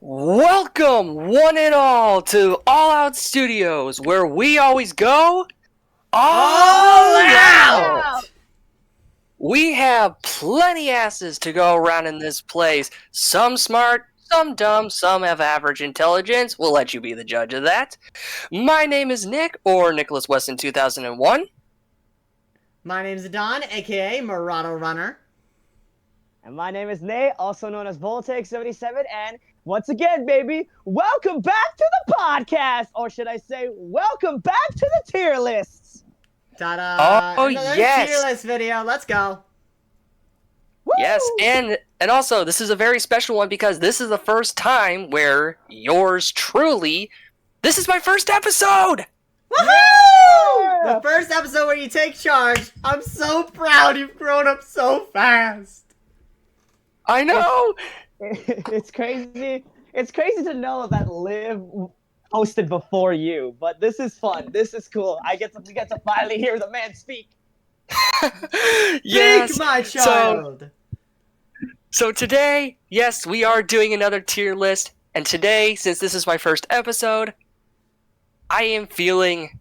Welcome, one and all, to All Out Studios, where we always go all out! We have plenty asses to go around in this place. Some smart, some dumb, some have average intelligence. We'll let you be the judge of that. My name is Nick, or Nicholas Weston 2001. My name's Don, aka Murado Runner. And my name is Nate, also known as Voltaic77, and once again, baby, welcome back to the podcast! Or should I say, welcome back to the tier lists! Ta-da! Oh, Another yes. tier list video, let's go! Woo! Yes, and also, this is a very special one because this is the first time where yours truly, this is my first episode! Woohoo! The first episode where you take charge. I'm so proud you've grown up so fast. I know! It's crazy. It's crazy to know that Liv hosted before you, but this is fun. This is cool. We get to finally hear the man speak. Yes! Speak, my child! So today, yes, we are doing another tier list, and today, since this is my first episode, I am feeling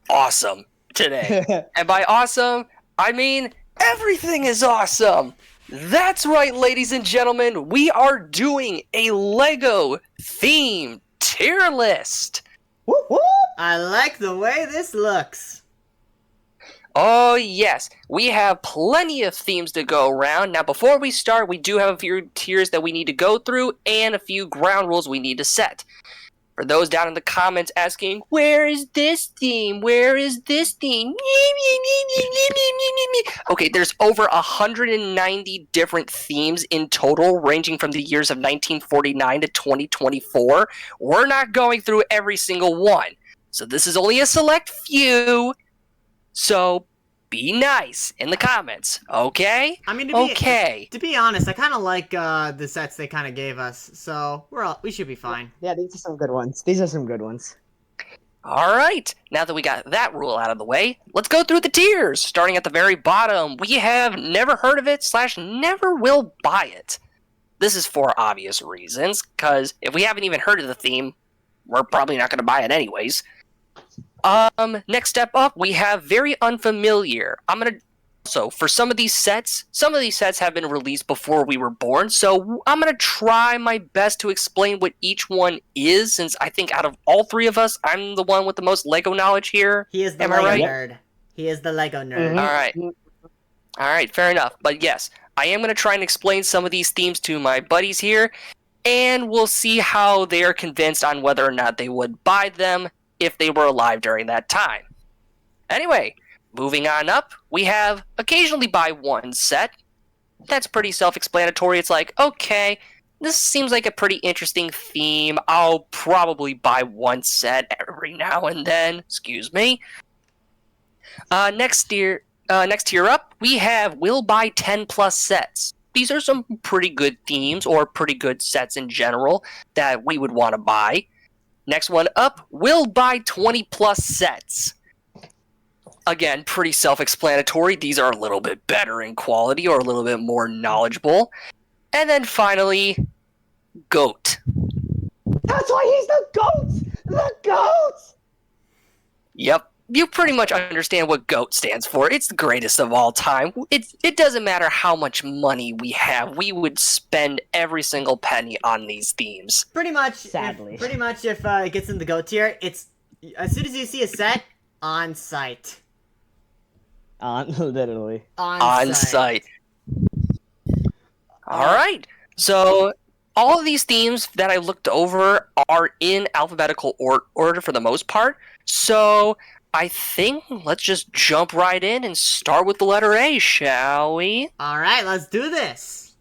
awesome today. And by awesome, I mean everything is awesome! That's right, ladies and gentlemen, we are doing a LEGO themed tier list! Whoop, whoop. I like the way this looks. Oh yes, we have plenty of themes to go around. Now before we start, we do have a few tiers that we need to go through and a few ground rules we need to set. For those down in the comments asking, where is this theme? Where is this theme? Okay, there's over 190 different themes in total, ranging from the years of 1949 to 2024. We're not going through every single one. So this is only a select few. So be nice in the comments, okay? I mean, to be honest, I kind of like the sets they kind of gave us, so we should be fine. Yeah, these are some good ones. These are some good ones. Alright, now that we got that rule out of the way, let's go through the tiers. Starting at the very bottom, we have never heard of it / never will buy it. This is for obvious reasons, because if we haven't even heard of the theme, we're probably not going to buy it anyways. Next step up, we have very unfamiliar. So for some of these sets have been released before we were born, so I'm gonna try my best to explain what each one is, since I think out of all three of us, I'm the one with the most LEGO knowledge here. He is the Am I Lego right? nerd. He is the Lego nerd. Mhm. Alright, fair enough. But yes, I am gonna try and explain some of these themes to my buddies here, and we'll see how they are convinced on whether or not they would buy them if they were alive during that time. Anyway, moving on up, we have occasionally buy one set. That's pretty self-explanatory. It's like, okay, this seems like a pretty interesting theme. I'll probably buy one set every now and then. Excuse me. Next tier up, we have will buy 10 plus sets. These are some pretty good themes or pretty good sets in general that we would want to buy. Next one up, will buy 20 plus sets. Again, pretty self-explanatory. These are a little bit better in quality or a little bit more knowledgeable. And then finally, GOAT. That's why he's the GOAT! The GOAT! Yep, you pretty much understand what GOAT stands for. It's the greatest of all time. It doesn't matter how much money we have. We would spend every single penny on these themes. Pretty much, Sadly. if it gets in the GOAT tier, it's as soon as you see a set, on site. Literally. On site. Alright, so all of these themes that I looked over are in alphabetical order for the most part. So I think let's just jump right in and start with the letter A, shall we? Alright, let's do this.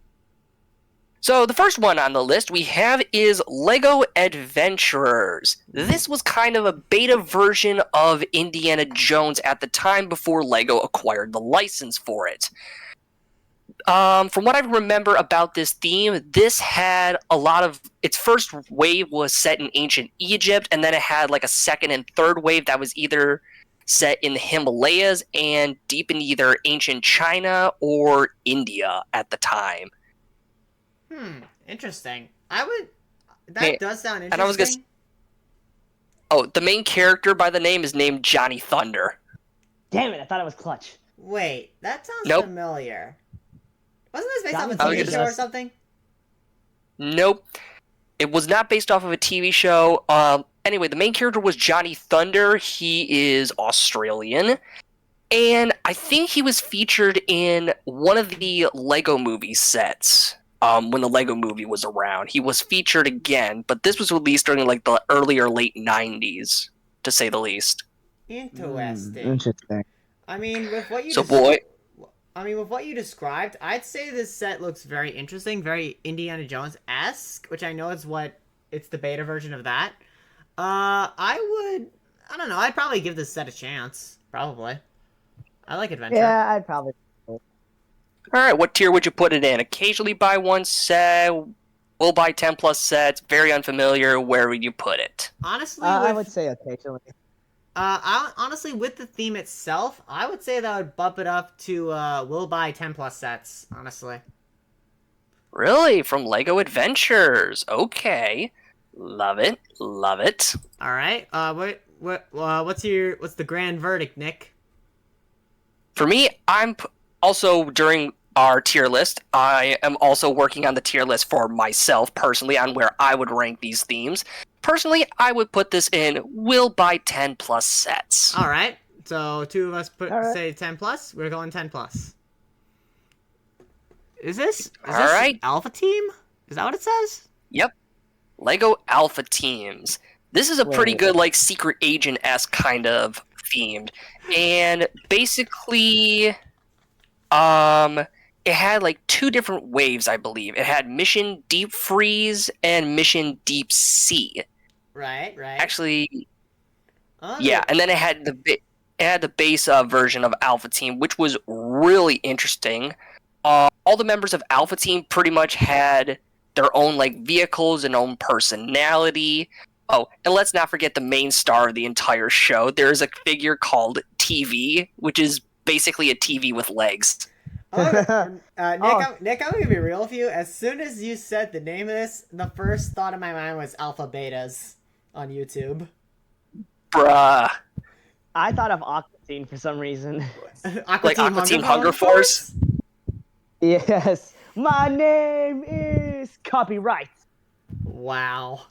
So the first one on the list we have is LEGO Adventurers. This was kind of a beta version of Indiana Jones at the time before LEGO acquired the license for it. From what I remember about this theme, this had a lot of... Its first wave was set in ancient Egypt, and then it had like a second and third wave that was either set in the Himalayas and deep in either ancient China or India at the time. Interesting. that does sound interesting. and I was gonna Oh, the main character by the name is named Johnny Thunder. Damn it! I thought it was Clutch. Wait, that sounds Nope. familiar. Wasn't this based off a Johnny TV Thunder. show or something? Nope. It was not based off of a TV show. Anyway, the main character was Johnny Thunder. He is Australian. And I think he was featured in one of the Lego movie sets. When the Lego movie was around. He was featured again, but this was released during like the early or late 90s, to say the least. Interesting. Interesting. I mean, with what you with what you described, I'd say this set looks very interesting, very Indiana Jones-esque, which I know is what it's the beta version of that. I don't know, I'd probably give this set a chance. Probably. I like adventure. Yeah, I'd probably. Alright, what tier would you put it in? Occasionally buy one set, will buy 10 plus sets, very unfamiliar, where would you put it? Honestly, I would say occasionally. honestly, with the theme itself, I would say that I would bump it up to will buy 10 plus sets, honestly. Really? From Lego Adventures. Okay. Love it. Love it. All right. What's the grand verdict, Nick? For me, I'm also during our tier list, I am also working on the tier list for myself personally on where I would rank these themes. Personally, I would put this in will buy 10 plus sets. All right. So two of us Alright. say 10 plus. We're going 10 plus. Is this Alright. Alpha Team? Is that what it says? Yep. Lego Alpha Teams. This is a pretty good, like, secret agent-esque kind of themed. And basically, it had, like, two different waves, I believe. It had Mission Deep Freeze and Mission Deep Sea. Right. Actually, Oh, yeah, and then it had the base version of Alpha Team, which was really interesting. All the members of Alpha Team pretty much had their own like vehicles and own personality. Oh, and let's not forget the main star of the entire show. There's a figure called TV, which is basically a TV with legs. Nick, I'm gonna be real with you. As soon as you said the name of this, the first thought in my mind was Alpha Betas on YouTube. Bruh. I thought of Aqua Teen for some reason. Aqua Team Hunger Force? Yes. My name is copyright. Wow.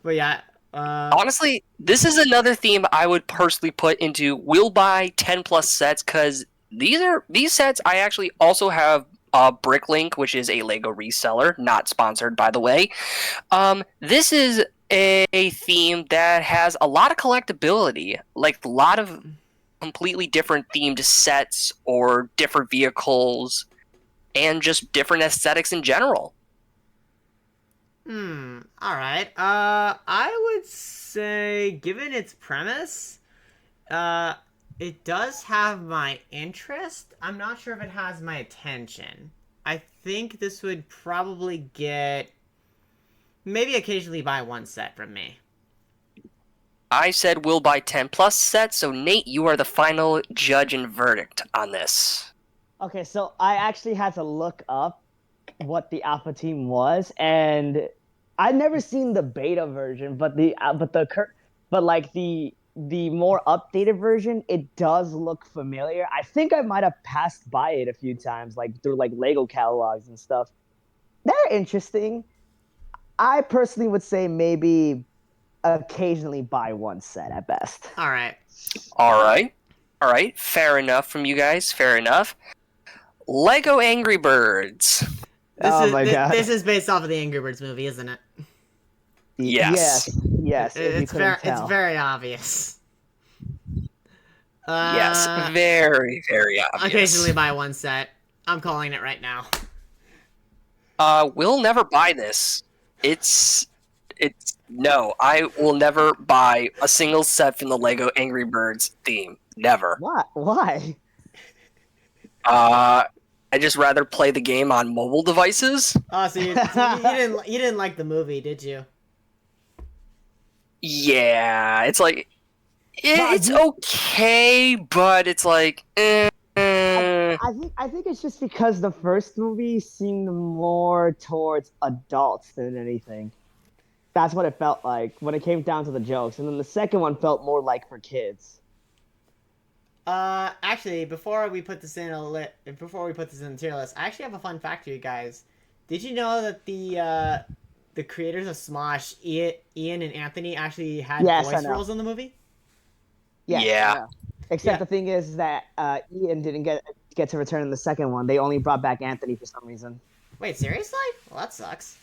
But yeah, Honestly, this is another theme I would personally put into will buy 10 plus sets because these sets I actually also have Bricklink, which is a Lego reseller, not sponsored by the way. This is a theme that has a lot of collectability, like a lot of completely different themed sets or different vehicles and just different aesthetics in general. Alright. I would say, given its premise, it does have my interest. I'm not sure if it has my attention. I think this would probably get maybe occasionally buy one set from me. I said we'll buy 10 plus sets, so Nate, you are the final judge and verdict on this. Okay, so I actually had to look up what the Alpha Team was, and I'd never seen the beta version, but the more updated version, it does look familiar. I think I might have passed by it a few times, like through like Lego catalogs and stuff. They're interesting. I personally would say maybe occasionally buy one set at best. Alright. Alright, fair enough from you guys, fair enough. Lego Angry Birds. This is based off of the Angry Birds movie, isn't it? Yes. Yes. It's very obvious. Yes, very, very obvious. Occasionally buy one set. I'm calling it right now. We'll never buy this. No, I will never buy a single set from the Lego Angry Birds theme. Never. What? Why? I just rather play the game on mobile devices. Oh, so you didn't like the movie, did you? Yeah, it's like it's okay, but it's like. I think it's just because the first movie seemed more towards adults than anything. That's what it felt like when it came down to the jokes, and then the second one felt more like for kids. Actually, before we put this in the tier list, I actually have a fun fact for you guys. Did you know that the creators of Smosh, Ian and Anthony, actually had Yes, I voice know. roles in the movie? Yes, Yeah. I know. Except Yeah. the thing is that Ian didn't get to return in the second one. They only brought back Anthony for some reason. Wait, seriously? Well, that sucks.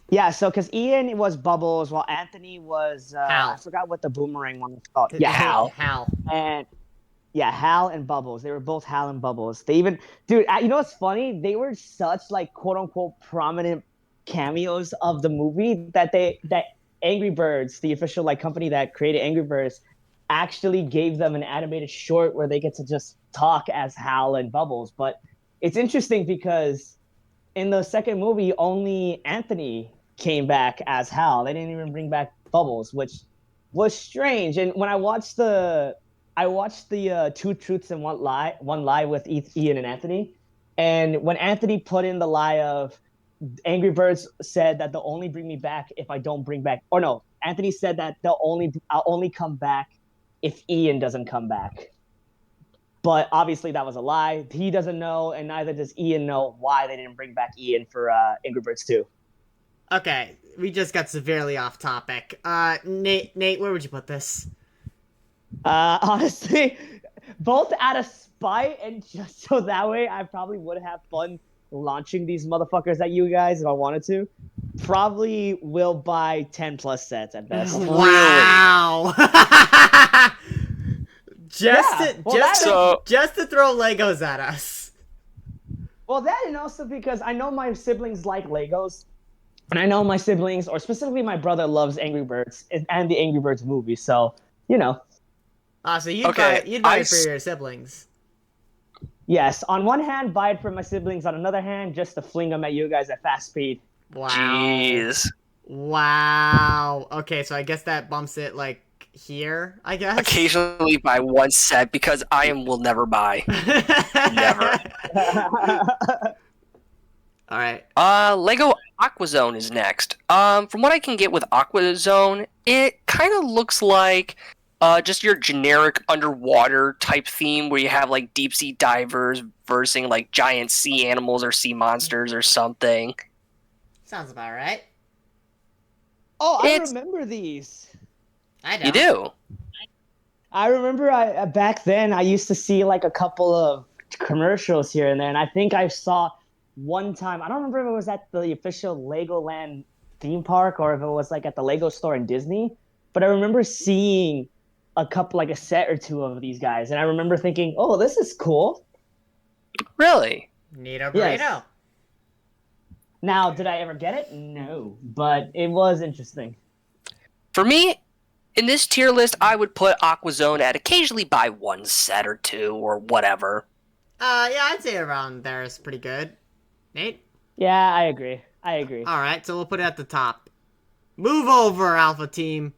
Yeah, so because Ian was Bubbles, while Anthony was Hal. I forgot what the boomerang one was called. Yeah, Hal. Hal. and yeah, Hal and Bubbles. They were both Hal and Bubbles. They even, dude, you know what's funny? They were such like quote unquote prominent cameos of the movie that Angry Birds, the official like company that created Angry Birds, actually gave them an animated short where they get to just talk as Hal and Bubbles. But it's interesting because in the second movie, only Anthony came back as Hal. They didn't even bring back Bubbles, which was strange. And when I watched the Two Truths and One Lie with Ian and Anthony, and when Anthony put in the lie of Angry Birds said that they'll only bring me back if I don't bring back, or no, Anthony said that I'll only come back if Ian doesn't come back. But obviously that was a lie. He doesn't know, and neither does Ian know why they didn't bring back Ian for Angry Birds 2. Okay, we just got severely off topic. Nate, where would you put this? Honestly, both out of spite and just so that way I probably would have fun launching these motherfuckers at you guys if I wanted to. Probably will buy 10 plus sets at best. Wow. Yeah, well, just to throw Legos at us. Well, that and also because I know my siblings like Legos, and I know my siblings, or specifically my brother, loves Angry Birds and the Angry Birds movie. So, you know, So you'd Okay, buy it for your siblings. yes. On one hand, buy it for my siblings. On another hand, just to fling them at you guys at fast speed. Wow. Jeez. Wow. Okay, so I guess that bumps it like here, I guess. Occasionally buy one set because will never buy. Never. All right. Lego Aquazone is next. From what I can get with Aquazone, it kind of looks like just your generic underwater type theme where you have like deep sea divers versing like giant sea animals or sea monsters or something. Sounds about right. Oh, I It's- remember these. I don't. You do? I remember back then I used to see like a couple of commercials here and there, and I think I saw one time. I don't remember if it was at the official Legoland theme park or if it was like at the Lego store in Disney, but I remember seeing a set or two of these guys, and I remember thinking, "Oh, this is cool." Really? Neato Yes. burrito. Now, did I ever get it? No, but it was interesting. For me, in this tier list, I would put Aquazone at occasionally buy one set or two or whatever. Yeah, I'd say around there is pretty good. Nate? Yeah, I agree. All right, so we'll put it at the top. Move over, Alpha Team.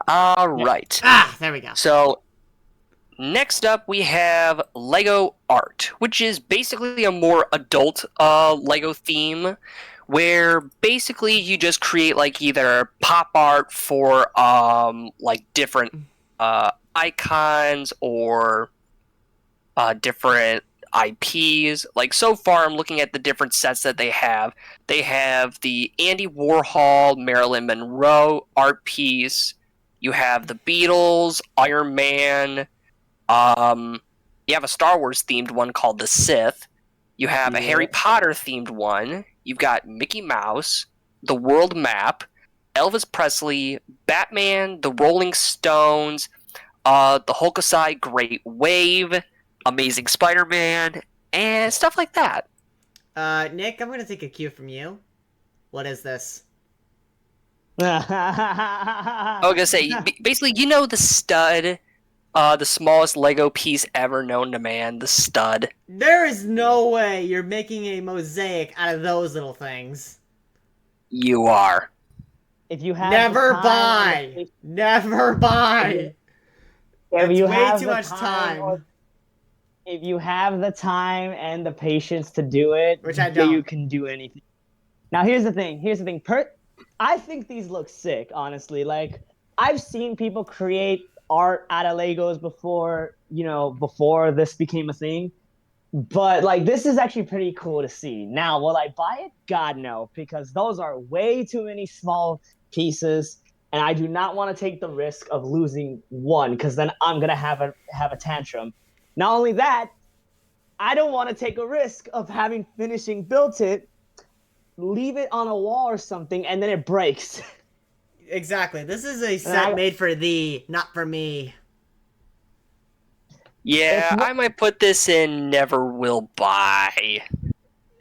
All right. There we go. So, next up we have Lego Art, which is basically a more adult Lego theme, where basically you just create like either pop art for like different icons or different IPs. Like so far, I'm looking at the different sets that they have. They have the Andy Warhol, Marilyn Monroe art piece. You have the Beatles, Iron Man. You have a Star Wars themed one called the Sith. You have a Harry Potter themed one. You've got Mickey Mouse, the World Map, Elvis Presley, Batman, the Rolling Stones, the Hokusai Great Wave, Amazing Spider-Man, and stuff like that. Nick, I'm gonna take a cue from you. What is this? I was gonna say, basically, you know the stud, the smallest Lego piece ever known to man, the stud. There is no way you're making a mosaic out of those little things. You are. If you have Never the time buy. Never buy. If It's you way have too the much time. If you have the time and the patience to do it, Which I don't. you can do anything. Now here's the thing. I think these look sick, honestly. Like I've seen people create art out of Legos before, before this became a thing. But like this is actually pretty cool to see. Now, will I buy it? God no, because those are way too many small pieces, and I do not want to take the risk of losing one because then I'm gonna have a tantrum. Not only that, I don't want to take a risk of having finishing built it, leave it on a wall or something, and then it breaks. Exactly. This is a set made for thee, not for me. Yeah, I might put this in never will buy.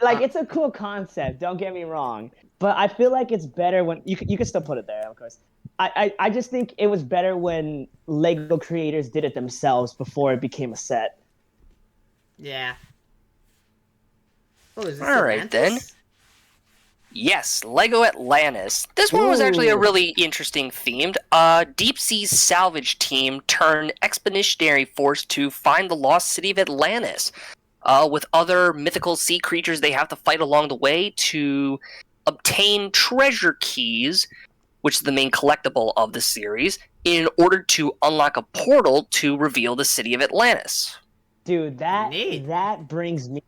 Like it's a cool concept, don't get me wrong, but I feel like it's better when you can still put it there, of course. I just think it was better when Lego creators did it themselves before it became a set. Yeah. Oh, is this All right then. Yes, Lego Atlantis. This one was actually a really interesting themed. Deep Sea Salvage Team turned expeditionary force to find the lost city of Atlantis. With other mythical sea creatures they have to fight along the way to obtain treasure keys, which is the main collectible of the series, in order to unlock a portal to reveal the city of Atlantis. Dude, that brings me...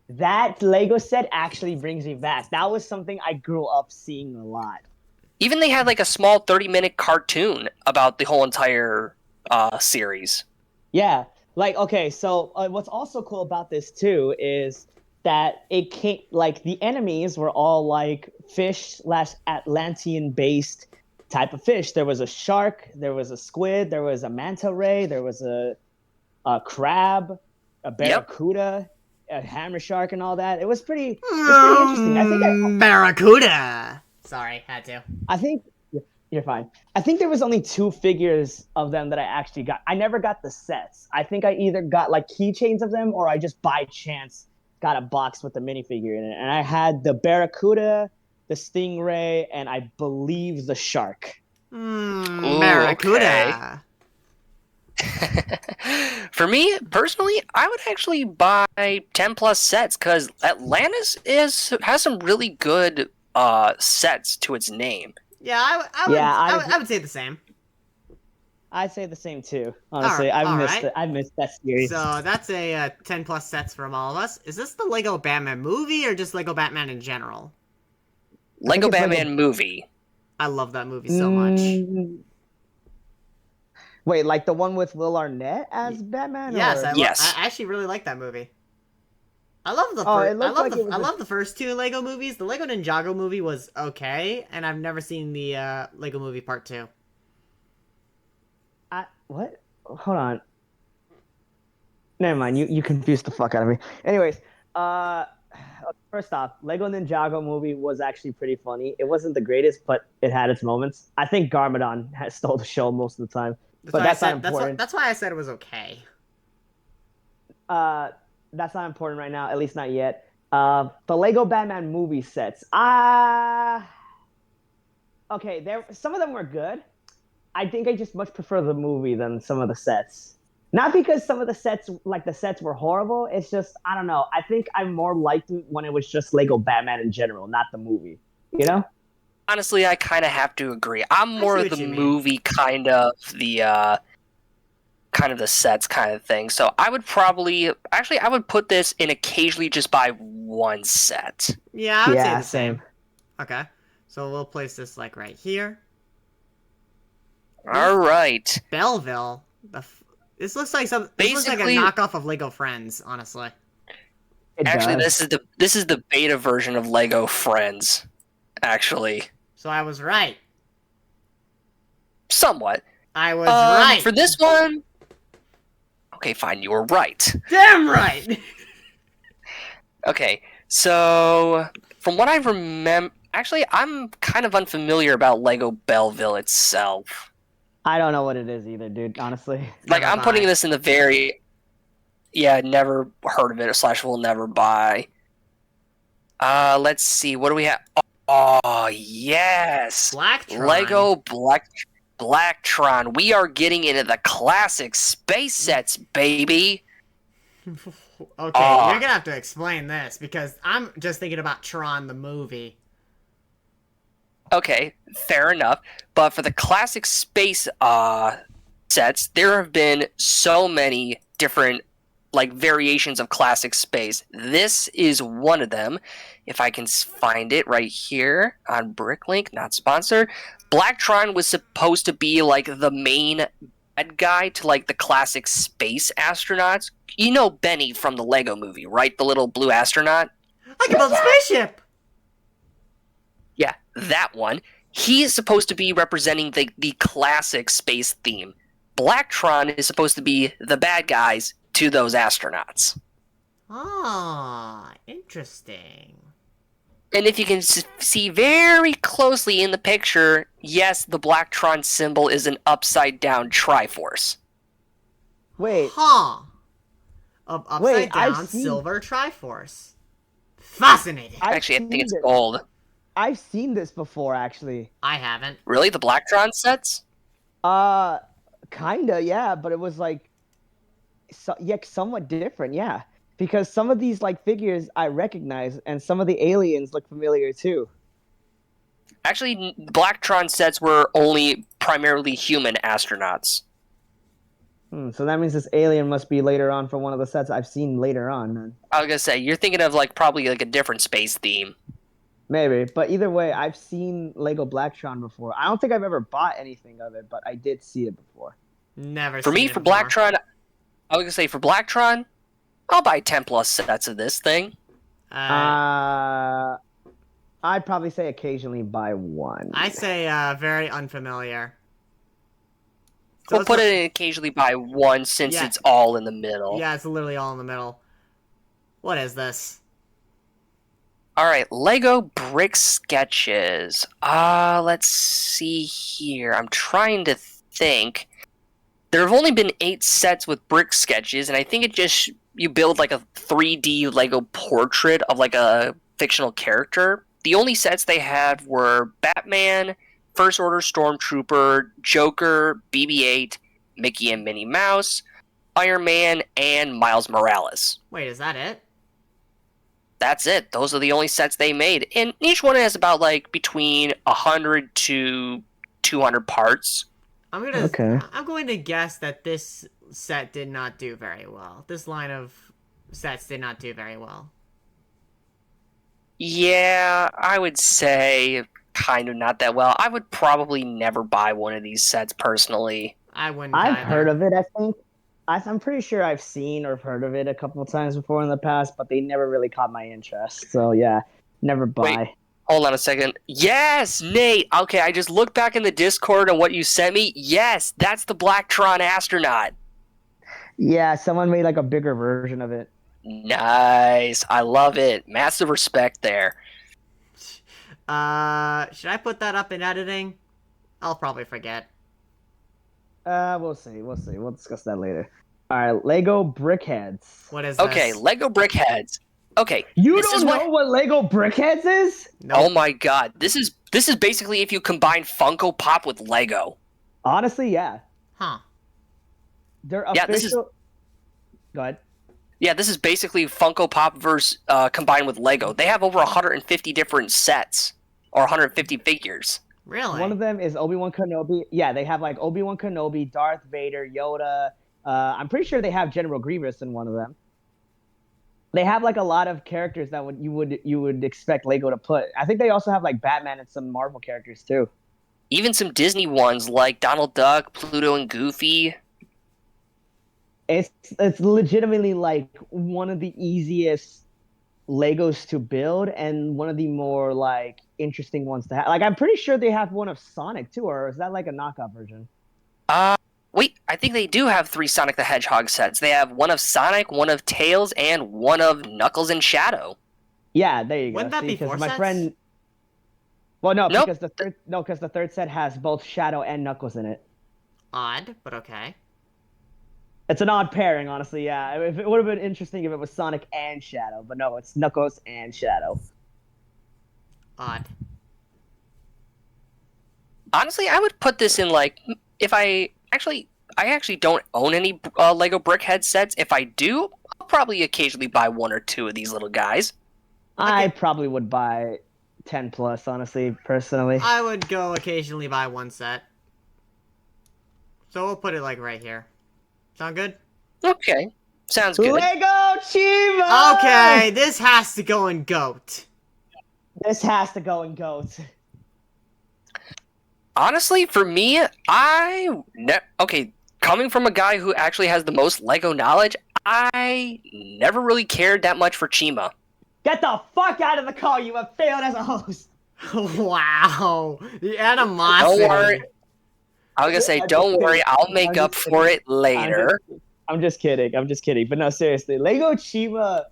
That Lego set actually brings me back. That was something I grew up seeing a lot. Even they had like a small 30-minute cartoon about the whole entire series. Yeah. Like, okay, so what's also cool about this too is that it came, like, the enemies were all like fish/Atlantean-based type of fish. There was a shark, there was a squid, there was a manta ray, there was a crab, a barracuda, a hammer shark, and all that. It was pretty interesting. I think Barracuda. Sorry, had to. I think you're fine. I think there was only 2 figures of them that I actually got. I never got the sets. I think I either got like keychains of them or I just by chance got a box with the minifigure in it. And I had the barracuda, the stingray, and I believe the shark. Barracuda. For me, personally, I would actually buy 10 plus sets because Atlantis has some really good sets to its name. Yeah, I would say the same. I'd say the same too. Honestly, I missed that series. So that's a 10 plus sets from all of us. Is this the Lego Batman movie or just Lego Batman in general? Lego Batman movie. I love that movie so much. Wait, like the one with Will Arnett as Batman? Yes, Yes. I actually really like that movie. I love the I love the first 2 Lego movies. The Lego Ninjago movie was okay, and I've never seen the Lego movie Part 2. What? Hold on. Never mind. You confused the fuck out of me. Anyways, first off, Lego Ninjago movie was actually pretty funny. It wasn't the greatest, but it had its moments. I think Garmadon stole the show most of the time. But that's not important. That's why I said it was okay. That's not important right now, at least not yet. The Lego Batman movie sets. Okay, some of them were good. I think I just much prefer the movie than some of the sets. Not because some of the sets were horrible. It's just, I don't know. I think I more liked it when it was just Lego Batman in general, not the movie. You know? Honestly, I kind of have to agree. I'm more of the movie kind of the sets kind of thing. So I would I would put this in occasionally just buy one set. Yeah, I would say the same. Okay, so we'll place this like right here. All right, Belleville. This looks like a knockoff of Lego Friends, honestly. Actually, this is the beta version of Lego Friends. Actually, so I was right. Somewhat. I was right for this one. Okay, fine. You were right. Damn right. Okay, so from what I remember, actually, I'm kind of unfamiliar about Lego Belleville itself. I don't know what it is either, dude. Honestly, like I'm putting this in the very, never heard of it / will never buy. Let's see. What do we have? Oh yes, Blacktron. Lego Blacktron. We are getting into the classic space sets, baby. Okay, you're gonna have to explain this because I'm just thinking about Tron the movie. Okay, fair enough. But for the classic space sets, there have been so many different like variations of classic space. This is one of them. If I can find it right here on Bricklink, not sponsored. Blacktron was supposed to be like the main bad guy to like the classic space astronauts. You know Benny from the Lego movie, right? The little blue astronaut? I can build a spaceship! Yeah, that one. He is supposed to be representing the classic space theme. Blacktron is supposed to be the bad guys to those astronauts. Ah, interesting. And if you can see very closely in the picture, yes, the Blacktron symbol is an upside-down Triforce. Wait, Huh. Upside Wait, I've down seen- silver Triforce. Fascinating. Actually, I think it's seen it. gold. I've seen this before, actually. I haven't. Really? The Blacktron sets? Kinda, yeah, but it was like, somewhat different, yeah. Because some of these like figures I recognize, and some of the aliens look familiar too. Actually, Blacktron sets were only primarily human astronauts. So that means this alien must be later on for one of the sets I've seen later on. Then. I was gonna say, you're thinking of like probably like a different space theme. Maybe, but either way, I've seen Lego Blacktron before. I don't think I've ever bought anything of it, but I did see it before. Never For seen me, it for before. Blacktron, I was gonna say for Blacktron, I'll buy 10 plus sets of this thing. I'd probably say occasionally buy one. I say very unfamiliar. So We'll it's put not- it in occaionally by one since Yeah. it's all in the middle. Yeah, it's literally all in the middle. What is this? All right, Lego brick sketches. Let's see here. I'm trying to think. There have only been 8 sets with brick sketches, and I think it just you build like a 3D Lego portrait of like a fictional character. The only sets they had were Batman, First Order Stormtrooper, Joker, BB-8, Mickey and Minnie Mouse, Iron Man, and Miles Morales. Wait, is that it? That's it. Those are the only sets they made. And each one has about like between 100 to 200 parts. I'm going to guess that this set did not do very well. This line of sets did not do very well. Yeah, I would say kind of not that well. I would probably never buy one of these sets personally. I wouldn't. I've either. heard of it, I think. I'm pretty sure I've seen or heard of it a couple of times before in the past, but they never really caught my interest. So yeah, never buy. Wait. Hold on a second. Yes, Nate. Okay, I just looked back in the Discord and what you sent me. Yes, that's the Blacktron astronaut. Yeah, someone made like a bigger version of it. Nice. I love it. Massive respect there. Should I put that up in editing? I'll probably forget. We'll see. We'll see. We'll discuss that later. All right, Lego Brickheads. What is Okay, this? Lego Brickheads. Okay, You this is don't know what Lego Brickheads is? Nope. Oh my god, this is basically if you combine Funko Pop with Lego. Honestly, yeah. Huh. They're Yeah, official. this is- Go ahead. Yeah, this is basically Funko Pop versus combined with Lego. They have over 150 different sets or 150 figures. Really? One of them is Obi-Wan Kenobi. Yeah, they have like Obi-Wan Kenobi, Darth Vader, Yoda. I'm pretty sure they have General Grievous in one of them. They have like a lot of characters that you would expect Lego to put. I think they also have like Batman and some Marvel characters too. Even some Disney ones like Donald Duck, Pluto, and Goofy. It's legitimately like one of the easiest Legos to build and one of the more like interesting ones to have. Like I'm pretty sure they have one of Sonic too, or is that like a knockoff version? Wait, I think they do have 3 Sonic the Hedgehog sets. They have one of Sonic, one of Tails, and one of Knuckles and Shadow. Yeah, there you go. Wouldn't that be 'cause 4 my sets? friend. Well, no, Nope. because the third set has both Shadow and Knuckles in it. Odd, but okay. It's an odd pairing, honestly. Yeah, if it would have been interesting if it was Sonic and Shadow, but no, it's Knuckles and Shadow. Odd. Honestly, I would put this in like if I actually don't own any Lego Brickhead sets. If I do, I'll probably occasionally buy 1 or 2 of these little guys. I probably would buy 10 plus, honestly, personally. I would go occasionally buy one set. So we'll put it like right here. Sound good? Okay, sounds good. Lego Chima! Okay, this has to go in GOAT. This has to go in GOAT. Honestly, for me, okay, coming from a guy who actually has the most Lego knowledge, I never really cared that much for Chima. Get the fuck out of the car, you have failed as a host. Wow, the animosity. Don't worry. I was gonna say, I'm don't just worry, kidding. I'll make I'm up just for kidding. it later. I'm just kidding. I'm just kidding. But no, seriously, Lego Chima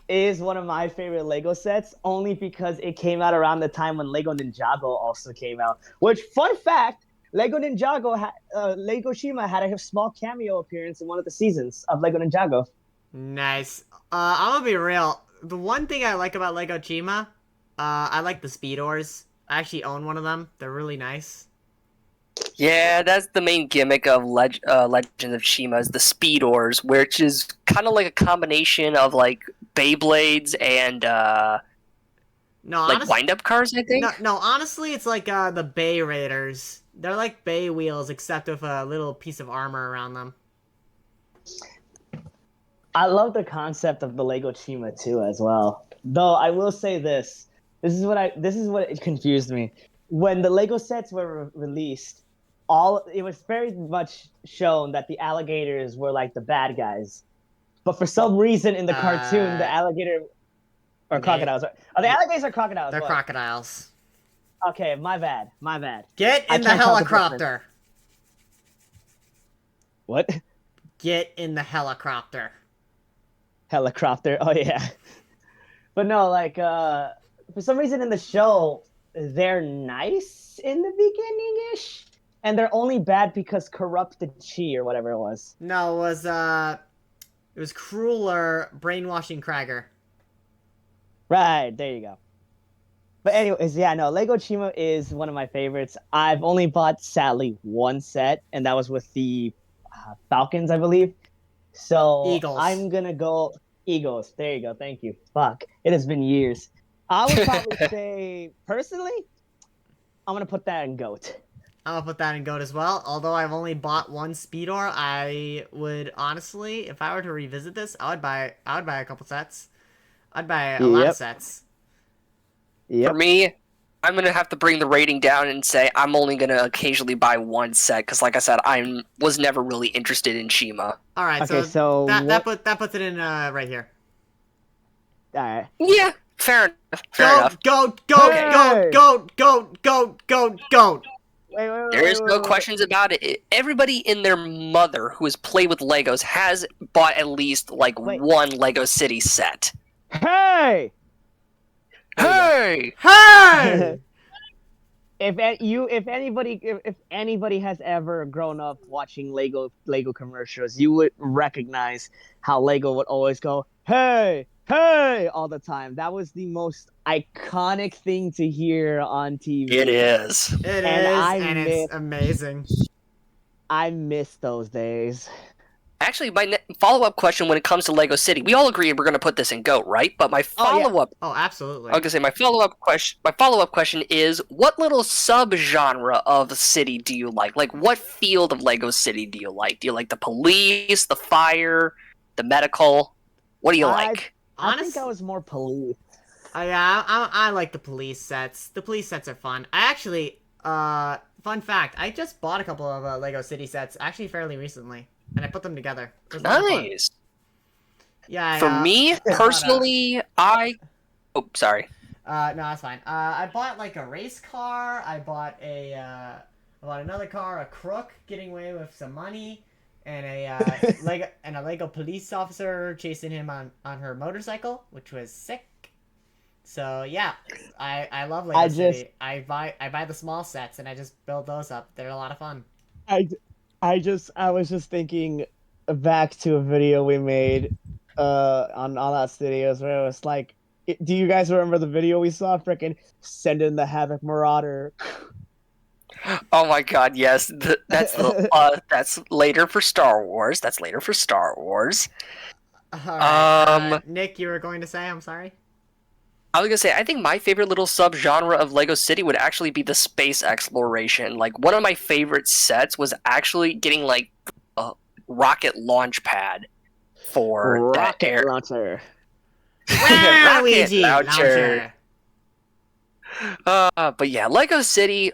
is one of my favorite Lego sets, only because it came out around the time when Lego Ninjago also came out. Which, fun fact, Lego Chima had a small cameo appearance in one of the seasons of Lego Ninjago. Nice. I'm gonna be real. The one thing I like about Lego Chima, I like the Speedors. I actually own one of them. They're really nice. Yeah, that's the main gimmick of Legends of Chima is the Speedors, which is kind of like a combination of like Beyblades and No, like honestly, wind-up cars, I think. no, honestly, it's like the Bay Raiders. They're like Bay wheels, except with a little piece of armor around them. I love the concept of the Lego Chima too, as well. Though I will say this: this is what it confused me. When the Lego sets were released, it was very much shown that the alligators were like the bad guys, but for some reason in the cartoon, the alligator or crocodiles are the alligators or crocodiles? They're What? crocodiles. Okay, my bad. Get I in the can't tell the helicopter. What? Get in the helicopter. Helicopter. Oh yeah. But no, like for some reason in the show, they're nice in the beginning-ish, and they're only bad because corrupted Chi or whatever it was. No, it was Crueler brainwashing Kragger. Right, there you go. But anyways, yeah, no, Lego Chima is one of my favorites. I've only bought, sadly, one set, and that was with the Falcons, I believe. So Eagles. I'm gonna go Eagles. There you go. Thank you. Fuck, it has been years. I would probably say, personally, I'm gonna put that in GOAT. I'm gonna put that in GOAT as well. Although I've only bought one Speedor, I would honestly, if I were to revisit this, I would buy a couple sets. I'd buy a lot of sets. Yep. For me, I'm gonna have to bring the rating down and say I'm only gonna occasionally buy one set because, like I said, I was never really interested in Chima. All right, Okay, so that puts it in right here. All right. Yeah, fair enough. Goat. Wait, There is no questions about it. Everybody and their mother who has played with Legos has bought at least like one Lego City set. Hey! Hey! Hey! If anybody has ever grown up watching Lego commercials, you would recognize how Lego would always go, "Hey, hey," all the time. That was the most iconic thing to hear on TV. It is. It's amazing. I miss those days. Actually, my follow-up question when it comes to Lego City, we all agree we're going to put this in GOAT, right? But my follow-up... Oh, absolutely. I was going to say, my follow-up question is, what little sub-genre of city do you like? Like, what field of Lego City do you like? Do you like the police, the fire, the medical? What do you like? I think I was more police. I like the police sets. The police sets are fun. I actually, fun fact, I just bought a couple of Lego City sets, actually fairly recently. And I put them together. It was a lot of fun. Nice. Yeah. For me, personally, Oh, sorry. No, that's fine. I bought like a race car. I bought another car, a crook getting away with some money, and a Lego police officer chasing him on her motorcycle, which was sick. So yeah, I love Lego City. I buy the small sets and I just build those up. They're a lot of fun. I was just thinking back to a video we made on All Out Studios where it was like, do you guys remember the video we saw? Frickin' send in the Havoc Marauder. Oh my god, yes. That's later for Star Wars. All right, Nick, you were going to say, I'm sorry? I was gonna say, I think my favorite little subgenre of Lego City would actually be the space exploration. Like, one of my favorite sets was actually getting like a rocket launch pad for that Rocket air. launcher. Wow, Rocket Luigi! launcher. But yeah, Lego City,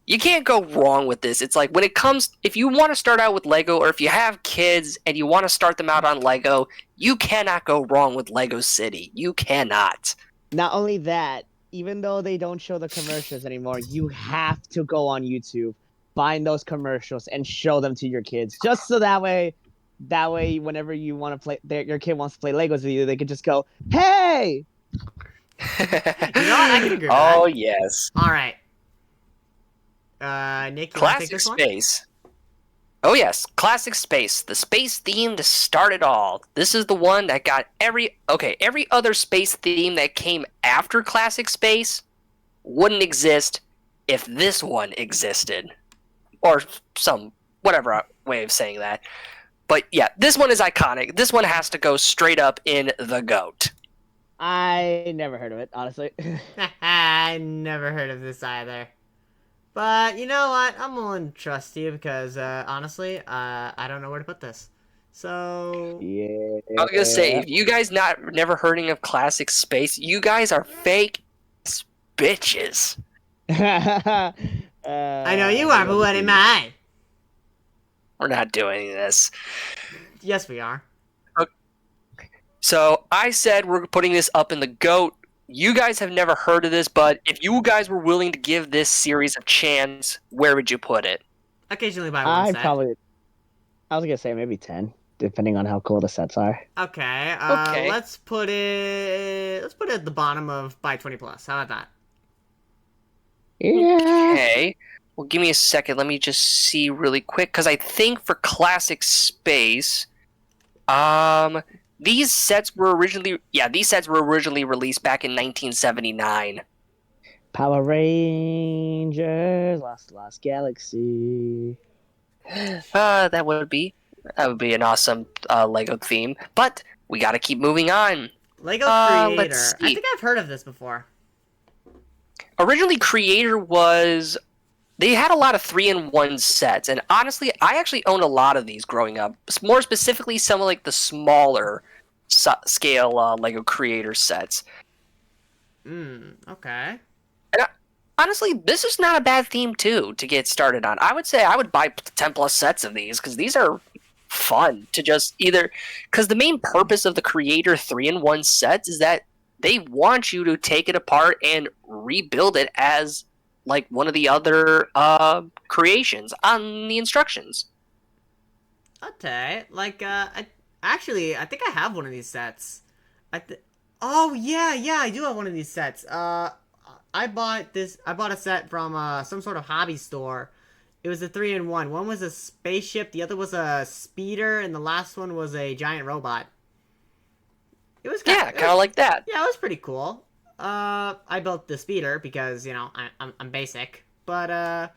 you can't go wrong with this. It's like when it comes, if you want to start out with Lego, or if you have kids and you want to start them out on Lego, you cannot go wrong with Lego City. You cannot. Not only that, even though they don't show the commercials anymore, you have to go on YouTube, find those commercials, and show them to your kids. Just so that way, whenever you want to play, your kid wants to play Legos with you, they could just go, "Hey!" You know what? I can agree with Oh that. yes. All right. Nick, you want to take Classic this one? Space. Oh yes, Classic Space. The space theme to start it all. This is the one that got every other space theme that came after Classic Space wouldn't exist if this one existed. Or some whatever way of saying that. But yeah, this one is iconic. This one has to go straight up in the GOAT. I never heard of it, honestly. I never heard of this either. But you know what? I'm willing to trust you because honestly, I don't know where to put this. So Yeah. I was gonna say, if you guys never heard of Classic Space, you guys are fake bitches. I know you are, but what am I? We're not doing this. Yes, we are. So I said we're putting this up in the GOAT. You guys have never heard of this, but if you guys were willing to give this series a chance, where would you put it? Occasionally buy one I set. was gonna say maybe 10, depending on how cool the sets are. Okay. Okay. Let's put it. Let's put it at the bottom of buy 20 plus. How about that? Yeah. Okay. Well, give me a second. Let me just see really quick, because I think for Classic Space, these sets were originally released back in 1979. Power Rangers, Lost Galaxy. That would be an awesome Lego theme, but we got to keep moving on. Lego let's Creator. I see. think I've heard of this before. Originally, Creator they had a lot of 3-in-1 sets, and honestly, I actually owned a lot of these growing up. More specifically, some of like the smaller scale Lego Creator sets. Okay. Honestly, this is not a bad theme too to get started on. I would say I would buy 10 plus sets of these because these are fun to just because the main purpose of the Creator 3-in-1 sets is that they want you to take it apart and rebuild it as like one of the other creations on the instructions. Okay. Like, I think I have one of these sets. Oh yeah, I do have one of these sets. I bought a set from some sort of hobby store. It was a 3-in-1. One was a spaceship, the other was a speeder, and the last one was a giant robot. It was Kind of like that. Yeah, it was pretty cool. I built the speeder because I'm basic, but I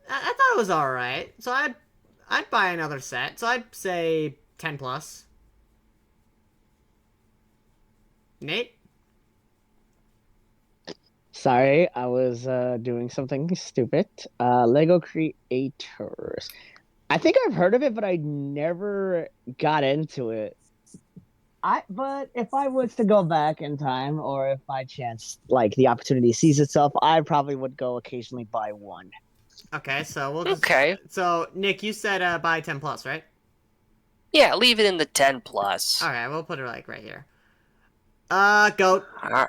thought it was all right. So I'd buy another set. So I'd say 10 plus. Nate? Sorry, I was doing something stupid. Lego Creators. I think I've heard of it, but I never got into it. But if I was to go back in time, or if by chance, like, the opportunity sees itself, I probably would go occasionally buy one. Okay, so we'll just... Okay. So, Nick, you said buy 10 plus, right? Yeah, leave it in the 10 plus. Alright, we'll put it, like, right here. GOAT. Alright.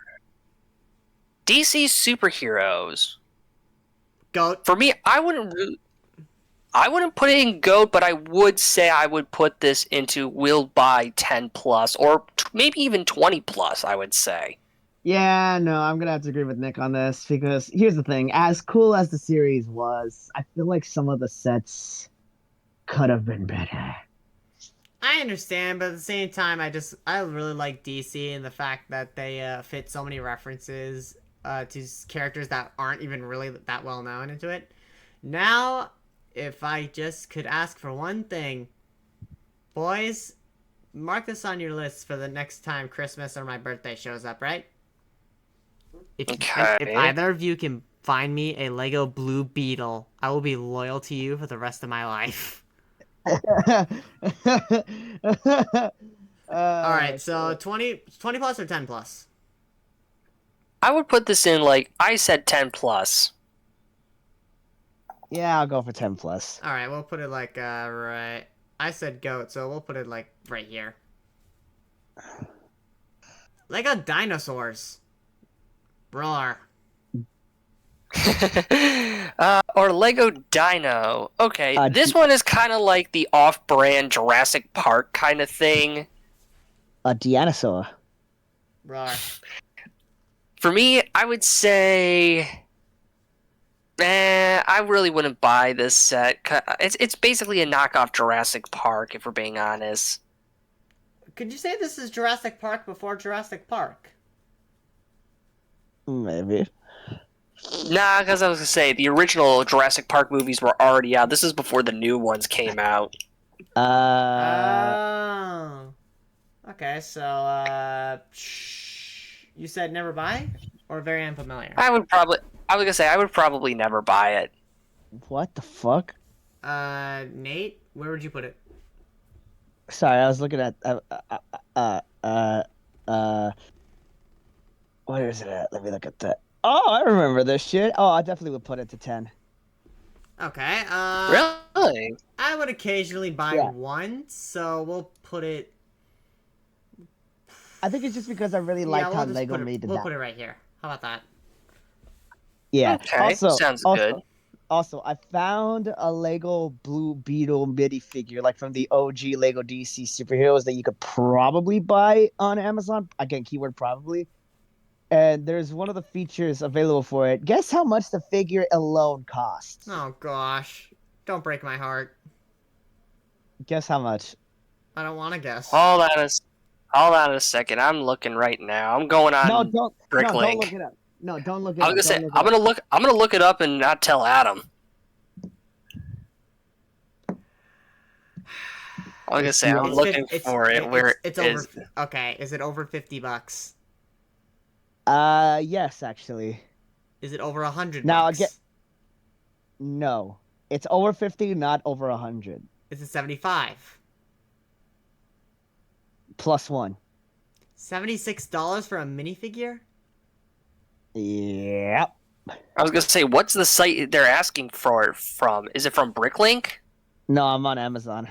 DC superheroes. GOAT. For me, I wouldn't put it in GOAT, but I would say I would put this into will buy 10 plus, or maybe even 20 plus, I would say. Yeah, no, I'm gonna have to agree with Nick on this, because here's the thing: as cool as the series was, I feel like some of the sets could have been better. I understand, but at the same time, I really like DC and the fact that they fit so many references to characters that aren't even really that well known into it. Now, if I just could ask for one thing, boys, mark this on your list for the next time Christmas or my birthday shows up, right? If Okay. either of you can find me a Lego Blue Beetle, I will be loyal to you for the rest of my life. All right, so 20 plus or 10 plus? I would put this in like I said 10 plus. Yeah, I'll go for 10 plus. All right, we'll put it like right. I said goat, so we'll put it like right here. Lego dinosaurs. Roar. Or Lego Dino. Okay, Uh, this one is kind of like the off-brand Jurassic Park kind of thing. A Deanosaur. Roar. For me, I would say, I really wouldn't buy this set. It's basically a knockoff Jurassic Park, if we're being honest. Could you say this is Jurassic Park before Jurassic Park? Maybe. Nah, because I was gonna say the original Jurassic Park movies were already out. This is before the new ones came out. Oh. Okay, so you said never buy or very unfamiliar. I was gonna say I would probably never buy it. What the fuck? Nate, where would you put it? Sorry, I was looking at where is it at? Let me look at that. Oh, I remember this shit. Oh, I definitely would put it to 10. Okay. Really? I would occasionally buy Yeah. one, so we'll put it. I think it's just because I really liked how just Lego put it, made we'll that. put it right here. How about that? Yeah. Okay, sounds good. Also, I found a Lego Blue Beetle minifigure, like from the OG Lego DC superheroes, that you could probably buy on Amazon. Again, keyword probably. And there's one of the features available for it. Guess how much the figure alone costs? Oh gosh, don't break my heart. Guess how much? I don't want to guess. Hold on a second. I'm looking right now. I'm going on No, don't Bricklink. look it up. No, don't look it I up. was gonna say Don't look it I'm up. gonna look it up and not tell Adam. I was gonna say I'm It's looking for it. Where it's is? over. Okay, is it over $50? Yes, actually. Is it over $100? Now, No. It's over 50, not over 100. Is it 75? Plus one. $76 for a minifigure? Yep. I was gonna say, what's the site they're asking for it from? Is it from Bricklink? No, I'm on Amazon.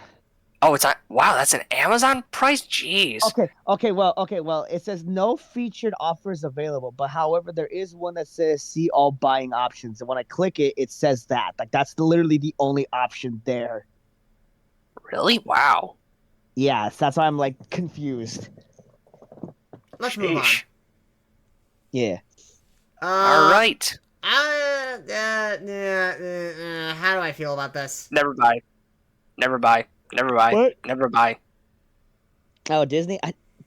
Oh, it's on. Wow, that's an Amazon price. Jeez. Okay, well, it says no featured offers available, but however, there is one that says see all buying options. And when I click it, it says that. Like, that's literally the only option there. Really? Wow. Yes, that's why I'm, like, confused. Let's move on. Sheesh. Yeah. All right. How do I feel about this? Never buy. Never buy. Never buy. What? Never buy. Oh, Disney?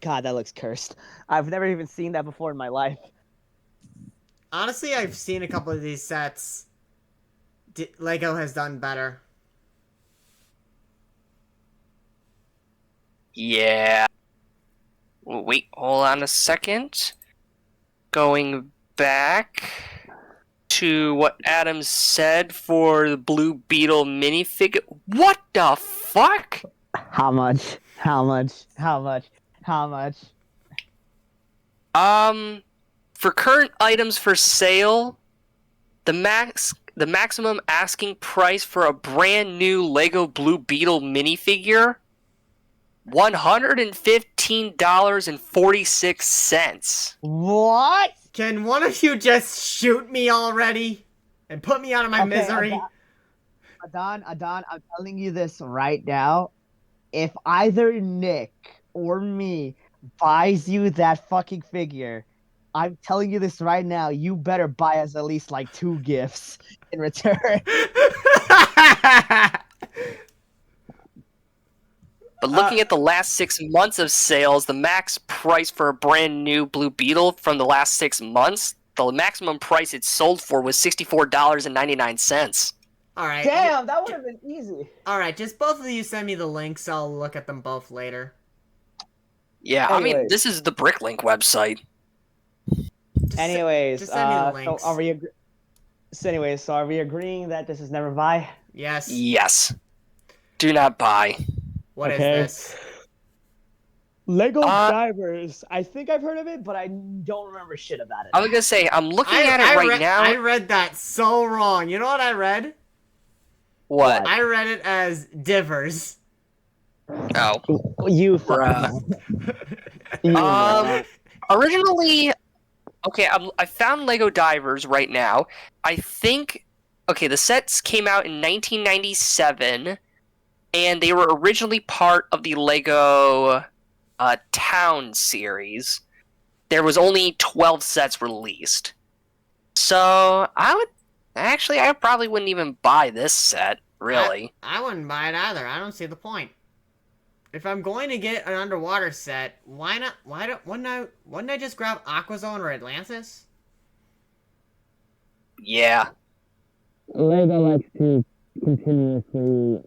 God, that looks cursed. I've never even seen that before in my life. Honestly, I've seen a couple of these sets. Lego has done better. Yeah. Wait, hold on a second. Going back to what Adam said for the Blue Beetle minifigure. What the fuck? How much? How much? How much? How much? For current items for sale, the maximum asking price for a brand new Lego Blue Beetle minifigure, $115.46. What? Can one of you just shoot me already? And put me out of my misery? Adon, I'm telling you this right now. If either Nick or me buys you that fucking figure, I'm telling you this right now, you better buy us at least like 2 gifts in return. But looking at the last 6 months of sales, the max price for a brand new Blue Beetle from the last 6 months, the maximum price it sold for was $64.99. Alright. Damn, that would have been easy. Alright, just both of you send me the links. I'll look at them both later. Yeah, I mean, Anyways. this is the Bricklink website. Anyways, just send me the so links. are we agreeing that this is never buy? Yes. Yes. Do not buy. What is Okay. this? Lego Uh, Divers. I think I've heard of it, but I don't remember shit about it. I was gonna say, I'm looking at it right now. I read that so wrong. You know what I read? What? I read it as Divers. Oh. You Bruh. You Originally, okay, I found Lego Divers right now. I think, okay, the sets came out in 1997, and they were originally part of the Lego Town series. There was only 12 sets released. So, I probably wouldn't even buy this set, really. I wouldn't buy it either. I don't see the point. If I'm going to get an underwater set, why not? Wouldn't I just grab Aquazone or Atlantis? Yeah. Lego likes to continuously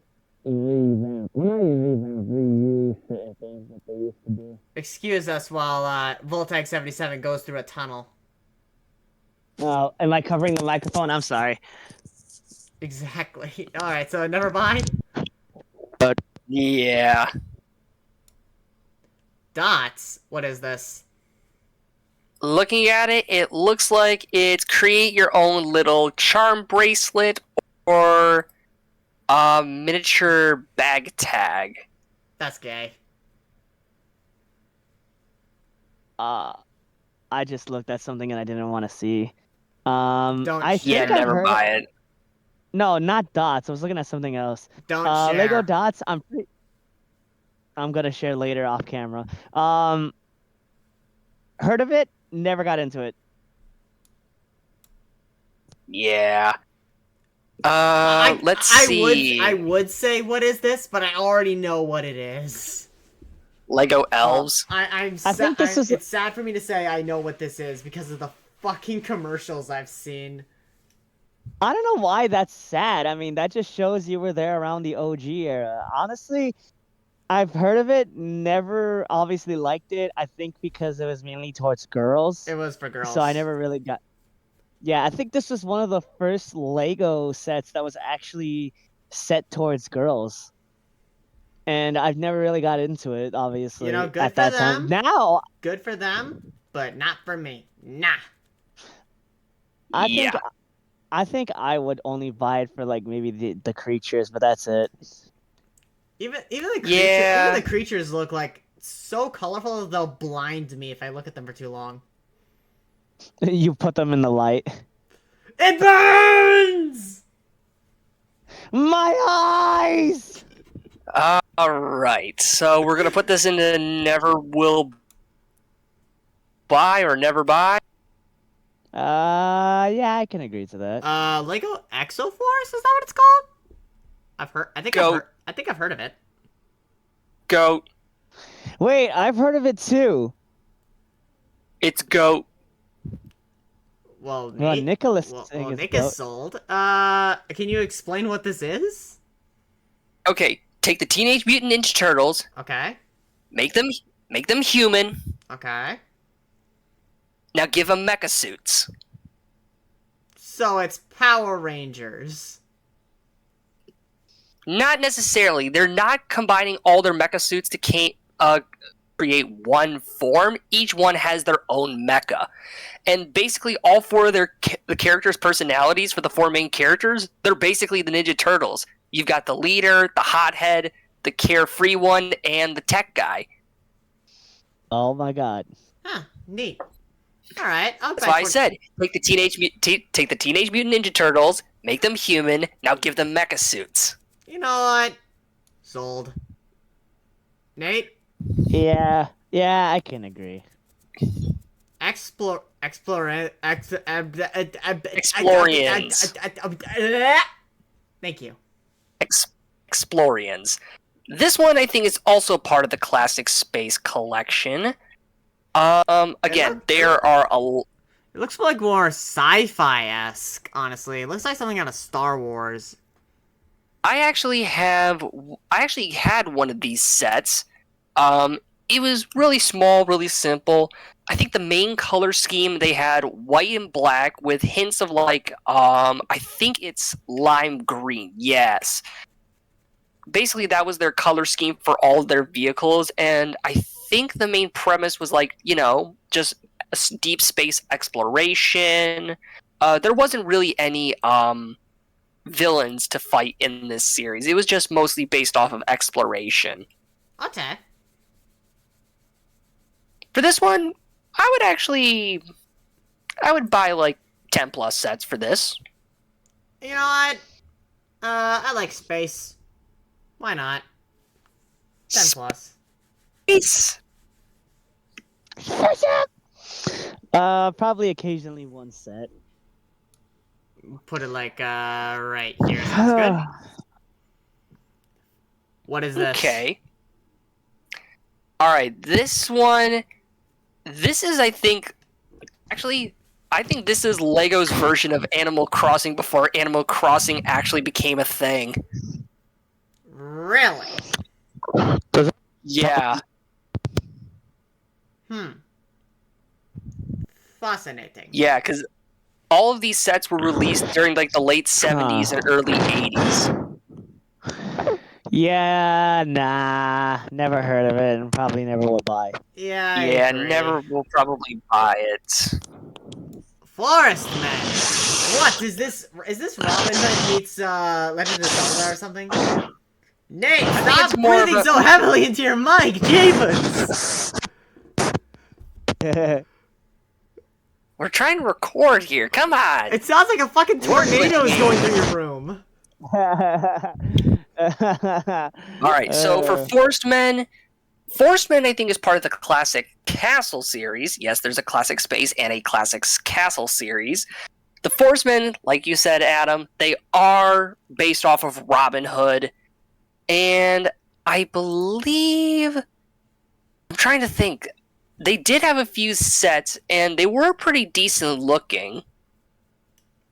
revamp. Well, not revamp, reuse certain things that they used to do. Excuse us while Voltag 77 goes through a tunnel. Oh, am I covering the microphone? I'm sorry. Exactly. All right, so never mind. Yeah. Dots. What is this? Looking at it, it looks like it's create your own little charm bracelet or a miniature bag tag. That's gay. I just looked at something and I didn't want to see. Don't I think Yeah, I've never heard buy it. No, not dots. I was looking at something else. Don't share. Lego dots. I'm gonna share later off camera. Heard of it? Never got into it. Yeah. Let's see. I would say what is this, but I already know what it is. Lego elves. think this is- It's sad for me to say I know what this is because of the fucking commercials I've seen. I don't know why that's sad. I mean, that just shows you were there around the OG era. Honestly, I've heard of it, never obviously liked it. I think because it was mainly towards girls. It was for girls. So I never really got. Yeah, I think this was one of the first Lego sets that was actually set towards girls. And I've never really got into it, obviously. You know, good at for that time. them. Now, Good for them, but not for me. Nah. I think I would only buy it for like maybe the creatures, but that's it. Even the Yeah. even the creatures look like so colorful they'll blind me if I look at them for too long. You put them in the light. It burns. My eyes. Alright, so we're gonna put this into never will buy or never buy. Yeah, I can agree to that. Lego Exoforce, is that what it's called? I think I've heard of it. Goat. Wait, I've heard of it too. It's goat. Well, Well, Nicholas is well, saying it's Nick goat. is sold. Can you explain what this is? Okay, take the Teenage Mutant Ninja Turtles, Okay. make them human. Okay. Now give them mecha suits. So it's Power Rangers. Not necessarily. They're not combining all their mecha suits to create one form. Each one has their own mecha. And basically all four of the characters' personalities for the four main characters, they're basically the Ninja Turtles. You've got the leader, the hothead, the carefree one, and the tech guy. Oh my god. Huh. Neat. All right. That's why I said, take the Teenage Mutant Ninja Turtles, make them human, now give them mecha suits. You know what? Sold. Nate? Yeah, I can agree. Explorians. Thank you. Explorians. This one, I think, is also part of the Classic Space Collection. Again, there are It looks like more sci-fi-esque, honestly. It looks like something out of Star Wars. I actually had one of these sets. It was really small, really simple. I think the main color scheme they had white and black with hints of like I think it's lime green. Yes. Basically that was their color scheme for all of their vehicles, and I think the main premise was like, just deep space exploration. There wasn't really any villains to fight in this series. It was just mostly based off of exploration. Okay. For this one, I would buy like 10 plus sets for this. You know what? I like space. Why not? 10 plus. Space. Probably occasionally one set. Put it like, right here. Sounds good. What is this? Okay. Alright, this one... This is, I think this is LEGO's version of Animal Crossing before Animal Crossing actually became a thing. Really? Yeah. Fascinating. Yeah, because all of these sets were released during like the late 70s and early 80s. Yeah, nah, never heard of it, and probably never will buy. Yeah, I Yeah, agree. never will probably buy it. Forest Man! What is this? Is this Robin Hood meets Legend of Zelda or something? Nate, stop it's more of breathing a- so heavily into your mic, Jeebus! We're trying to record here. Come on. It sounds like a fucking tornado is going through your room. Alright, so for Forest Men I think is part of the classic Castle series. Yes, there's a classic Space and a classic Castle series. The Forest Men, like you said, Adam, they are based off of Robin Hood. And I believe... I'm trying to think. They did have a few sets, and they were pretty decent looking.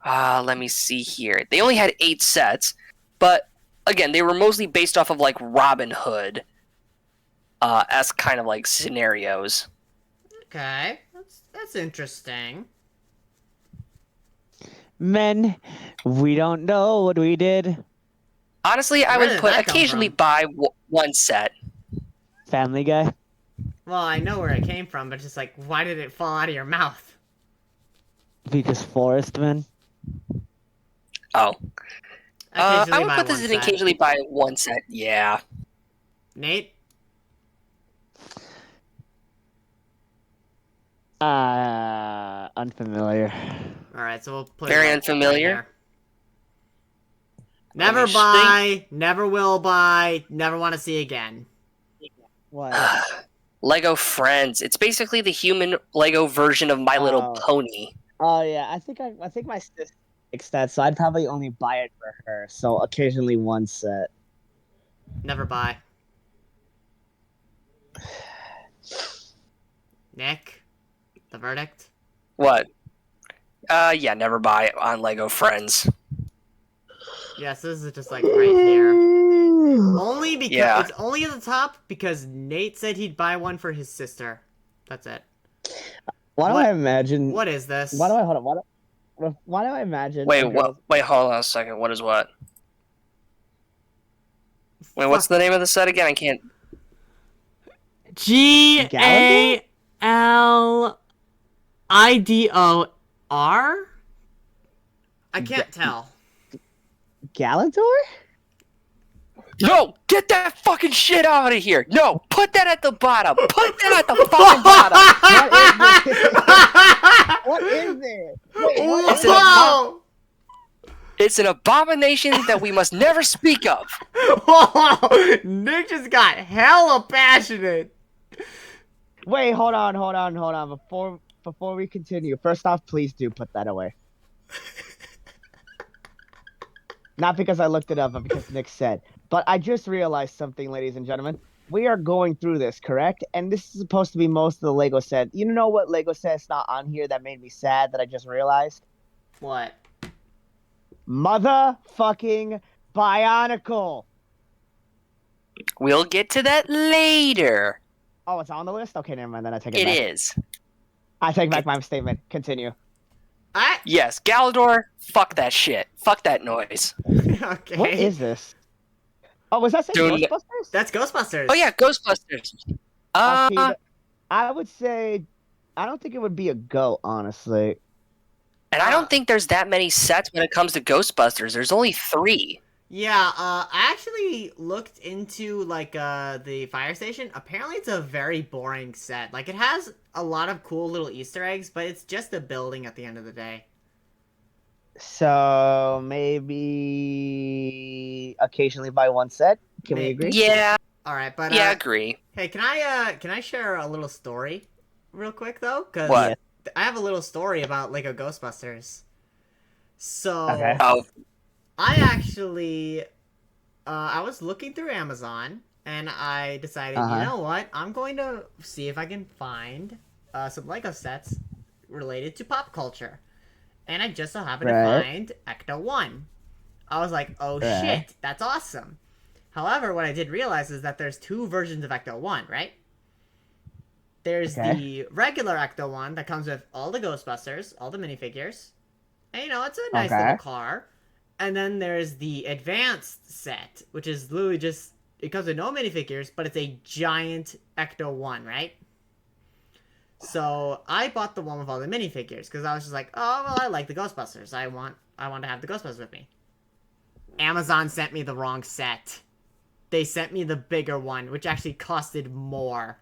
Let me see here. They only had 8 sets, but again, they were mostly based off of like Robin Hood as kind of like scenarios. Okay, that's interesting. Men, we don't know what we did. Honestly, I Where would did put that come occasionally from? buy one set. Family Guy. Well, I know where it came from, but just like, why did it fall out of your mouth? Because Forest Man. Oh, Occasionally I would buy put this one in set. occasionally buy one set. Yeah. Nate? Unfamiliar. Alright, so we'll put Very it unfamiliar. right there. Never me buy, never will buy, never want to see again. What? Lego Friends. It's basically the human Lego version of My Little Oh. Pony. Oh yeah, I think my sister likes that, so I'd probably only buy it for her. So occasionally one set. Never buy. Nick? The verdict? What? Yeah, never buy on Lego Friends. Yes, this is just like right here. Only because Yeah. it's only at the top because Nate said he'd buy one for his sister. That's it. Why do What- I imagine? What is this? Why do I hold on? Why do I imagine? Wait, a what? girl's- Wait, hold on a second. What is what? Wait, what's the name of the set again? I can't. GALIDOR? I can't tell. Galantor? No, get that fucking shit out of here! No, put that at the bottom. Put that at the fucking bottom. What is it? Wait, what? It's an Whoa! It's an abomination that we must never speak of. Nick just got hella passionate. Wait, hold on. Before we continue, first off, please do put that away. Not because I looked it up, but because Nick said. But I just realized something, ladies and gentlemen. We are going through this, correct? And this is supposed to be most of the Lego set. You know what Lego set's not on here that made me sad that I just realized? What? Motherfucking Bionicle! We'll get to that later. Oh, it's on the list? Okay, never mind. Then I take it It back. is. I take back my statement. Continue. I Yes, Galador, fuck that shit. Fuck that noise. okay. What is this? Oh, was that saying Dude. Ghostbusters? That's Ghostbusters. Oh yeah, Ghostbusters. Okay, I would say I don't think it would be a go, honestly. And I don't think there's that many sets when it comes to Ghostbusters. There's only 3. Yeah, I actually looked into like the fire station. Apparently it's a very boring set. Like it has a lot of cool little Easter eggs, but it's just a building at the end of the day. So maybe occasionally buy one set. Can we agree? Yeah, All right, but yeah, agree. hey, can I share a little story real quick though? Cuz What? I have a little story about Lego Ghostbusters. So Okay. Oh, I actually I was looking through Amazon and I decided, Uh-huh. you know what? I'm going to see if I can find some Lego sets related to pop culture. And I just so happened Right. to find Ecto 1. I was like, oh Right. shit, that's awesome. However, what I did realize is that there's 2 versions of Ecto 1, right? There's Okay. the regular Ecto 1 that comes with all the Ghostbusters, all the minifigures. And, you know, it's a nice Okay. little car. And then there's the advanced set, which is literally just, it comes with no minifigures, but it's a giant Ecto 1, right? So I bought the one with all the minifigures because I was just like, oh well, I like the Ghostbusters. I want to have the Ghostbusters with me. Amazon sent me the wrong set. They sent me the bigger one, which actually costed more.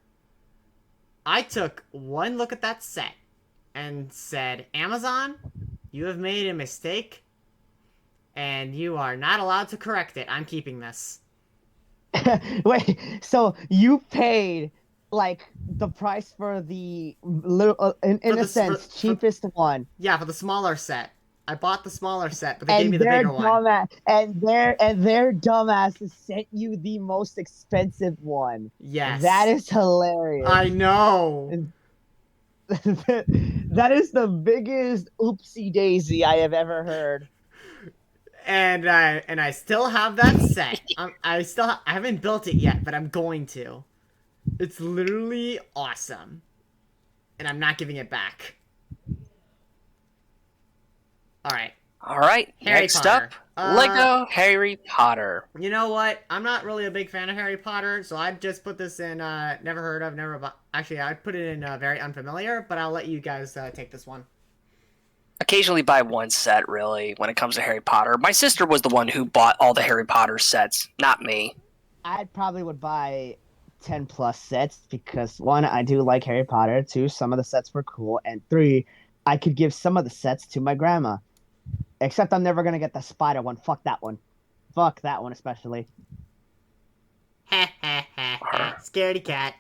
I took one look at that set and said, Amazon, you have made a mistake, and you are not allowed to correct it. I'm keeping this. Wait, so you paid like the price for the little, in For a the- sense, for- cheapest one, Yeah, for the smaller set. I bought the smaller set, but they gave and me the their bigger one. dumbass, and their dumbasses sent you the most expensive one. Yes. That is hilarious. I know. That is the biggest oopsie daisy I have ever heard. And I still have that set. I haven't built it yet, but I'm going to. It's literally awesome. And I'm not giving it back. Alright. all right. Harry Next Potter. up, Lego Harry Potter. You know what? I'm not really a big fan of Harry Potter, so I'd just put this in never heard of, actually, I'd put it in very unfamiliar, but I'll let you guys take this one. Occasionally buy one set, really, when it comes to Harry Potter. My sister was the one who bought all the Harry Potter sets, not me. I probably would buy 10 plus sets because 1, I do like Harry Potter. 2, some of the sets were cool, and 3, I could give some of the sets to my grandma. Except I'm never gonna get the spider one. Fuck that one. Fuck that one especially. Scaredy cat.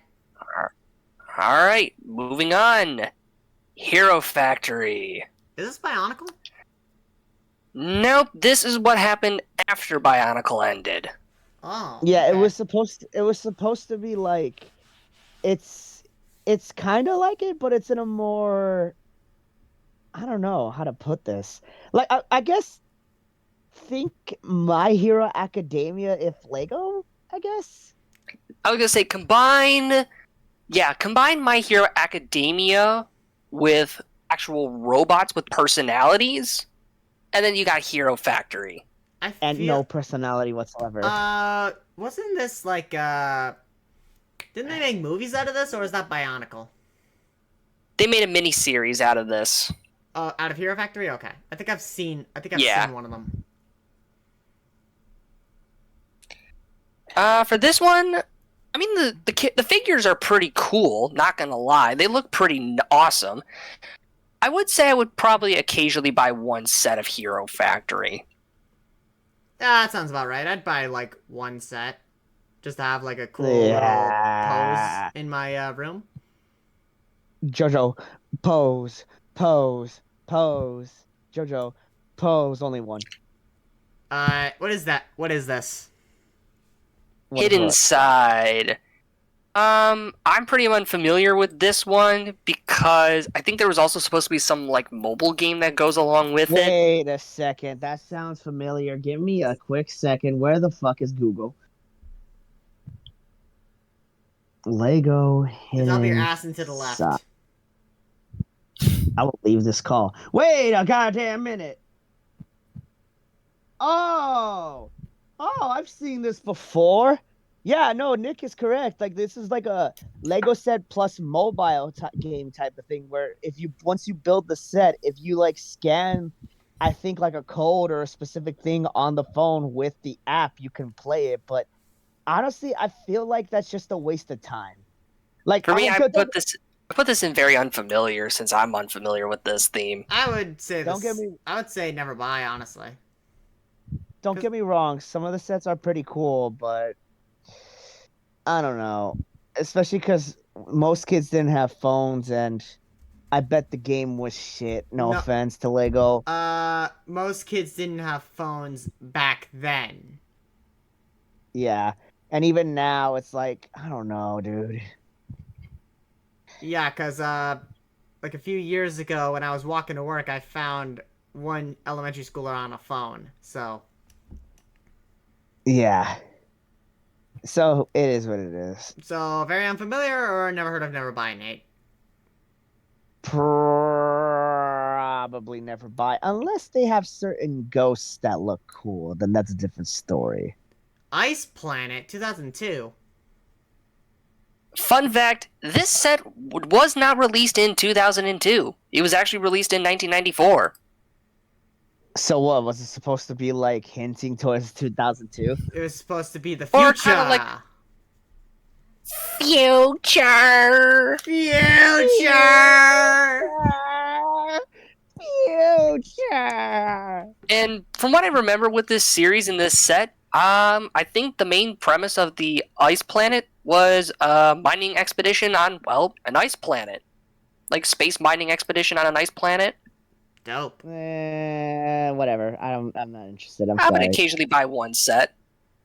All right, moving on. Hero Factory. Is this Bionicle? Nope, this is what happened after Bionicle ended. Oh. Yeah, okay. it was supposed to be like it's kind of like it, but it's in a more, I don't know how to put this. Like I guess think My Hero Academia if Lego, I guess. I was gonna say combine My Hero Academia with actual robots with personalities, and then you got Hero Factory. I And feel, no personality whatsoever. wasn't this like didn't they make movies out of this, or is that Bionicle? They made a mini series out of this. Out of Hero Factory? Okay. I think I've seen Yeah. one of them. For this one, I mean the figures are pretty cool. Not gonna lie, they look pretty awesome. I would say I would probably occasionally buy one set of Hero Factory. That sounds about right. I'd buy like one set, just to have like a cool Yeah. little pose in my room. Jojo, pose, pose, pose. Jojo, pose, only one. What is that? What is this? What Hidden book? Side. I'm pretty unfamiliar with this one because I think there was also supposed to be some like mobile game that goes along with it. Wait a second. That sounds familiar. Give me a quick second. Where the fuck is Google? Lego It's up your Hidden ass and to the left. Side. I will leave this call. Wait a goddamn minute. Oh, I've seen this before. Yeah, no, Nick is correct. Like this is like a Lego set plus mobile game type of thing where if you once you build the set, if you like scan, I think like a code or a specific thing on the phone with the app, you can play it. But honestly, I feel like that's just a waste of time. Like For me, oh, I put this in very unfamiliar since I'm unfamiliar with this theme. I would say Don't this. get me- I would say never buy, honestly. don't get me wrong, some of the sets are pretty cool, but I don't know. Especially because most kids didn't have phones, and I bet the game was shit. No No. offense to Lego. Most kids didn't have phones back then. Yeah. And even now, it's like, I don't know, dude. Yeah, cause like a few years ago when I was walking to work, I found one elementary schooler on a phone. So Yeah. So it is what it is. very unfamiliar or never heard of, never buy, Nate. Probably never buy. Unless they have certain ghosts that look cool, then that's a different story. Ice Planet 2002. Fun fact, this set was not released in 2002. It was actually released in 1994. So what? Was it supposed to be like hinting towards 2002? It was supposed to be the Or future. kinda like- Future! Future! Future. And from what I remember with this series and this set, I think the main premise of the Ice Planet was a mining expedition on, well, an ice planet. Like space mining expedition on an ice planet. Dope. Whatever. I'm not interested. I'm I would sorry. occasionally buy one set.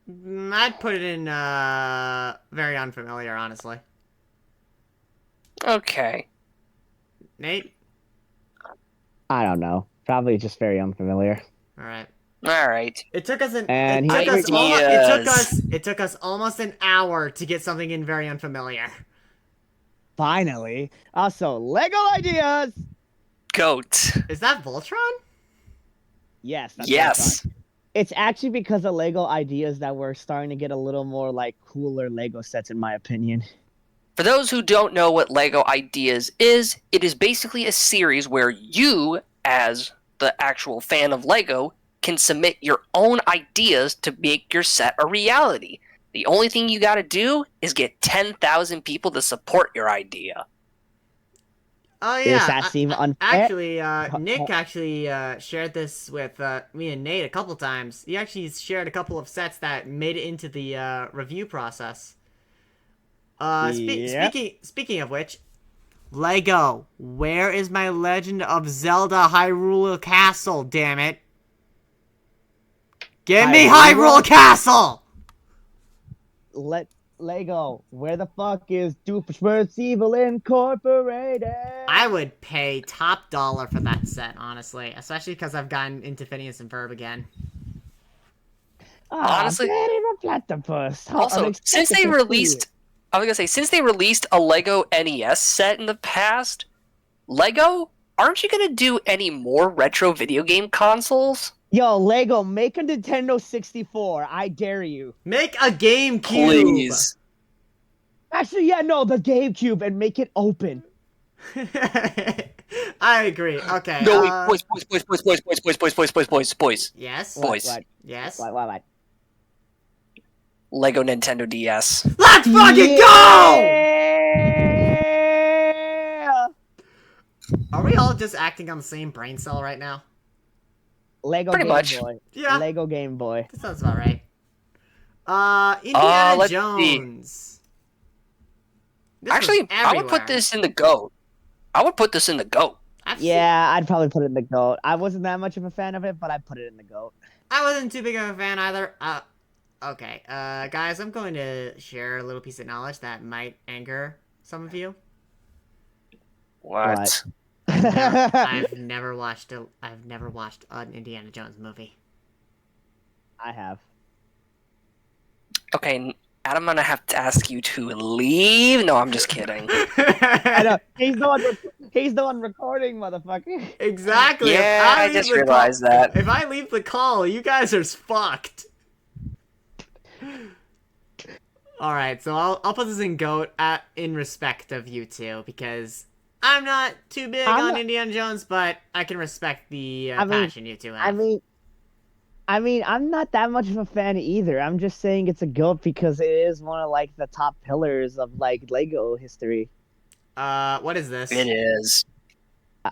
I'd put it in very unfamiliar, honestly. Okay. Nate? I don't know. Probably just very unfamiliar. Alright. Alright. It took us And it took us almost an hour to get something in very unfamiliar. Finally. Also, Lego ideas. Goat. Is that Voltron? Yes. That's Yes. Voltron. It's actually because of Lego ideas that we're starting to get a little more like cooler Lego sets, in my opinion. For those who don't know what LEGO Ideas is, it is basically a series where you, as the actual fan of LEGO, can submit your own ideas to make your set a reality. The only thing you gotta do is get 10,000 people to support your idea. Oh yeah. Does that seem unfair? Actually, Nick actually shared this with me and Nate a couple times. He actually shared a couple of sets that made it into the review process. Yep. Speaking of which, Lego, where is my Legend of Zelda Hyrule Castle? Damn it! Give me Hyrule? Hyrule Castle! Lego, where the fuck is Doofenshmirtz Evil Incorporated? I would pay top dollar for that set, honestly, especially because I've gotten into Phineas and Ferb again. Honestly- Betty the Platypus. How Also, since they unexpected to released, see. I was gonna say, since they released a LEGO NES set in the past, LEGO, aren't you gonna do any more retro video game consoles? Yo, Lego, make a Nintendo 64. I dare you. Make a GameCube! Please. Actually, yeah, no, the GameCube, and make it open. I agree. Okay. No, wait, boys. Yes. Boys. What? Yes. What? LEGO Nintendo DS. Let's fucking go! Yeah! Are we all just acting on the same brain cell right now? Lego Pretty Game much. Boy. Yeah. Lego Game Boy. That sounds about right. Indiana let's see. Jones. This was Actually, I would put everywhere. this in the GOAT. I would put this in the GOAT. I've seen- Yeah, I'd probably put it in the GOAT. I wasn't that much of a fan of it, but I'd put it in the GOAT. I wasn't too big of a fan either. Okay. Guys, I'm going to share a little piece of knowledge that might anger some of you. What? I've never watched an Indiana Jones movie. I have. Okay, Adam, I'm gonna have to ask you to leave. No, I'm just kidding. I know he's the one. He's the one recording, motherfucker. Exactly. If Yeah, I leave just the realized call, that. If I leave the call, you guys are fucked. All right, so I'll put this in GOAT in respect of you two because I'm not too big on Indiana Jones, but I can respect the passion you two have. I mean, I'm not that much of a fan either. I'm just saying it's a GOAT because it is one of like the top pillars of like Lego history. What is this? It is.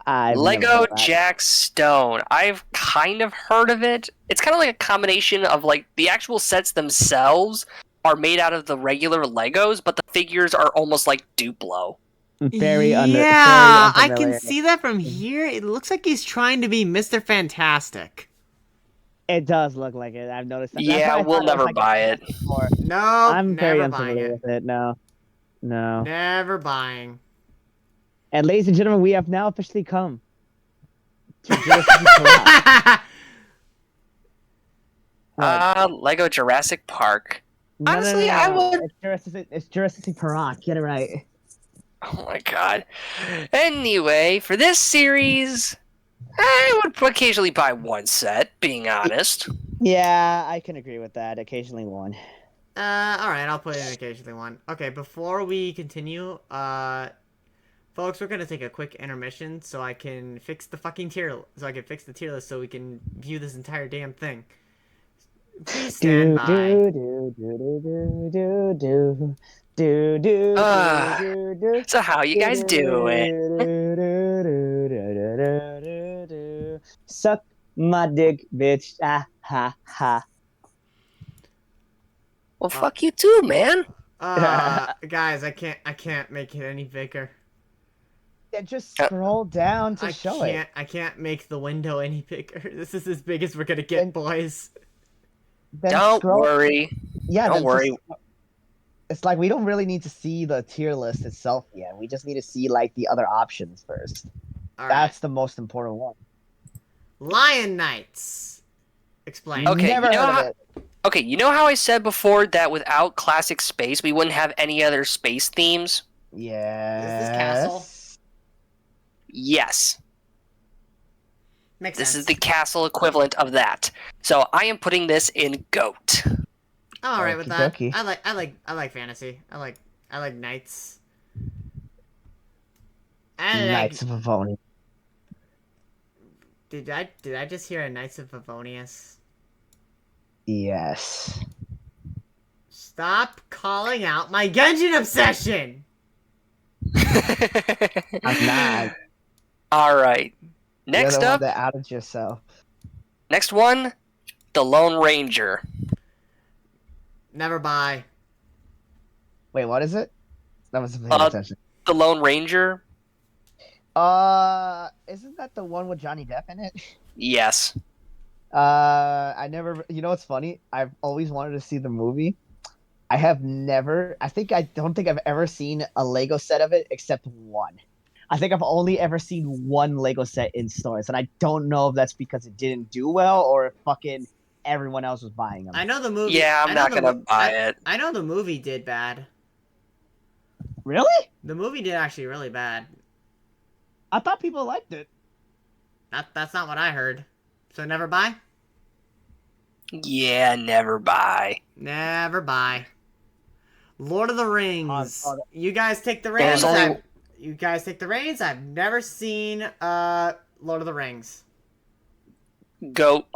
I've never Lego heard of that. Jack Stone. I've kind of heard of it. It's kind of like a combination of like the actual sets themselves are made out of the regular Legos, but the figures are almost like Duplo. Very I unfamiliar. can see that from here. It looks like he's trying to be Mr. Fantastic. It does look like it. I've noticed that. Yeah, That's why I we'll thought it was never like buy a it. before. No, I'm very never buying unfamiliar it. with it. No. Never buying. And ladies and gentlemen, we have now officially come to Jurassic Park. Lego Jurassic Park. No, Honestly, I would. It's Jurassic Park. Get it right. Oh my god. Anyway, for this series, I would occasionally buy one set, being honest. Yeah, I can agree with that. Occasionally one. Alright, I'll put in occasionally one. Okay, before we continue, folks, we're gonna take a quick intermission so I can fix the fucking tier list so we can view this entire damn thing. Please stand by. So how you guys doing? Suck my dick, bitch. Ah ha ha. Well, fuck you too, man. Guys, I can't make it any bigger. Yeah, just scroll down to I show it. I can't make the window any bigger. This is as big as we're gonna get, boys. Then Don't scroll- worry. Yeah, Don't then worry. just- it's like we don't really need to see the tier list itself yet. We just need to see like the other options first. All right. That's the most important one. Lion Knights. Explain. Okay, Never you know heard how- of it. Okay, you know how I said before that without classic space, we wouldn't have any other space themes? Yeah. castle? Yes. Makes This sense. is the castle equivalent of that. So I am putting this in GOAT. I'm all right with that. Okey-dokey. I like fantasy. I like knights. I like, Knights of Avonia. Did I just hear a Knights of Favonius? Yes. Stop calling out my Genshin obsession. I'm not. All right. Next You're the one up, that outed yourself. next one, the Lone Ranger. Never buy. Wait, what is it? That was paying Uh, attention. The Lone Ranger? Isn't that the one with Johnny Depp in it? Yes. I never. You know what's funny? I've always wanted to see the movie. I have never. I don't think I've ever seen a Lego set of it except one. I think I've only ever seen one Lego set in stores, and I don't know if that's because it didn't do well or if fucking everyone else was buying them. I know the movie. Yeah, I'm I know not the gonna mo- buy I- it. I know the movie did bad. Really? The movie did actually really bad. I thought people liked it. That's not what I heard. So never buy? Yeah, never buy. Never buy. Lord of the Rings. Oh, You guys take the There's reins. only- You guys take the reins. I've never seen Lord of the Rings. GOAT.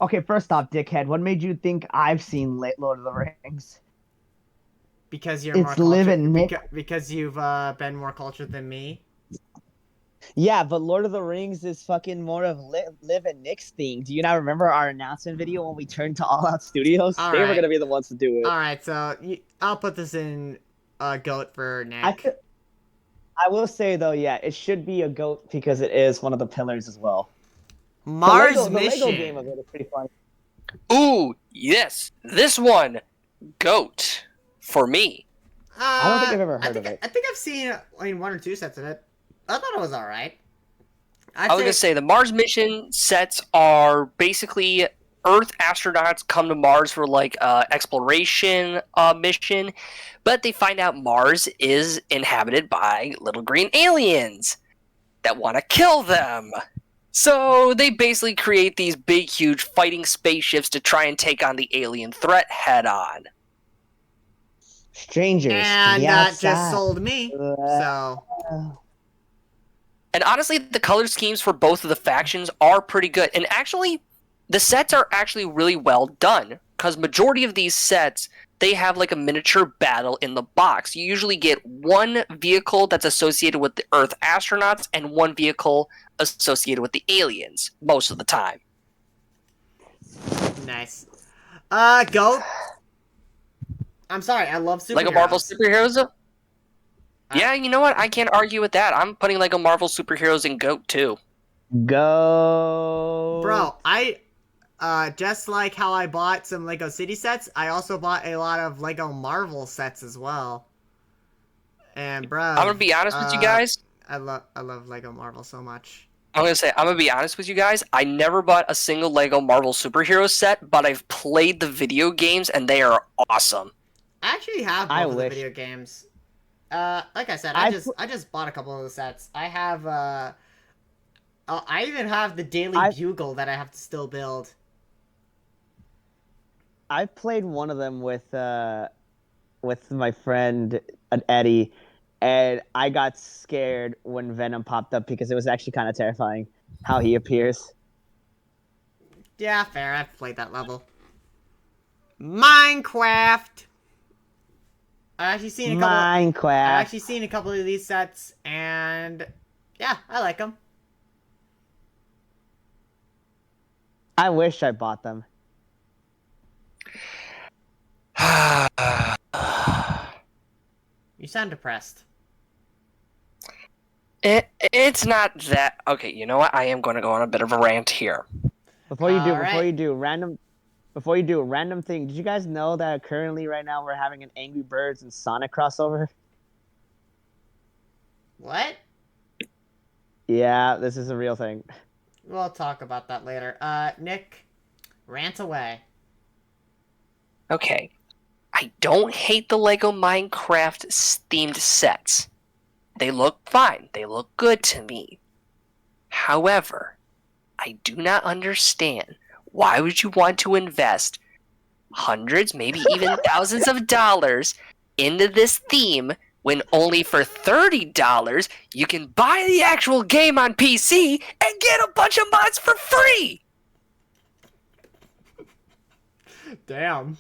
Okay, first off, dickhead, what made you think I've seen Lord of the Rings? Because you're It's more cultured. living, Nick. Because you've been more cultured than me. Yeah, but Lord of the Rings is fucking more of Liv and Nick's thing. Do you not remember our announcement video when we turned to All Out Studios? All They were right. gonna be the ones to do it. All right, so I'll put this in GOAT for Nick. I will say though, yeah, it should be a GOAT because it is one of the pillars as well. Mars the Mission. Lego game of it is pretty fun. Ooh, yes. This one, GOAT. For me. I don't think I've ever I heard think, of it. I think I've seen one or two sets of it. I thought it was all right. I was gonna say the Mars mission sets are basically Earth astronauts come to Mars for like exploration mission, but they find out Mars is inhabited by little green aliens that want to kill them. So they basically create these big, huge fighting spaceships to try and take on the alien threat head on. Strangers. And the that just outside. sold me. So And honestly, the color schemes for both of the factions are pretty good. And actually, the sets are actually really well done. Because majority of these sets, they have like a miniature battle in the box. You usually get one vehicle that's associated with the Earth astronauts and one vehicle associated with the aliens most of the time. nice. Goat. I'm sorry, I love superheroes. Lego Marvel Superheroes? Yeah, you know what? I can't argue with that. I'm putting Lego Marvel Superheroes in GOAT too. Go. Bro, I just like how I bought some Lego City sets, I also bought a lot of Lego Marvel sets as well. And bro, I'm gonna be honest with you guys. I love Lego Marvel so much. I'm gonna be honest with you guys. I never bought a single Lego Marvel Superhero set, but I've played the video games and they are awesome. I actually have both of the video games. Like I said, I just bought a couple of the sets. I have I even have the Daily Bugle that I have to still build. I played one of them with my friend Eddie, and I got scared when Venom popped up because it was actually kind of terrifying how he appears. Yeah, fair. I've played that Minecraft. I've actually seen a couple of these sets, and yeah, I like them. I wish I bought them. You sound depressed. It's not that okay. You know what? I am going to go on a bit of a rant here. Before you do, random thing. Did you guys know that currently right now we're having an Angry Birds and Sonic crossover? What? Yeah, this is a real thing. We'll talk about that later. Nick, rant away. Okay. I don't hate the Lego Minecraft themed sets. They look fine. They look good to me. However, I do not understand why would you want to invest hundreds, maybe even thousands of dollars into this theme when only for $30 you can buy the actual game on PC and get a bunch of mods for free? Damn.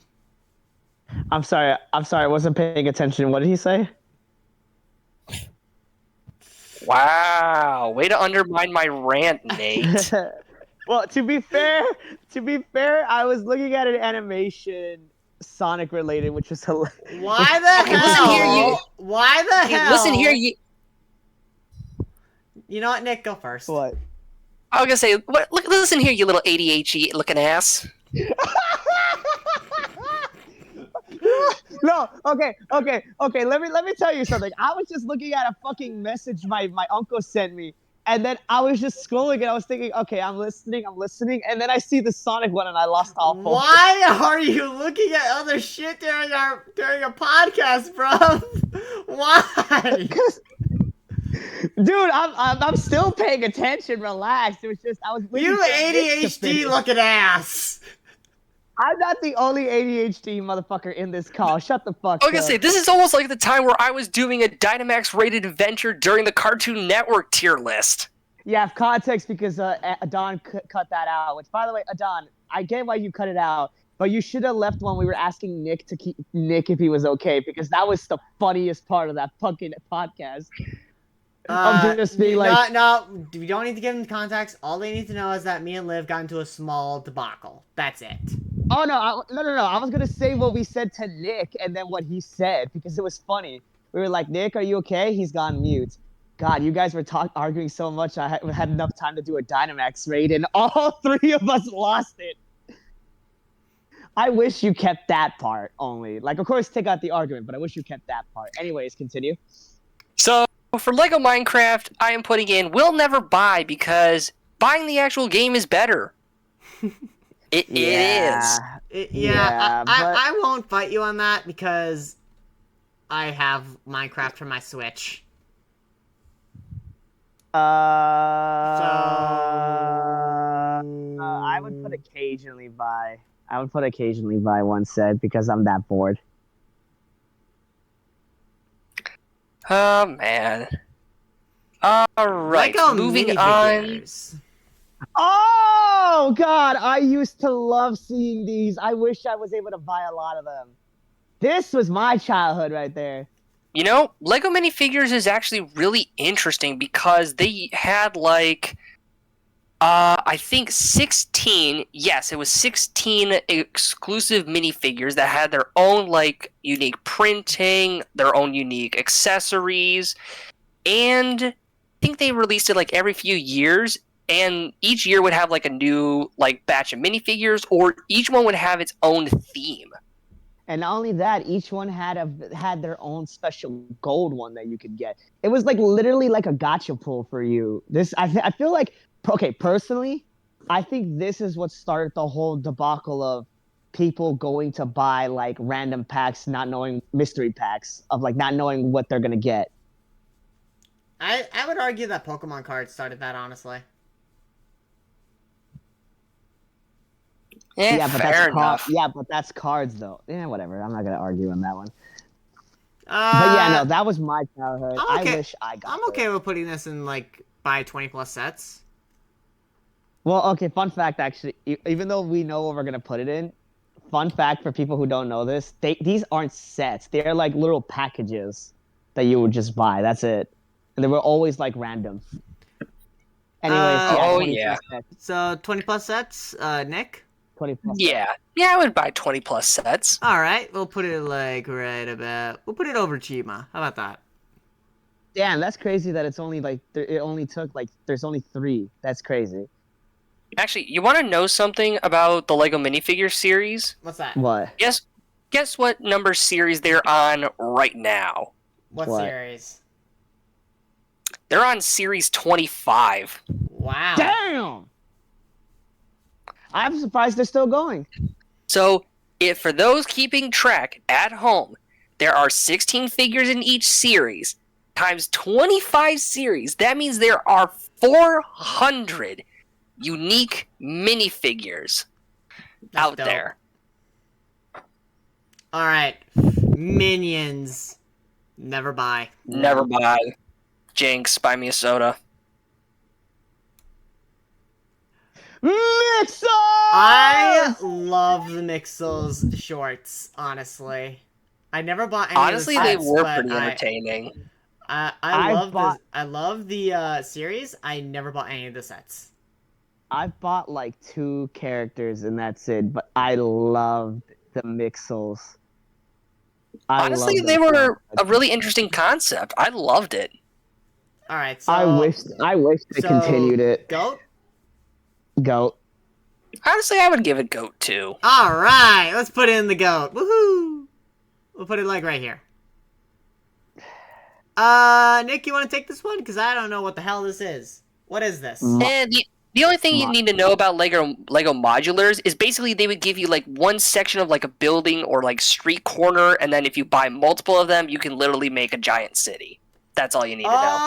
I'm sorry, I wasn't paying attention. What did he say? Wow, way to undermine my rant, Nate. Well, to be fair, I was looking at an animation Sonic related, which was hilarious. Why the hell? Listen here, Why the hell? Listen here, You know what, Nick? Go first. What? I was gonna say, listen here, you little ADHD looking ass. No, okay. Let me tell you something. I was just looking at a fucking message my uncle sent me, and then I was just scrolling and I was thinking, okay, I'm listening, and then I see the Sonic one and I lost all focus. Why are you looking at other shit during a podcast, bro? Why? Dude, I'm still paying attention. Relax. It was just I was. You ADHD looking ass. I'm not the only ADHD motherfucker in this call. Shut the fuck up. I was gonna say, this is almost like the time where I was doing a Dynamax rated adventure during the Cartoon Network tier list. Yeah, context because Adon cut that out. Which, by the way, Adon, I get why you cut it out, but you should have left when we were asking Nick to keep Nick if he was okay, because that was the funniest part of that fucking podcast. I'm just being like, no, we don't need to give them context. All they need to know is that me and Liv got into a small debacle. That's it. Oh no, no! I was gonna say what we said to Nick and then what he said because it was funny. We were like, Nick, are you okay? He's gone mute. God, you guys were arguing so much. I had enough time to do a Dynamax raid, and all three of us lost it. I wish you kept that part only. Like, of course, take out the argument, but I wish you kept that part. Anyways, continue. So for Lego Minecraft, I am putting in will never buy because buying the actual game is better. It is. I won't fight you on that because I have Minecraft for my Switch. I would put occasionally buy. I would put occasionally buy one set because I'm that bored. Oh man. All right, Lego moving on. minifigures. Oh God, I used to love seeing these. I wish I was able to buy a lot of them. This was my childhood right there. You know, Lego minifigures is actually really interesting because they had like I think 16, yes, it was 16 exclusive minifigures that had their own like unique printing, their own unique accessories, and I think they released it like every few years, and each year would have like a new like batch of minifigures, or each one would have its own theme. And not only that, each one had their own special gold one that you could get. It was like literally like a gotcha pull for you. I feel like, okay, personally, I think this is what started the whole debacle of people going to buy like random packs, not knowing mystery packs of like not knowing what they're gonna get. I would argue that Pokemon cards started that, honestly. Yeah, but fair enough. Yeah, but that's cards though. Yeah, whatever. I'm not gonna argue on that one. But But yeah, no, that was my childhood. I'm okay. I wish I got. I'm okay with putting this in like buy 20+ sets. Well, okay. Fun fact, actually, even though we know what we're gonna put it in, fun fact for people who don't know this, these aren't sets. They're like little packages that you would just buy. That's it, and they were always like random. Anyways, yeah, Oh, 20 yeah. sets, So 20+ sets, Nick. 20 plus. Yeah, I would buy 20 plus sets. All right, we'll put it like right about. We'll put it over Chima. How about that? Damn, that's crazy that it's only like it only took like there's only 3. That's crazy. Actually, you want to know something about the Lego minifigure series? What's that? What? Guess what number series they're on right now? What What? series? They're on series 25. Wow. Damn! I'm surprised they're still going. So, if for those keeping track at home, there are 16 figures in each series times 25 series. That means there are 400 unique minifigures That's out dope. there. All right, Minions. Never buy. Never buy. Jinx, buy me a soda. Mixer! I love the Mixels shorts, honestly. I never bought any Honestly, of the they sets, were but pretty entertaining. I love the series. I never bought any of the sets. I've bought like 2 characters and that's it, but I loved the Mixels. Honestly, they were a really interesting concept. I loved it. All right, so I wish they so, continued it. Goat. Goat. Honestly, I would give it GOAT too. All right, let's put in the goat. Woohoo! We'll put it like right here. Nick, you want to take this one? Because I don't know what the hell this is. What is this? And the only thing you need to know about Lego modulars is basically they would give you like one section of like a building or like street corner, and then if you buy multiple of them, you can literally make a giant city. That's all you need to know.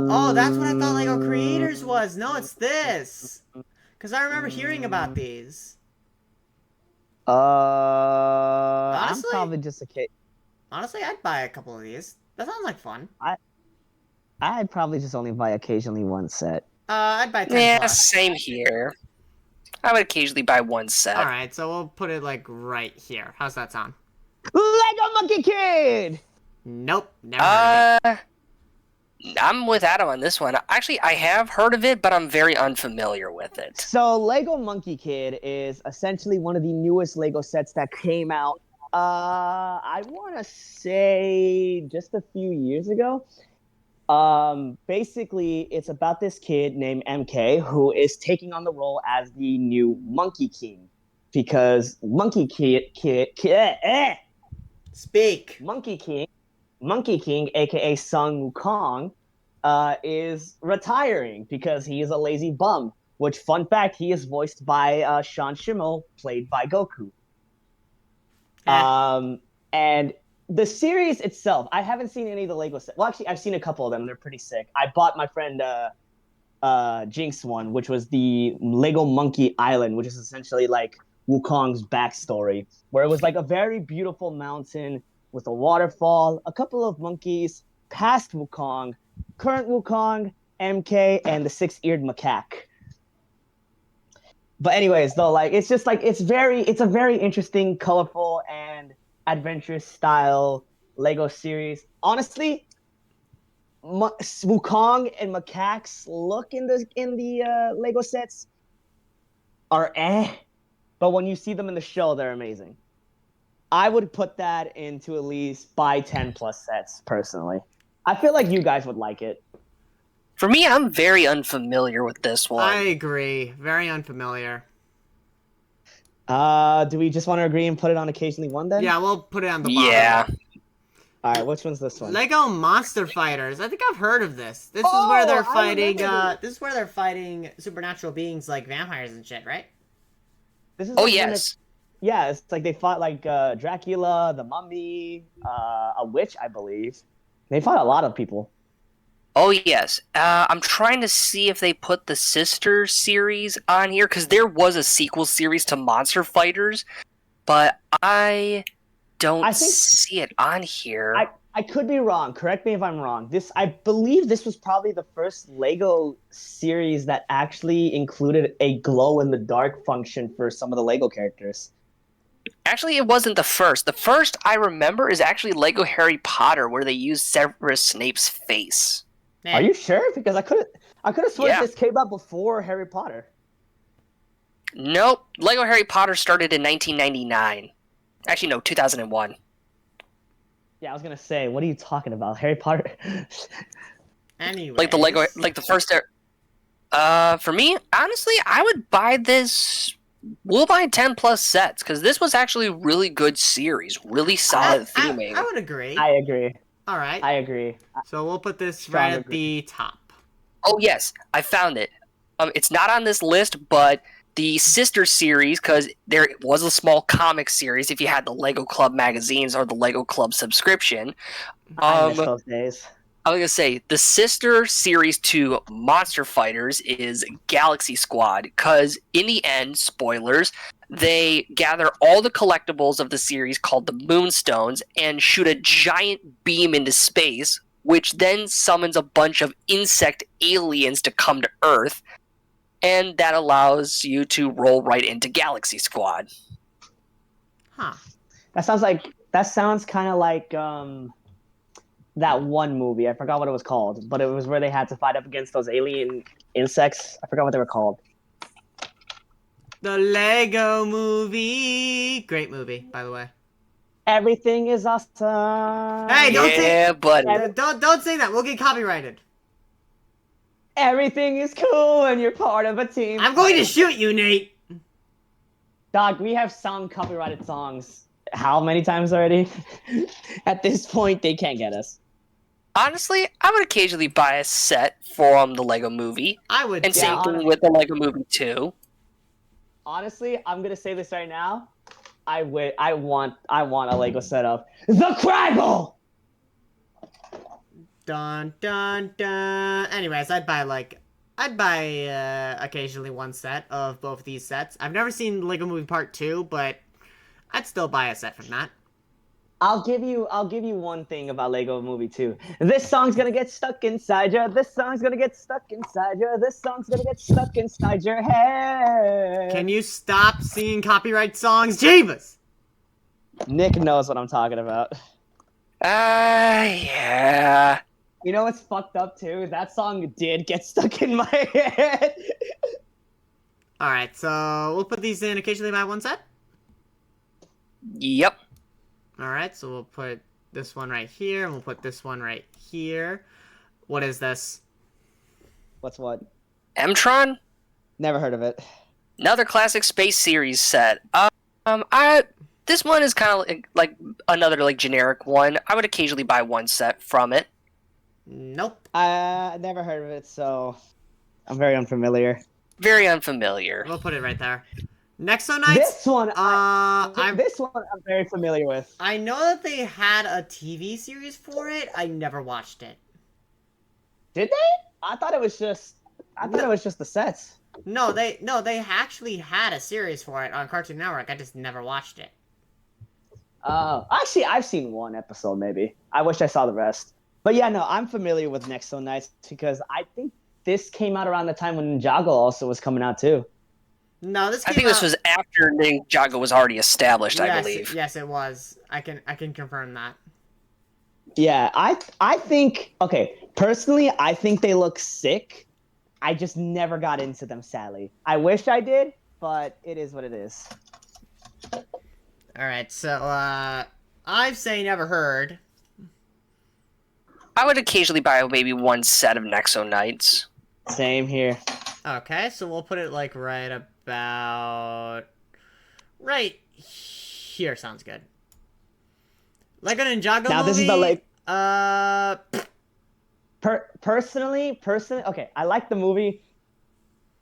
Oh, that's what I thought Lego Creators was. No, it's this. Because I remember hearing about these. I'm probably just a kid. Honestly, I'd buy a couple of these. That sounds like fun. I'd probably just only buy occasionally one set. I'd buy 10 Yeah, plus. same here. I would occasionally buy one set. All right, so we'll put it like right here. How's that sound? Lego Monkey Kid! Nope, never heard of it. I'm with Adam on this one. Actually, I have heard of it, but I'm very unfamiliar with it. So Lego Monkey Kid is essentially one of the newest Lego sets that came out. I want to say just a few years ago. Basically, it's about this kid named MK who is taking on the role as the new Monkey King because Speak. Monkey King, aka Sun Wukong, is retiring because he is a lazy bum. which, fun fact, he is voiced by Sean Schemmel, played by Goku. Eh. And the series itself, I haven't seen any of the Lego sets. Well, actually, I've seen a couple of them. They're pretty sick. I bought my friend Jinx one, which was the Lego Monkey Island, which is essentially like Wukong's backstory, where it was like a very beautiful mountain with a waterfall, a couple of monkeys, past Wukong, current Wukong, MK, and the six-eared macaque. But anyways, though, like it's just like it's a very interesting, colorful, and adventurous style Lego series. Honestly, Wukong and macaques look in the Lego sets are but when you see them in the show, they're amazing. I would put that into at least buy 10 plus sets personally. I feel like you guys would like it. For me, I'm very unfamiliar with this one. I agree. Very unfamiliar. Do we just want to agree and put it on occasionally one then? Yeah, we'll put it on the bottom. Yeah. All right, which one's this one? Lego Monster Fighters. I think I've heard of this. This is Oh, where they're I fighting. remember this. This is where they're fighting supernatural beings like vampires and shit, right? This is Oh, like when yes. yeah, it's like they fought like Dracula, the Mummy, a witch, I believe. They fought a lot of people. Oh, yes. I'm trying to see if they put the Sister series on here, because there was a sequel series to Monster Fighters, but I don't I think- see it on here. I could be wrong. Correct me if I'm wrong. I believe this was probably the first Lego series that actually included a glow in the dark function for some of the Lego characters. Actually, it wasn't the first. The first I remember is actually Lego Harry Potter, where they used Severus Snape's face. Are you sure? Because I could have sworn Yeah. this came out before Harry Potter. Nope. Lego Harry Potter started in 1999. Actually, no, 2001. Yeah, I was gonna say, what are you talking about, Harry Potter? Anyway, Like the Lego, like the first. For me, honestly, I would buy this. We'll buy 10 plus sets because this was actually a really good series, really solid theming. I would agree. I agree. All right. I agree. So we'll put this Strong right at agree. the top. Oh yes, I found it. It's not on this list, but the Sister series, because there was a small comic series if you had the Lego Club magazines or the Lego Club subscription. I miss those days. I was gonna say the sister series to Monster Fighters is Galaxy Squad, because in the end, spoilers, they gather all the collectibles of the series called the Moonstones and shoot a giant beam into space, which then summons a bunch of insect aliens to come to Earth, and that allows you to roll right into Galaxy Squad. Huh. That sounds kind of like that one movie. I forgot what it was called, but it was where they had to fight up against those alien insects. I forgot what they were called. The Lego Movie. Great movie, by the way. Everything is awesome. Hey, don't say Yeah, buddy. don't say that. We'll get copyrighted. Everything is cool when you're part of a team. I'm going to shoot you, Nate. Dog, we have sung copyrighted songs how many times already? At this point, they can't get us. Honestly, I would occasionally buy a set from the Lego Movie, I would. and Yeah, same thing with the Lego Movie 2. Honestly, I'm gonna say this right now. I want a Lego set of the Craggle. Dun dun dun. Anyways, I'd buy occasionally one set of both these sets. I've never seen Lego Movie Part 2, but I'd still buy a set from that. I'll give you one thing about Lego Movie 2. This song's gonna get stuck inside you. This song's gonna get stuck inside you. This song's gonna get stuck inside your head. Can you stop singing copyright songs, Jeebus? Nick knows what I'm talking about. Yeah. You know what's fucked up too? That song did get stuck in my head. Alright, so we'll put these in occasionally buy one set. Yep. Alright, so we'll put this one right here, and we'll put this one right here. What is this? What's what? Mtron? Never heard of it. Another classic space series set. This one is kind of like another like generic one. I would occasionally buy one set from it. Nope. I never heard of it, so I'm very unfamiliar. Very unfamiliar. We'll put it right there. Nexo Knights. This one, I'm I'm very familiar with. I know that they had a TV series for it. I never watched it. Did they? I thought it was just the sets. No, they actually had a series for it on Cartoon Network. I just never watched it. Actually, I've seen one episode maybe. I wish I saw the rest. But yeah, no, I'm familiar with Nexo Knights because I think this came out around the time when Ninjago also was coming out too. No, this. I think this was after Ninjago was already established. Yes, I believe. Yes, it was. I can confirm that. Yeah, I think personally, I think they look sick. I just never got into them, sadly. I wish I did, but it is what it is. All right, so I've say never heard. I would occasionally buy maybe one set of Nexo Knights. Same here. Okay, so we'll put it like right about here. Sounds good. Lego Ninjago Now movie. this is the like. Personally, okay, I like the movie.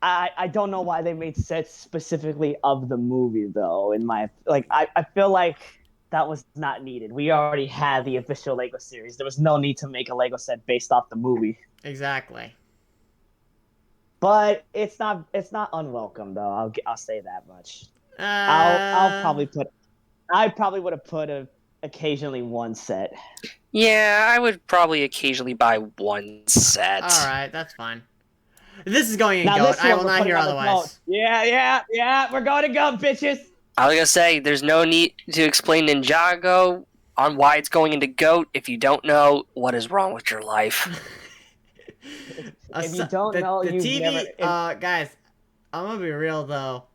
I don't know why they made sets specifically of the movie though. I feel like that was not needed. We already had the official Lego series. There was no need to make a Lego set based off the movie. exactly. But it's not unwelcome though. I'll say that much. I probably would have put occasionally one set. Yeah, I would probably occasionally buy one set. All right, that's fine. This is going in Now, goat. this I one will we're not putting hear on the otherwise. goat. Yeah. We're going to go, bitches. I was gonna say, there's no need to explain Ninjago on why it's going into GOAT if you don't know what is wrong with your life. If you don't know, the you've TV, never. guys, I'm gonna be real though.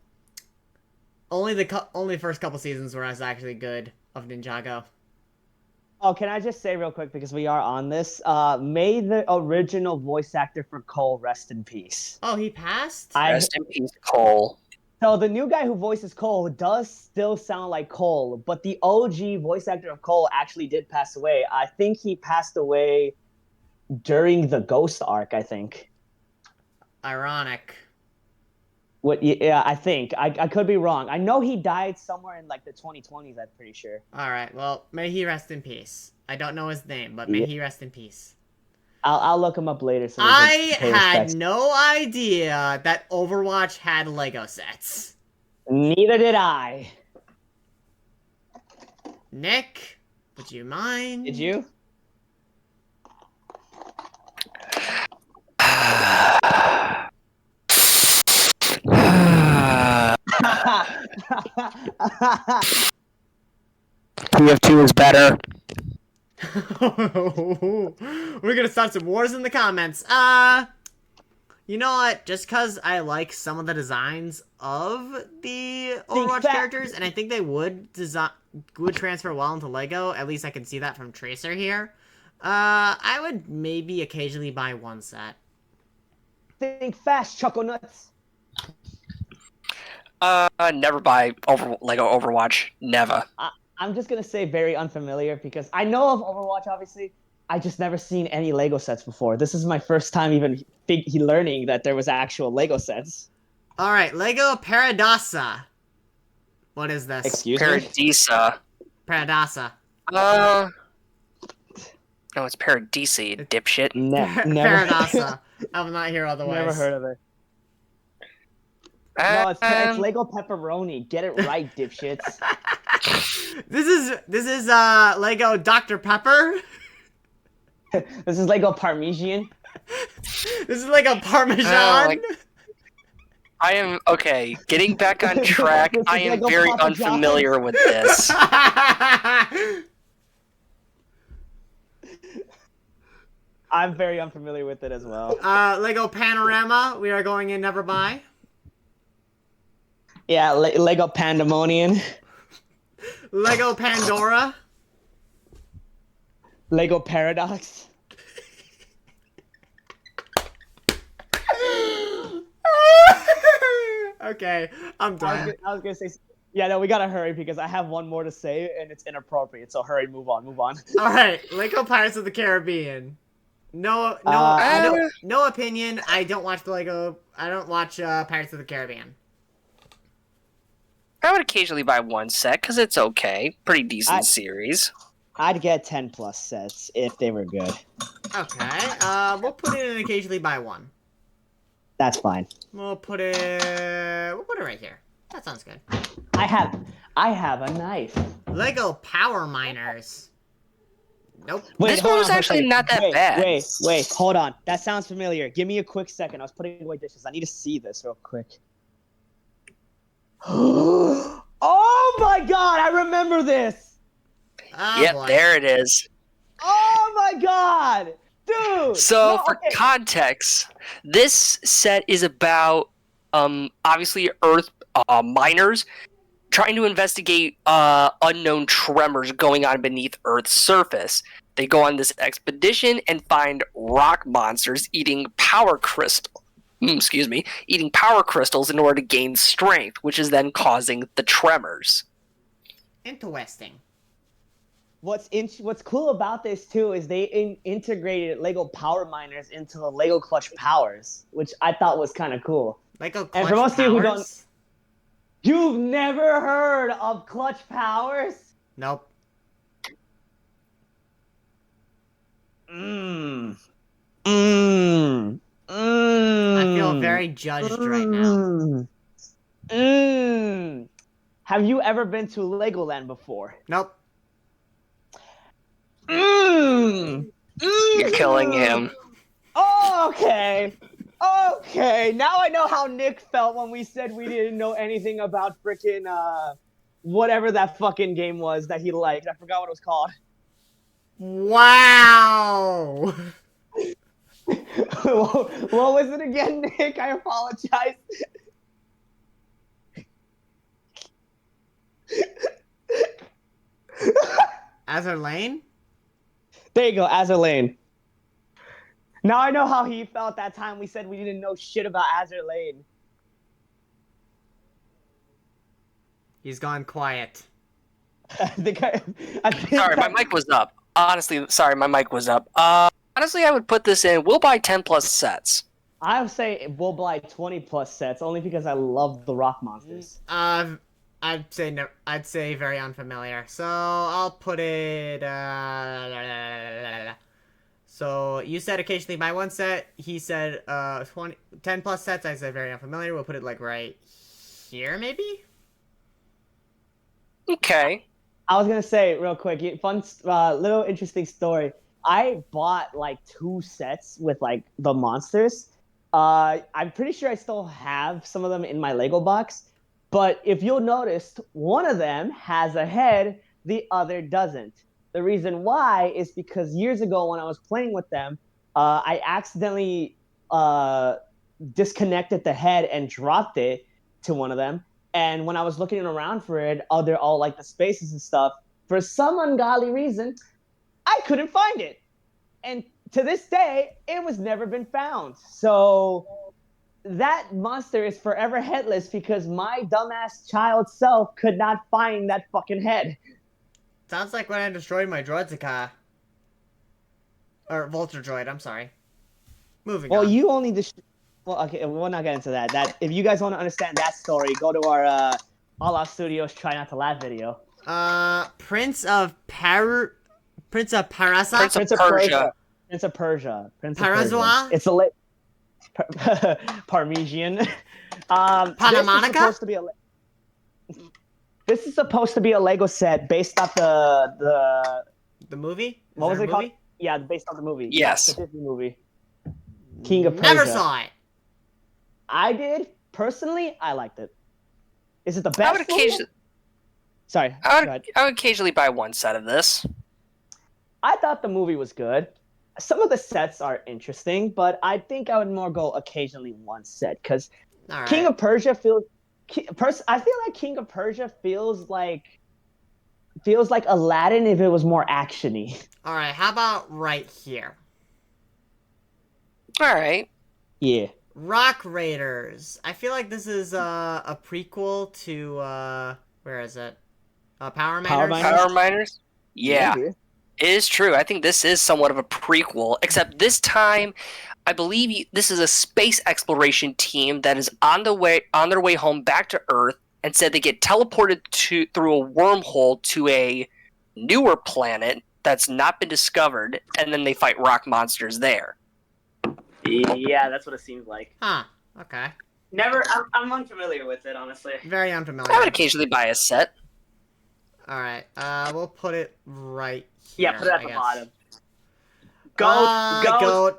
Only the first couple seasons where I was actually good of Ninjago. Oh, can I just say real quick because we are on this? May the original voice actor for Cole rest in peace. Oh, he passed. Rest in peace, Cole. So the new guy who voices Cole does still sound like Cole, but the OG voice actor of Cole actually did pass away. I think he passed away during the Ghost arc, I think. Ironic. What? Yeah, I think. I could be wrong. I know he died somewhere in like the 2020s, I'm pretty sure. All right. Well, may he rest in peace. I don't know his name, but may he rest in peace. I'll look him up later. So I had no idea that Overwatch had Lego sets. Neither did I. Nick, would you mind? Did you? TF2 is better. We're gonna start some wars in the comments. You know what? Just because I like some of the designs of the Overwatch characters, and I think they would transfer well into Lego. At least I can see that from Tracer here. I would maybe occasionally buy one set. Think fast, Choco Nuts. Never buy Lego Overwatch. Never. I'm just gonna say very unfamiliar because I know of Overwatch, obviously. I just never seen any Lego sets before. This is my first time even learning that there was actual Lego sets. All right, Lego Paradasa. What is this? Excuse me? Paradisa. Paradasa. No, it's Paradisa, you dipshit. Never. Paradasa. I will not hear otherwise. Never heard of it. No, it's Lego Pepperoni. Get it right, dipshits. This is Lego Dr. Pepper. This is Lego Parmesan. This is Lego Parmesan. I am okay. Getting back on track. This is I am Lego very Papa John's. unfamiliar with this. I'm very unfamiliar with it as well. Lego Panorama. We are going in never buy. Yeah, Lego Pandemonium. Lego Pandora. Lego Paradox. Okay, I'm done. I was gonna say, yeah, no, we gotta hurry because I have one more to say and it's inappropriate. So hurry, move on. All right, Lego Pirates of the Caribbean. No opinion. I don't watch the Lego. I don't watch Pirates of the Caribbean. I would occasionally buy one set because it's okay. Pretty decent I- series. I'd get 10 plus sets if they were good. Okay. We'll put it in occasionally buy one. That's fine. We'll put it right here. That sounds good. I have a knife. Lego Power Miners. Nope. This hold one was on for a actually second. not that bad. Wait, hold on. That sounds familiar. Give me a quick second. I was putting away dishes. I need to see this real quick. Oh my god, I remember this! Oh, Yep, boy. there it is. Oh my god! Dude! So, no, for okay. context, this set is about, obviously, Earth miners trying to investigate unknown tremors going on beneath Earth's surface. They go on this expedition and find rock monsters eating power eating power crystals in order to gain strength, which is then causing the tremors. Interesting. What's cool about this too is they integrated Lego Power Miners into the Lego Clutch Powers, which I thought was kind of cool. Lego Clutch And for most of you who Powers? You've never heard of Clutch Powers? Nope. Mmm. I feel very judged right now. Have you ever been to Legoland before? Nope. You're You're killing him. Oh, okay. Okay. Now I know how Nick felt when we said we didn't know anything about freaking whatever that fucking game was that he liked. I forgot what it was called. Wow. What was it again, Nick? I apologize. Azur Lane? There you go, Azur Lane. Now I know how he felt that time we said we didn't know shit about Azur Lane. He's gone quiet. I think Sorry, my mic was up. Honestly, sorry, my mic was up. Honestly, I would put this in. We'll buy 10 plus sets. I would say we'll buy 20 plus sets only because I love the rock monsters. I'd say no. I'd say very unfamiliar. So I'll put it. So you said occasionally buy one set. He said 10 plus sets. I said very unfamiliar. We'll put it like right here, maybe. Okay. I was gonna say real quick, fun little interesting story. I bought like 2 sets with like the monsters. I'm pretty sure I still have some of them in my Lego box. But if you'll notice, one of them has a head, the other doesn't. The reason why is because years ago when I was playing with them, I accidentally disconnected the head and dropped it to one of them. And when I was looking around for it, they're all like the spaces and stuff. For some ungodly reason, I couldn't find it. And to this day, it was never been found. So that monster is forever headless because my dumbass child self could not find that fucking head. Sounds like when I destroyed my Droidsika. Or Vulture Droid, I'm sorry. Moving on. Well, you only well, okay, we'll not get into that. That if you guys want to understand that story, go to our All Out Studios Try Not to Laugh video. Prince of Parasa? Prince of Prince of Persia. Prince of Persia. Prince of Parazoa? Persia. It's a Parmesan. Panamonica? This is supposed to be a Lego set based off the movie? Is what was there it a called? movie? Yeah, based off the movie. Yes. The Disney movie. King of Persia. Never saw it. I did. Personally, I liked it. Is it the I best? would occasionally, Sorry. I go ahead. would occasionally buy one set of this. I thought the movie was good. Some of the sets are interesting, but I think I would more go occasionally one set because All right. King of Persia feels. I feel like King of Persia feels like Aladdin if it was more actiony. All right. How about right here? All right. Yeah. Rock Raiders. I feel like this is a prequel to where is it? Power Miners. Power Miners? Power miners? Yeah. Maybe. It is true. I think this is somewhat of a prequel, except this time, I believe this is a space exploration team that is on their way home back to Earth, and said they get teleported through a wormhole to a newer planet that's not been discovered, and then they fight rock monsters there. Yeah, that's what it seems like. Huh. Okay. Never. I'm unfamiliar with it, honestly. Very I would unfamiliar. occasionally buy a set. All right. We'll put it right here. Yeah, put it at I the guess. bottom. Goat.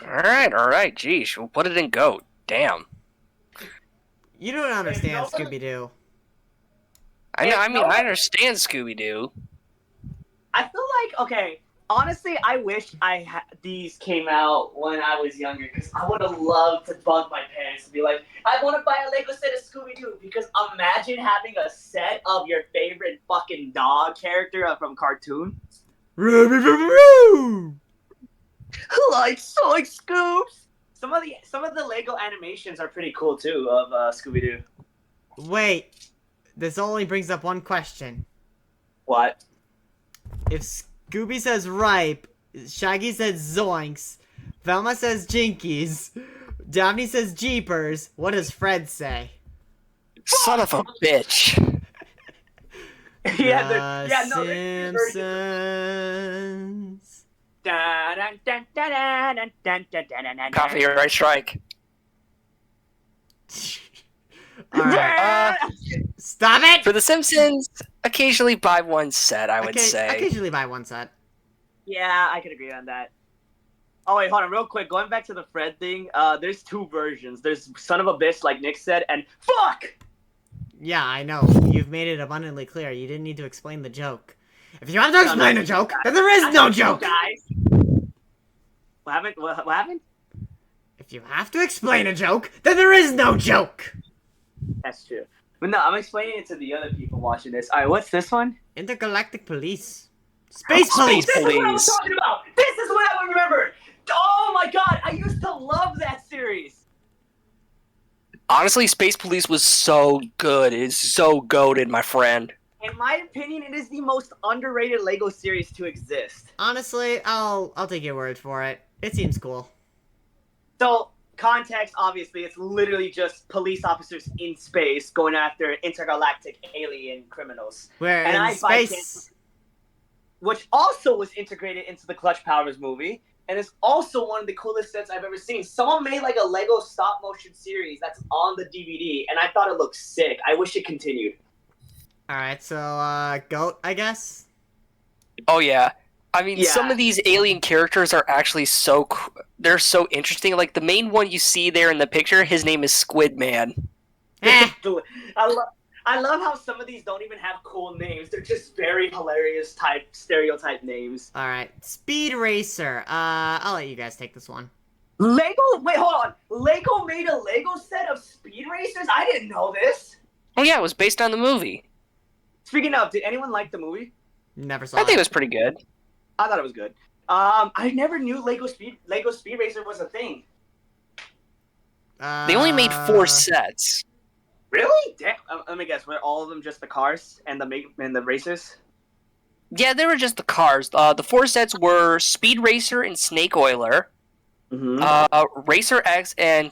All right. Geesh, we'll put it in goat. Damn. You don't understand no one- Scooby Doo. I know. I If mean, no- I understand Scooby Doo. I feel like, okay, honestly, I wish these came out when I was younger, because I would have loved to bug my parents and be like, I want to buy a Lego set of Scooby-Doo, because imagine having a set of your favorite fucking dog character from cartoon. Like Scoops! Some of the Lego animations are pretty cool, too, of Scooby-Doo. Wait. This only brings up one question. What? If Scooby says ripe, Shaggy says zoinks, Velma says jinkies, Daphne says jeepers, what does Fred say? Son of a bitch. Yeah, The no, there's versions. Simpsons. Copyright strike. Alright. Stop it! For The Simpsons, occasionally buy one set, I would say. Occasionally buy one set. Yeah, I could agree on that. Oh wait, hold on, real quick. Going back to the Fred thing, there's two versions. There's son of a bitch, like Nick said, and fuck. Yeah, I know. You've made it abundantly clear. You didn't need to explain the joke. If you have to explain a joke, then there is no joke! Guys. What happened? What happened? If you have to explain a joke, then there is no joke! That's true. But no, I'm explaining it to the other people watching this. Alright, what's this one? Intergalactic Police. Space Police! This is what I was Police. talking about! This is what I remembered! Oh my god, I used to love that series! Honestly, Space Police was so good. It's so goated, my friend. In my opinion, it is the most underrated Lego series to exist. Honestly, I'll take your word for it. It seems cool. So, context, obviously, it's literally just police officers in space going after intergalactic alien criminals. We're And in I buy space. Which also was integrated into the Clutch Powers movie, and it's also one of the coolest sets I've ever seen. Someone made like a Lego stop motion series that's on the DVD, and I thought it looked sick. I wish it continued. Alright, so, GOAT, I guess? Oh yeah. I mean, Yeah. some of these alien characters are actually they're so interesting. Like the main one you see there in the picture, his name is Squid Man. Eh! I love how some of these don't even have cool names. They're just very hilarious stereotype names. Alright, Speed Racer. I'll let you guys take this one. Lego? Wait, hold on. Lego made a Lego set of Speed Racers? I didn't know this. Oh yeah, it was based on the movie. Speaking of, did anyone like the movie? Never saw I think it. it was pretty good. I thought it was good. I never knew Lego Speed Racer was a thing. They only made 4 sets. Really? Damn. Let me guess. Were all of them just the cars and the racers? Yeah, they were just the cars. The 4 sets were Speed Racer and Snake Oiler, Mm-hmm. Racer X and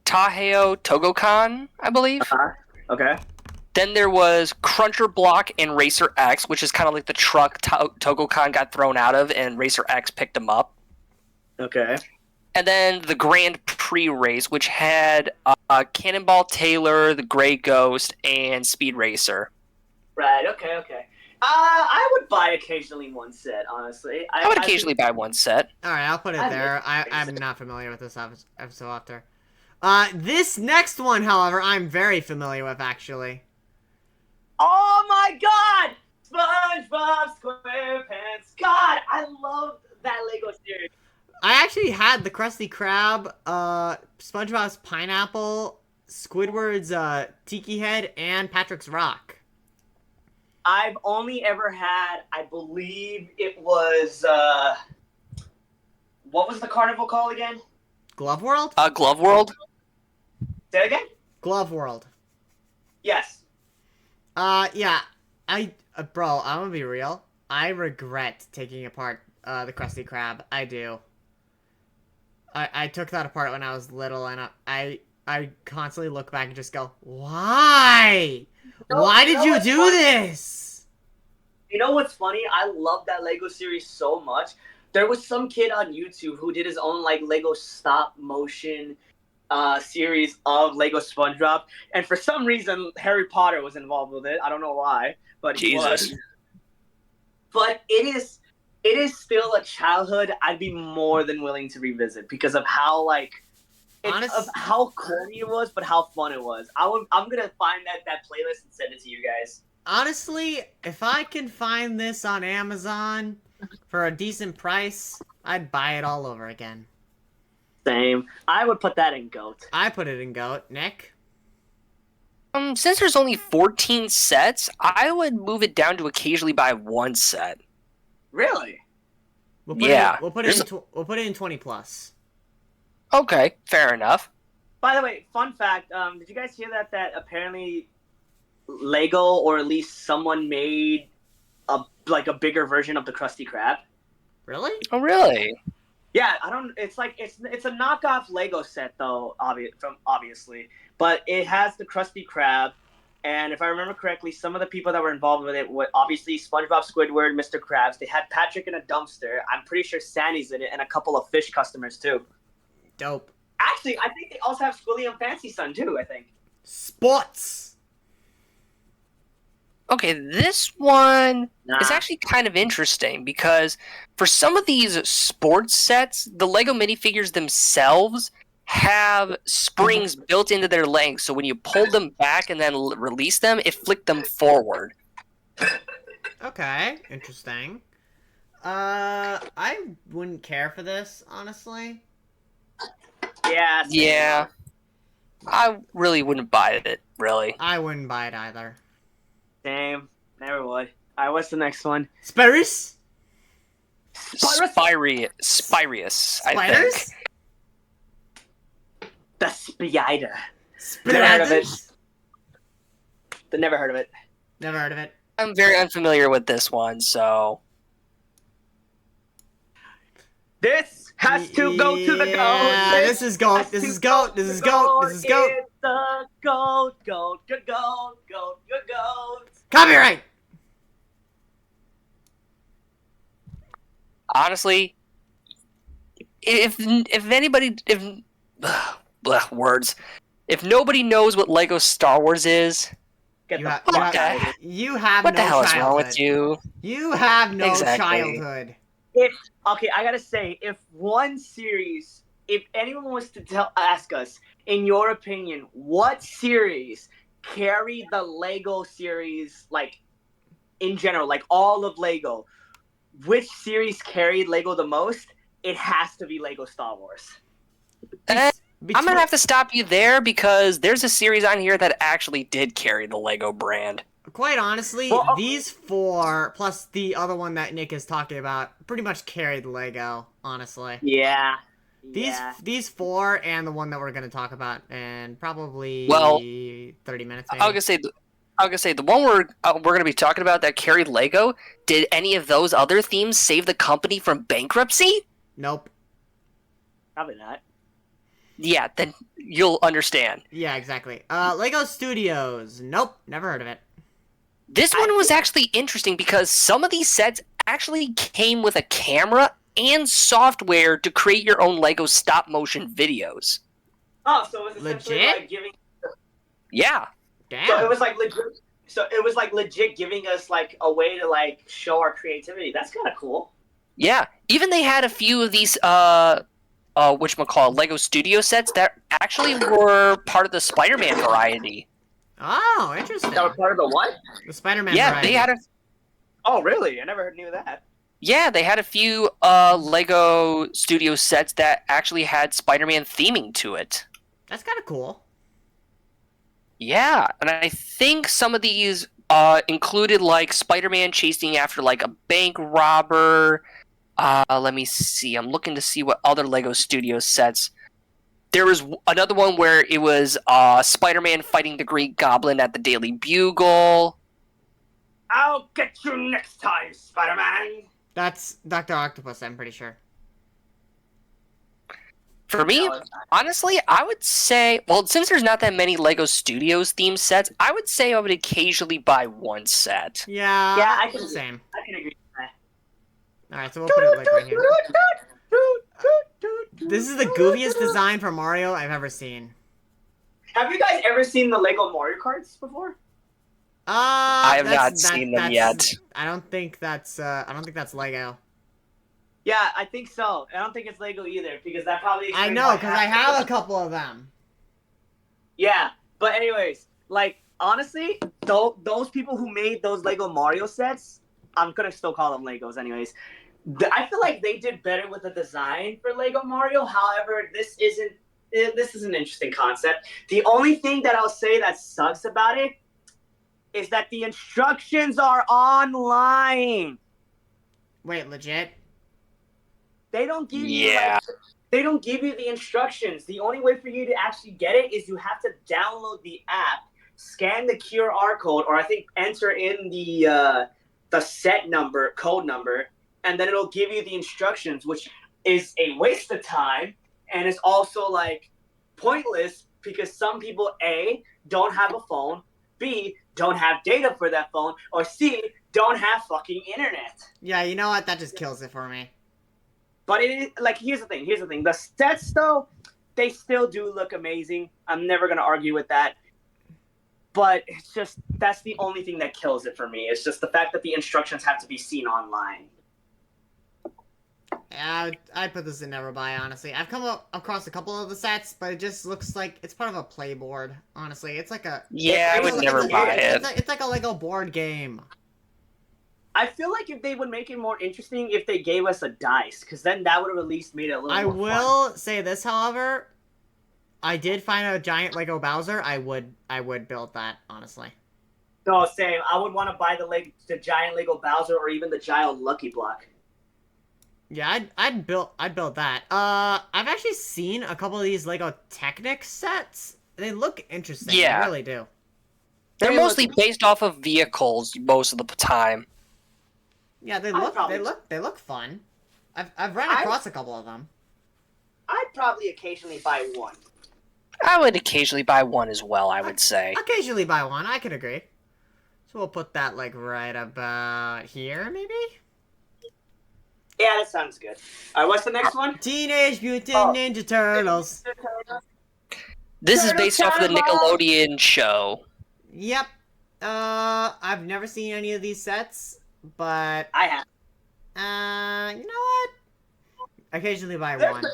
Taheo Togokan, I believe. Okay. Then there was Cruncher Block and Racer X, which is kind of like the truck Togokan got thrown out of, and Racer X picked him up. Okay. And then the Grand Prix race, which had Cannonball Taylor, the Grey Ghost, and Speed Racer. Right. Okay. I would buy occasionally one set, honestly. I would occasionally buy one set. Alright, I'll put it I there. miss I'm Racer. not familiar with this episode after. This next one, however, I'm very familiar with, actually. Oh my God! SpongeBob SquarePants. God, I love that Lego series. I actually had the Krusty Krab, SpongeBob's Pineapple, Squidward's Tiki Head, and Patrick's Rock. I've only ever had, I believe it was, what was the carnival called again? Glove World? Glove World. Say it again? Glove World. Yes. Yeah. Bro, I'm gonna be real. I regret taking apart the Krusty Krab. I do. I took that apart when I was little, and I constantly look back and just go, why? Why did you what's do funny? this? You know what's funny? I love that Lego series so much. There was some kid on YouTube who did his own like Lego stop motion series of Lego SpongeBob, and for some reason Harry Potter was involved with it. I don't know why, but he Jesus. was. But it is still a childhood I'd be more than willing to revisit because of how of how corny it was, but how fun it was. I'm gonna find that playlist and send it to you guys. Honestly, if I can find this on Amazon for a decent price, I'd buy it all over again. Same. I would put that in GOAT. I put it in GOAT. Nick? Since there's only 14 sets, I would move it down to occasionally buy one set. Really? We'll put Yeah. We'll put it in 20 plus. Okay, fair enough. By the way, fun fact, did you guys hear that apparently Lego, or at least someone, made a bigger version of the Krusty Krab? Really? Oh, really? Yeah, I don't. It's like it's a knockoff Lego set though, obviously, but it has the Krusty Krab, and if I remember correctly, some of the people that were involved with it were obviously SpongeBob, Squidward, Mr. Krabs. They had Patrick in a dumpster. I'm pretty sure Sandy's in it, and a couple of fish customers too. Dope. Actually, I think they also have Squilly and Fancy Son too. I think. Sports! Okay, this one Nah. is actually kind of interesting because for some of these sports sets, the Lego minifigures themselves have springs built into their legs, so when you pull them back and then release them, it flicked them forward. Okay, interesting. I wouldn't care for this, honestly. Yeah. same. Yeah. I really wouldn't buy it, really. I wouldn't buy it either. Same. Never would. Alright, what's the next one? Spirus? Spirius, I think. Spiders? The Spider. Never heard of it. Spiders? Never heard of it. Never heard of it. I'm very unfamiliar with this one, so... This has to go to the goat. Yeah, this is GOAT. This is GOAT. This is GOAT. This is GOAT. It's the goat. Copyright! Honestly, if anybody... words. If nobody knows what Lego Star Wars is, Get You the ha- fuck you out ha- of here. You have what no the hell is childhood. wrong with you? You have no Exactly. childhood. Okay, I gotta say, if anyone was to ask us, in your opinion, what series carried the Lego series, like, in general, like all of Lego, which series carried Lego the most? It has to be Lego Star Wars. I'm gonna have to stop you there because there's a series on here that actually did carry the Lego brand. Quite honestly, Well, these four, plus the other one that Nick is talking about, pretty much carried Lego, honestly. Yeah. These four and the one that we're going to talk about in probably Well, 30 minutes, maybe. I was gonna say the one we're gonna be talking about that carried Lego. Did any of those other themes save the company from bankruptcy? Nope. Probably not. Yeah, then you'll understand. Yeah, exactly. Lego Studios. Nope. Never heard of it. This one was actually interesting because some of these sets actually came with a camera and software to create your own Lego stop motion videos. Oh, so it was essentially Legit? like giving. Yeah. Damn. So it was like legit. So it was like legit giving us like a way to like show our creativity. That's kind of cool. Yeah. Even they had a few of these whatchamacallit, Lego Studio sets that actually were part of the Spider-Man variety. Oh, interesting. That was part of the what? The Spider-Man Yeah, variety. they had Oh, really? I never knew that. they had a few Lego Studio sets that actually had Spider-Man theming to it. That's kind of cool. Yeah, and I think some of these included like Spider-Man chasing after like a bank robber. Let me see. I'm looking to see what other Lego Studio sets. There was another one where it was Spider-Man fighting the Green Goblin at the Daily Bugle. I'll get you next time, Spider-Man. That's Dr. Octopus, I'm pretty sure. For me, No, it's not. honestly, I would say, well, since there's not that many Lego Studios themed sets, I would say I would occasionally buy one set. Yeah, Yeah, I can- same. I can agree with that. Alright, so we'll put it like right here. This is the goofiest design for Mario I've ever seen. Have you guys ever seen the Lego Mario Karts before? I have not that's- seen them that's- yet. I don't think that's Lego. Yeah, I think so. I don't think it's Lego either because that probably. I explains know, why because I have a couple of them. Yeah, but anyways, like honestly, those people who made those Lego Mario sets, I'm gonna still call them Legos anyways. I feel like they did better with the design for Lego Mario. However, this is an interesting concept. The only thing that I'll say that sucks about it is that the instructions are online. Wait, legit? They don't give you Yeah. they don't give you the instructions. The only way for you to actually get it is you have to download the app, scan the QR code, or I think enter in the set number, code number, and then it'll give you the instructions, which is a waste of time and is also like pointless because some people A don't have a phone, B don't have data for that phone, or C don't have fucking internet. Yeah, you know what? That just kills it for me. But it is like here's the thing. The sets though, they still do look amazing. I'm never gonna argue with that. But it's just that's the only thing that kills it for me. It's just the fact that the instructions have to be seen online. Yeah, I'd put this in never buy, honestly. I've come across a couple of the sets, but it just looks like it's part of a playboard, honestly. It's like a... Yeah, I It's would like never a- buy it. It's like a Lego board game. I feel like if they would make it more interesting if they gave us a dice, because then that would have at least made it a little I more fun. will say this, however. I did find a giant Lego Bowser. I would build that, honestly. No, same. I would want to buy the giant Lego Bowser or even the giant Lucky Block. Yeah, I'd build that. I've actually seen a couple of these Lego Technic sets. They look interesting. Yeah. They really do. They're They mostly look- based off of vehicles most of the time. Yeah, they I'd look probably- they look fun. I've run I- across a couple of them. I'd probably occasionally buy one. I would occasionally buy one as well, I would say. Occasionally buy one. I could agree. So we'll put that like right about here, maybe. Yeah, that sounds good. All right, what's the next one? Teenage Mutant Oh. Ninja Turtles. This is Turtle based off of the Time! Nickelodeon show. Yep. I've never seen any of these sets, but I have. you know what? Occasionally buy They're- one.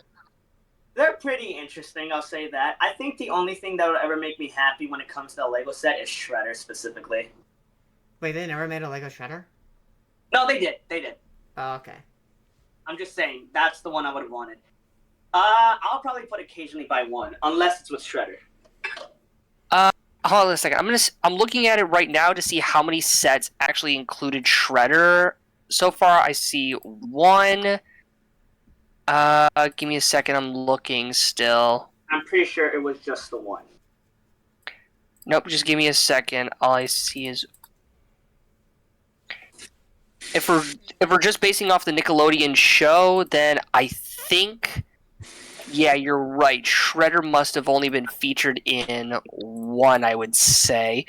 They're pretty interesting, I'll say that. I think the only thing that would ever make me happy when it comes to a Lego set is Shredder specifically. Wait, they never made a Lego Shredder? No, they did. They did. Oh, okay. I'm just saying, that's the one I would have wanted. I'll probably put occasionally buy one, unless it's with Shredder. Hold on a second. I'm looking at it right now to see how many sets actually included Shredder. So far, I see one. Give me a second. I'm looking still. I'm pretty sure it was just the one. Nope. Just give me a second. All I see is if we're just basing off the Nickelodeon show, then I think. Yeah, you're right. Shredder must have only been featured in one, I would say.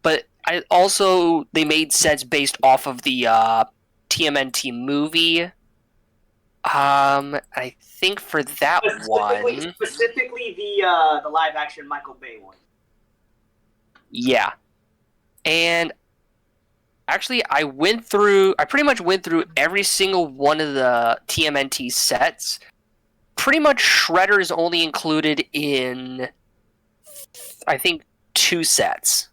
But they made sets based off of the TMNT movie. I think for that one, Specifically the live action Michael Bay one. yeah. And actually, I pretty much went through every single one of the TMNT sets. Pretty much Shredder is only included in, I think, 2 sets.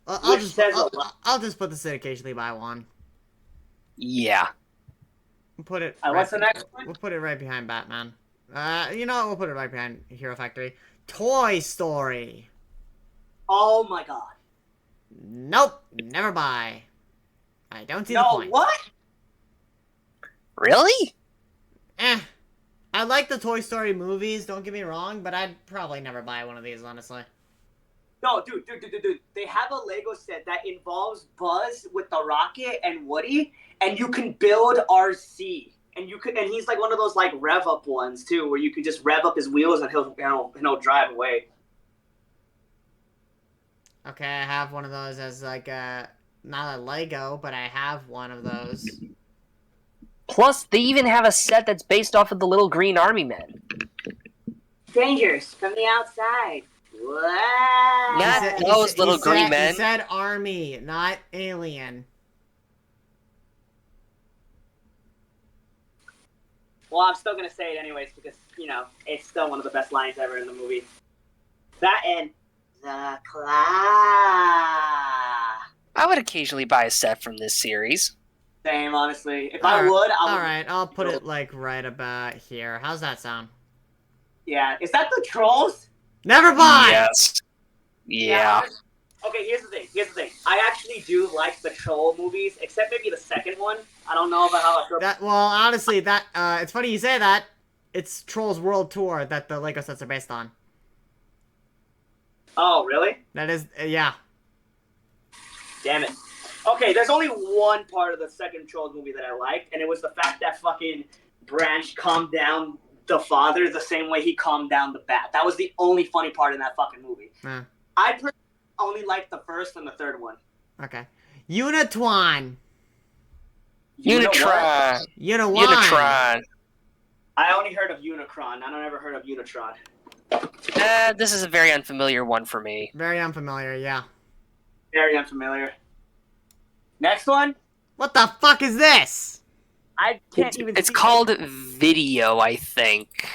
I'll Which just says a lot. I'll just put this in occasionally buy one. Yeah. We'll put it. What's the next one? We'll put it right behind Batman. You know what? We'll put it right behind Hero Factory. Toy Story. Oh my god. Nope, never buy. I don't see the No, point. what? Really? I like the Toy Story movies, don't get me wrong, but I'd probably never buy one of these, honestly. No, dude. They have a Lego set that involves Buzz with the rocket and Woody, and you can build RC. And he's like one of those like rev up ones too, where you can just rev up his wheels and he'll drive away. Okay, I have one of those as like not a Lego, but I have one of those. Plus, they even have a set that's based off of the Little Green Army Men. Strangers from the outside. Wow. Not those little green men. He said army, not alien. Well, I'm still gonna say it anyways because it's still one of the best lines ever in the movie. That and the claw. I would occasionally buy a set from this series. Same, honestly. If All I right. would, All right, I'll put it like right about here. How's that sound? Yeah. Is that the Trolls? Never mind. Yes. Yeah. Okay, here's the thing. I actually do like the Troll movies, except maybe the second one. I don't know about how I feel. Well, honestly, it's funny you say that. It's Trolls World Tour that the Lego sets are based on. Oh, really? That is, yeah. Damn it. Okay, there's only one part of the second Trolls movie that I liked, and it was the fact that fucking Branch calmed down the father the same way he calmed down the bat. That was the only funny part in that fucking movie. I personally only liked the first and the third one. Okay. Unitron. Unitron. Unitron. I only heard of Unicron. I don't ever heard of Unitron. This is a very unfamiliar one for me. Very unfamiliar, yeah. Very unfamiliar. Next one. What the fuck is this? I can't even. It's see called Video, I think.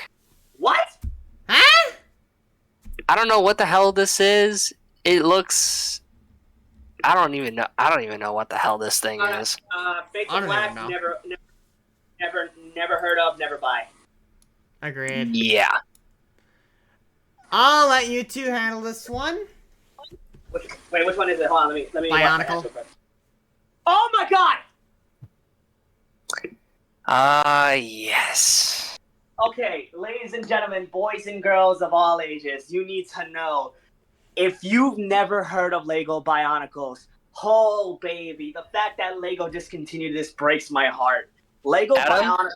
What? Huh? I don't know what the hell this is. It looks. I don't even know what the hell this thing is. Fake I and don't Black. even know. Never heard of. Never buy. Agreed. Yeah. I'll let you two handle this one. Wait, which one is it? Hold on, let me. Bionicle. Oh my god! Yes. Okay, ladies and gentlemen, boys and girls of all ages, you need to know, if you've never heard of Lego Bionicles, oh baby, the fact that Lego discontinued this breaks my heart. Lego Adam? Bionicles.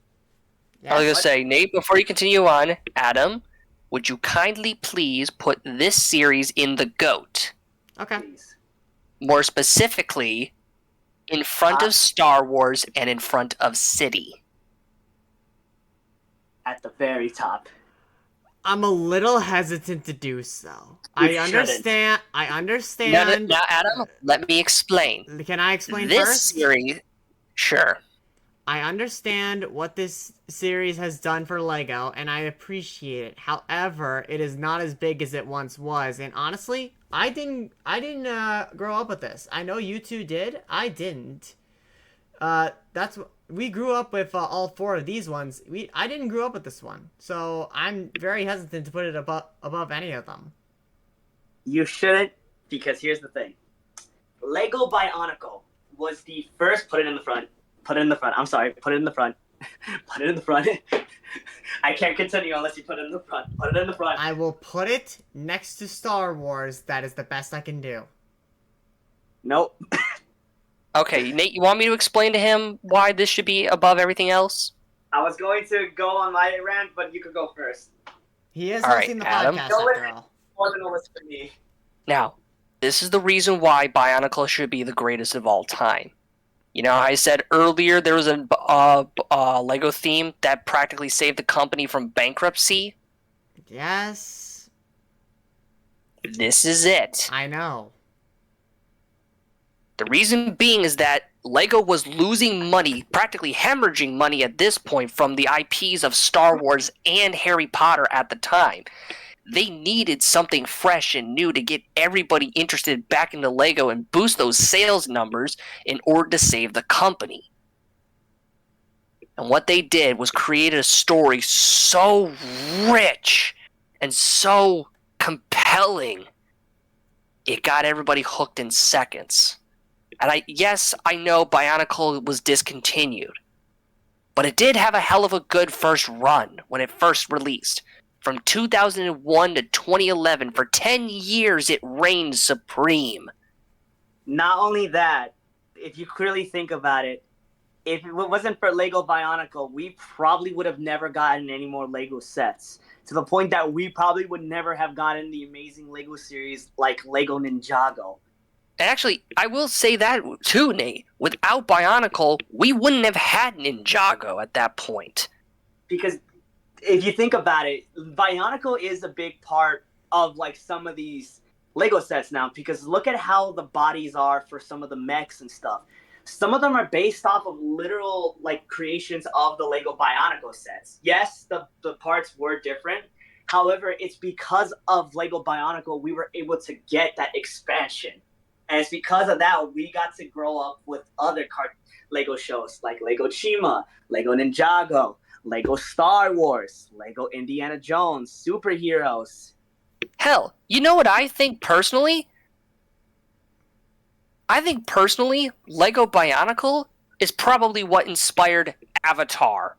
I was gonna say, Nate, before you continue on, Adam, would you kindly please put this series in the GOAT? Okay. More specifically, in front of Star Wars and in front of City. At the very top. I'm a little hesitant to do so. I understand. Now, Adam, let me explain. Can I explain This first? series, sure. I understand what this series has done for Lego, and I appreciate it. However, it is not as big as it once was, and honestly, I didn't grow up with this. I know you two did. I didn't. We grew up with all four of these ones. I didn't grow up with this one, so I'm very hesitant to put it above any of them. You shouldn't, because here's the thing. Lego Bionicle was the first. Put it in the front. I'm sorry. Put it in the front. Put it in the front. I can't continue unless you put it in the front. Put it in the front. I will put it next to Star Wars. That is the best I can do. Nope. Okay, Nate, you want me to explain to him why this should be above everything else? I was going to go on my rant, but you could go first. He is All right, hosting the Adam. podcast Go after with all. More than always for me. Now, this is the reason why Bionicle should be the greatest of all time. You know, I said earlier there was a Lego theme that practically saved the company from bankruptcy. Yes, This is it. I know. The reason being is that Lego was losing money, practically hemorrhaging money at this point from the IPs of Star Wars and Harry Potter at the time. They needed something fresh and new to get everybody interested back into Lego and boost those sales numbers in order to save the company. And what they did was create a story so rich and so compelling, it got everybody hooked in seconds. And I know Bionicle was discontinued, but it did have a hell of a good first run when it first released. From 2001 to 2011, for 10 years, it reigned supreme. Not only that, if you clearly think about it, if it wasn't for Lego Bionicle, we probably would have never gotten any more Lego sets. To the point that we probably would never have gotten the amazing Lego series like Lego Ninjago. Actually, I will say that too, Nate. Without Bionicle, we wouldn't have had Ninjago at that point. Because if you think about it, Bionicle is a big part of like some of these Lego sets now. Because look at how the bodies are for some of the mechs and stuff. Some of them are based off of literal like creations of the Lego Bionicle sets. Yes, the parts were different. However, it's because of Lego Bionicle we were able to get that expansion. And it's because of that we got to grow up with other Lego shows like Lego Chima, Lego Ninjago, Lego Star Wars, Lego Indiana Jones, superheroes. Hell, you know what I think personally? I think personally, Lego Bionicle is probably what inspired Avatar.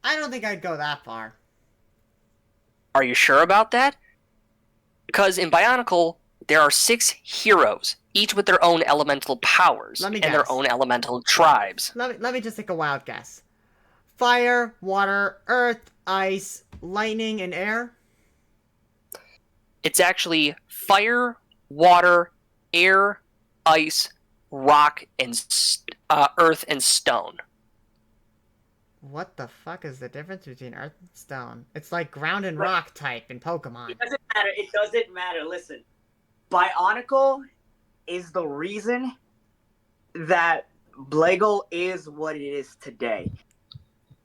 I don't think I'd go that far. Are you sure about that? Because in Bionicle, there are 6 heroes, each with their own elemental powers Let me and their guess. own elemental tribes. Let me just take a wild guess. Fire, water, earth, ice, lightning, and air? It's actually fire, water, air, ice, rock, and earth and stone. What the fuck is the difference between earth and stone? It's like ground and rock type in Pokemon. It doesn't matter. It doesn't matter. Listen, Bionicle is the reason that Lego is what it is today.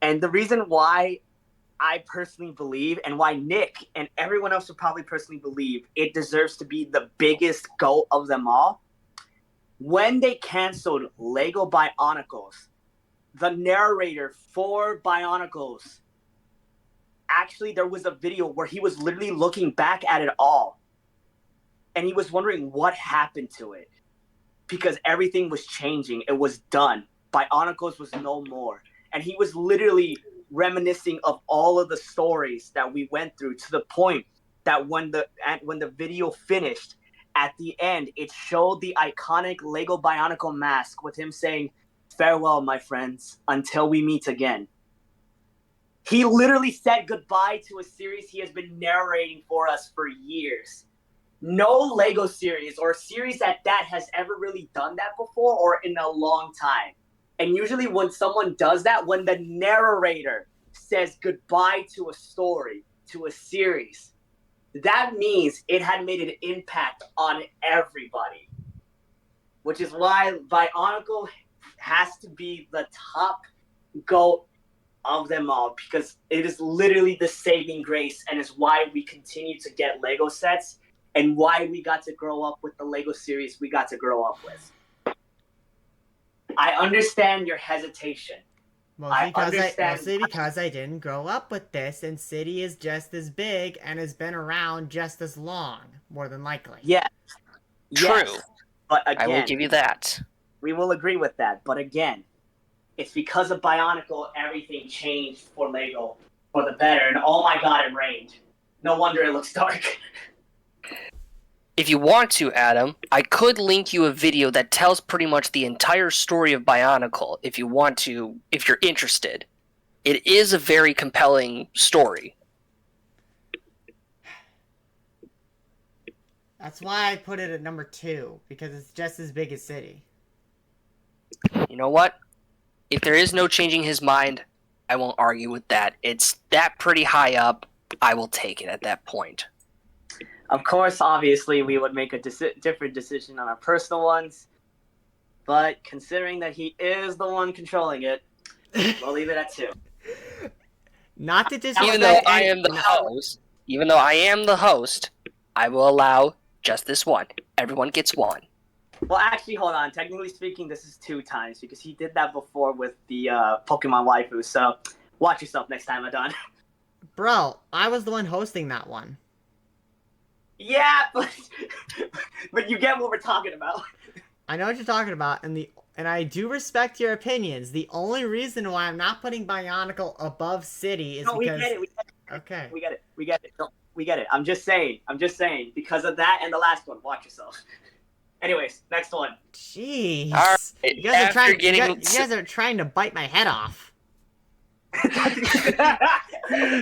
And the reason why I personally believe, and why Nick and everyone else would probably personally believe it deserves to be the biggest GOAT of them all, when they canceled Lego Bionicles, the narrator for Bionicles, actually there was a video where he was literally looking back at it all. And he was wondering what happened to it. Because everything was changing. It was done. Bionicles was no more. And he was literally reminiscing of all of the stories that we went through, to the point that when the video finished, at the end, it showed the iconic Lego Bionicle mask with him saying, "Farewell, my friends, until we meet again." He literally said goodbye to a series he has been narrating for us for years. No Lego series, or series at that, has ever really done that before or in a long time. And usually when someone does that, when the narrator says goodbye to a story, to a series, that means it had made an impact on everybody. Which is why Bionicle has to be the top GOAT of them all, because it is literally the saving grace, and is why we continue to get Lego sets, and why we got to grow up with the Lego series we got to grow up with. I understand your hesitation. Mostly because I didn't grow up with this, and City is just as big and has been around just as long, more than likely. Yes. True. Yes. But again, I will give you that. we will agree with that. But again, it's because of Bionicle everything changed for Lego for the better. And oh my god, it rained. No wonder it looks dark. If you want to, Adam, I could link you a video that tells pretty much the entire story of Bionicle if you want to, if you're interested. It is a very compelling story. That's why I put it at number 2, because it's just as big as City. You know what? If there is no changing his mind, I won't argue with that. It's that pretty high up. I will take it at that point. Of course, obviously, we would make a different decision on our personal ones. But considering that he is the one controlling it, we'll leave it at 2. Not to disrespect Even though I am the host, I will allow just this one. Everyone gets one. Well, actually, hold on. Technically speaking, this is 2 times, because he did that before with the Pokemon waifu. So watch yourself next time, Adon. Bro, I was the one hosting that one. Yeah, but you get what we're talking about. I know what you're talking about, and I do respect your opinions. The only reason why I'm not putting Bionicle above City is No, we because get it. Okay. We get it. We get it. We get it. I'm just saying. Because of that and the last one, watch yourself. Anyways, next one. Jeez. All right, You guys are after trying. getting- You guys are trying to bite my head off.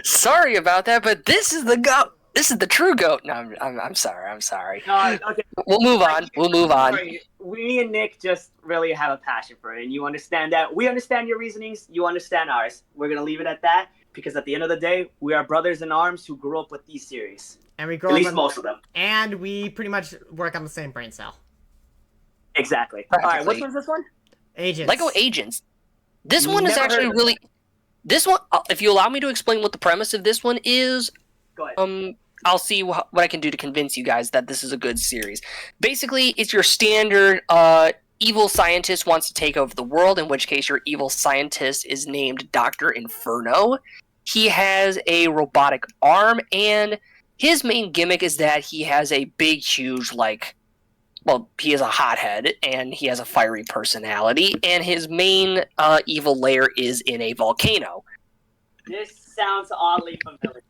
Sorry about that, but this is the goat. This is the true goat. No, I'm sorry. I'm sorry. No, okay. We'll move on. We'll move on. Sorry. We and Nick just really have a passion for it, and you understand that. We understand your reasonings. You understand ours. We're gonna leave it at that because at the end of the day, we are brothers in arms who grew up with these series. And we At grow up least in- most of them. and we pretty much work on the same brain cell. Exactly. All right. Which Practically. one's this one? Agents. Lego Agents. This one is Never actually heard of really. This one, if you allow me to explain what the premise of this one is, Go ahead. I'll see what I can do to convince you guys that this is a good series. Basically, it's your standard evil scientist wants to take over the world, in which case your evil scientist is named Dr. Inferno. He has a robotic arm, and his main gimmick is that he has a big, huge, he is a hothead, and he has a fiery personality, and his main evil lair is in a volcano. This sounds oddly familiar.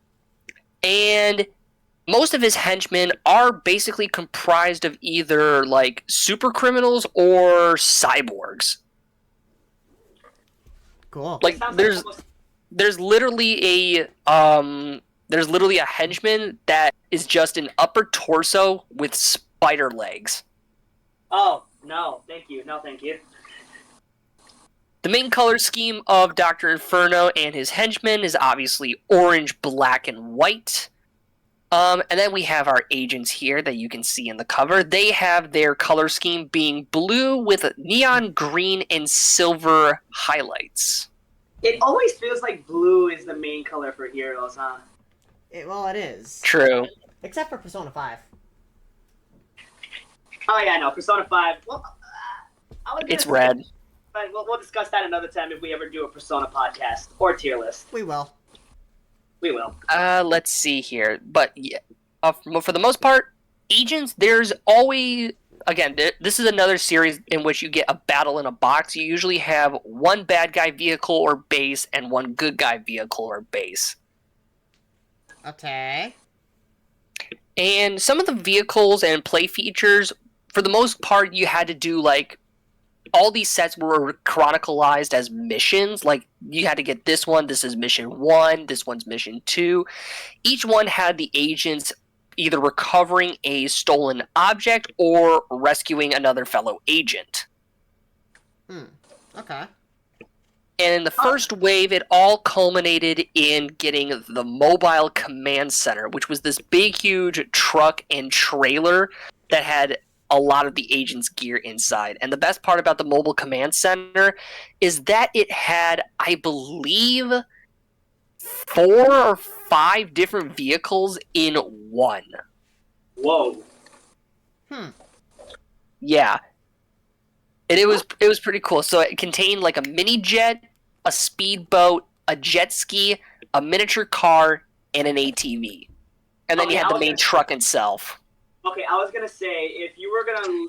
And most of his henchmen are basically comprised of either super criminals or cyborgs. Cool. Like Sounds there's almost- there's literally a henchman that is just an upper torso with spider legs. Oh no, thank you. No, thank you. The main color scheme of Dr. Inferno and his henchmen is obviously orange, black, and white. And then we have our agents here that you can see in the cover. They have their color scheme being blue with neon green and silver highlights. It always feels like blue is the main color for heroes, huh? It is. True. Except for Persona 5. Oh yeah, no, Persona 5. Well, I was gonna It's say- red. But we'll discuss that another time if we ever do a Persona podcast or tier list. We will. We will. Let's see here. But yeah, for the most part, agents, there's always... Again, this is another series in which you get a battle in a box. You usually have one bad guy vehicle or base and one good guy vehicle or base. Okay. And some of the vehicles and play features, for the most part, you had to do all these sets were chronicalized as missions. Like you had to get this one, this is mission 1, this one's mission 2. Each one had the agents either recovering a stolen object or rescuing another fellow agent. Okay. And in the first wave, it all culminated in getting the Mobile Command Center, which was this big, huge truck and trailer that had a lot of the agent's gear inside. And the best part about the Mobile Command Center is that it had, I believe, 4 or 5 different vehicles in one. Whoa. Yeah. And it was pretty cool. So it contained a mini jet, a speedboat, a jet ski, a miniature car, and an ATV. And then Okay, you had I the was main gonna- truck itself. Okay, I was gonna say if you were gonna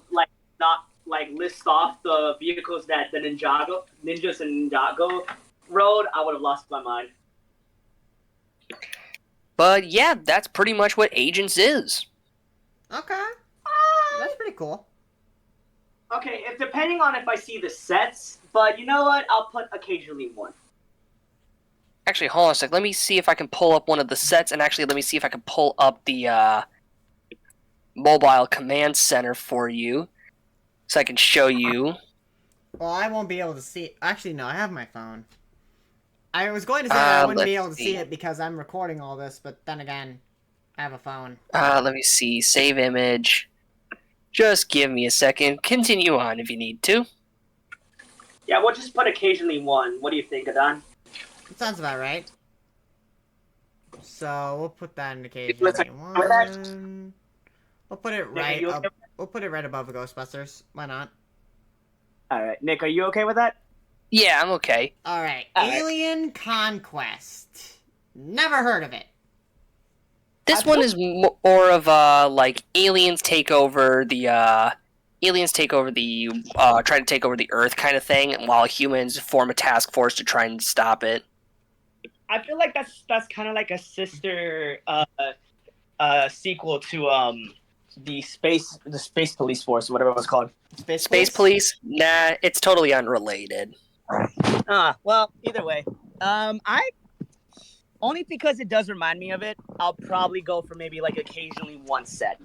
not list off the vehicles that the ninjas and Ninjago rode, I would have lost my mind. But yeah, that's pretty much what Agents is. Okay. That's pretty cool. Okay, if depending on if I see the sets, but you know what? I'll put occasionally one. Actually, hold on a sec. Let me see if I can pull up one of the sets, and actually let me see if I can pull up the Mobile Command Center for you, so I can show you. Well, I won't be able to see. Actually, no, I have my phone. I was going to say that I wouldn't be let's able to see see. it because I'm recording all this, but then again, I have a phone. Let me see. Save image. Just give me a second. Continue on if you need to. Yeah, we'll just put occasionally one. What do you think, Adon? That sounds about right. So we'll put that in Let's occasionally with that. one. We'll put it Nick, are right you up. okay? We'll put it right above the Ghostbusters. Why not? All right, Nick, are you okay with that? Yeah, I'm okay. All right. All right. Alien Conquest. Never heard of it. This one is more of aliens take over the try to take over the Earth kind of thing, while humans form a task force to try and stop it. I feel like that's kind of like a sister sequel to the space police force, whatever it was called. Space Police? Nah, it's totally unrelated. Well, either way, I only because it does remind me of it. I'll probably go for maybe like occasionally one set.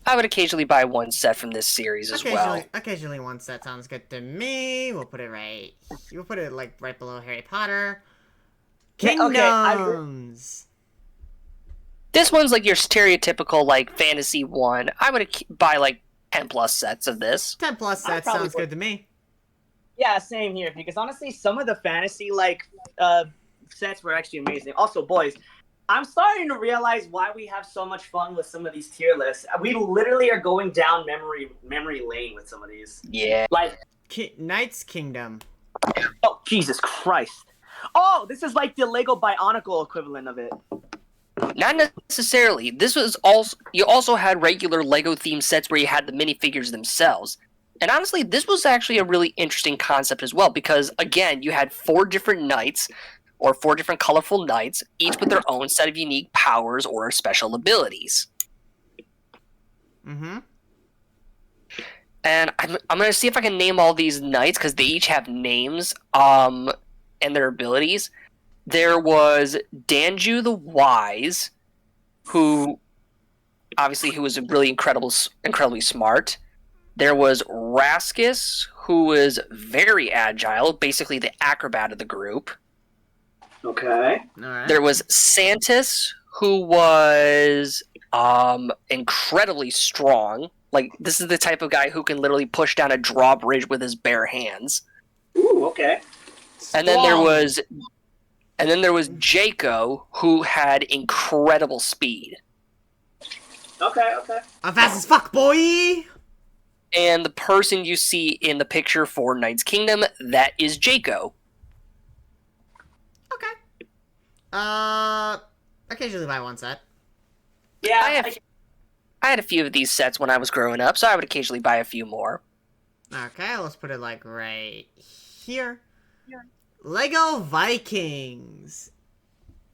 I would occasionally buy one set from this series as well. Occasionally one set sounds good to me. We'll put it right. We'll put it like right below Harry Potter. Yeah, okay, Kingdoms. This one's like your stereotypical like fantasy one. I would buy like 10 plus sets of this. 10 plus sets probably sounds good to me. Yeah, same here. Because honestly, some of the fantasy like sets were actually amazing. Also, boys, I'm starting to realize why we have so much fun with some of these tier lists. We literally are going down memory lane with some of these. Yeah. Like Knight's Kingdom. Oh, Jesus Christ. Oh, this is like the Lego Bionicle equivalent of it. Not necessarily. This was also you also had regular Lego themed sets where you had the minifigures themselves. And honestly, this was actually a really interesting concept as well because again, you had 4 different knights or 4 different colorful knights, each with their own set of unique powers or special abilities. Mm-hmm. And I'm going to see if I can name all these knights because they each have names and their abilities. There was Danju the Wise, who was really incredibly smart. There was Raskus, who was very agile, basically the acrobat of the group. Okay. All right. There was Santis, who was incredibly strong. Like, this is the type of guy who can literally push down a drawbridge with his bare hands. Ooh, okay. And then there was Jaco, who had incredible speed. Okay. I'm fast as fuck, boy! And the person you see in the picture for Knight's Kingdom, that is Jaco. Okay. Occasionally buy one set. Yeah, I had a few of these sets when I was growing up, so I would occasionally buy a few more. Okay, let's put it like right here. Lego Vikings.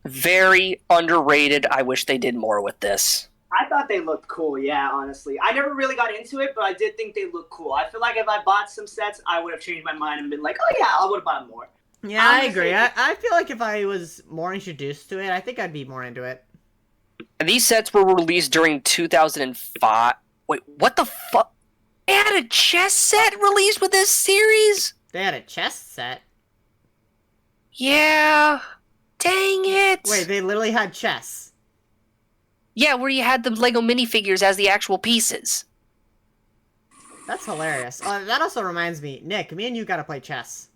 Very underrated. I wish they did more with this. I thought they looked cool, yeah, honestly. I never really got into it, but I did think they looked cool. I feel like if I bought some sets, I would have changed my mind and been like, oh yeah, I would have bought more. Yeah, I agree. I feel like if I was more introduced to it, I think I'd be more into it. And these sets were released during 2005. Wait, what the fuck? They had a chess set released with this series? They had a chess set. Yeah. Dang it. Wait, they literally had chess. Yeah, where you had the Lego minifigures as the actual pieces. That's hilarious. That also reminds me, Nick, me and you gotta play chess.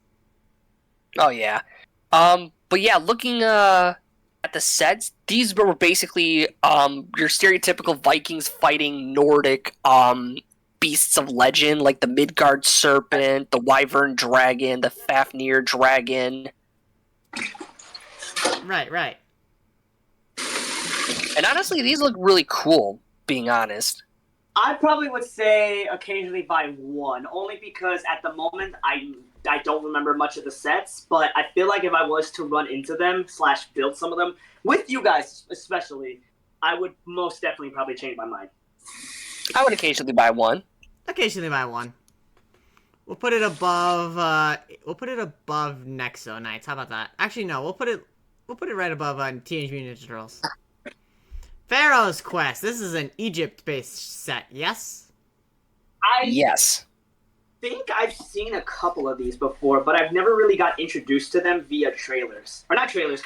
Oh, yeah. But yeah, looking at the sets, these were basically your stereotypical Vikings fighting Nordic beasts of legend, like the Midgard serpent, the Wyvern dragon, the Fafnir dragon. Right. And honestly, these look really cool, being honest. I probably would say occasionally buy one, only because at the moment I don't remember much of the sets, but I feel like if I was to run into them / build some of them, with you guys especially, I would most definitely probably change my mind. I would occasionally buy one. Occasionally buy one. We'll put it above Nexo Knights. How about that? Actually, no. We'll put it right above Teenage Mutant Ninja Turtles. Pharaoh's Quest. This is an Egypt-based set. Yes. Yes. I think I've seen a couple of these before, but I've never really got introduced to them via trailers. Or not trailers.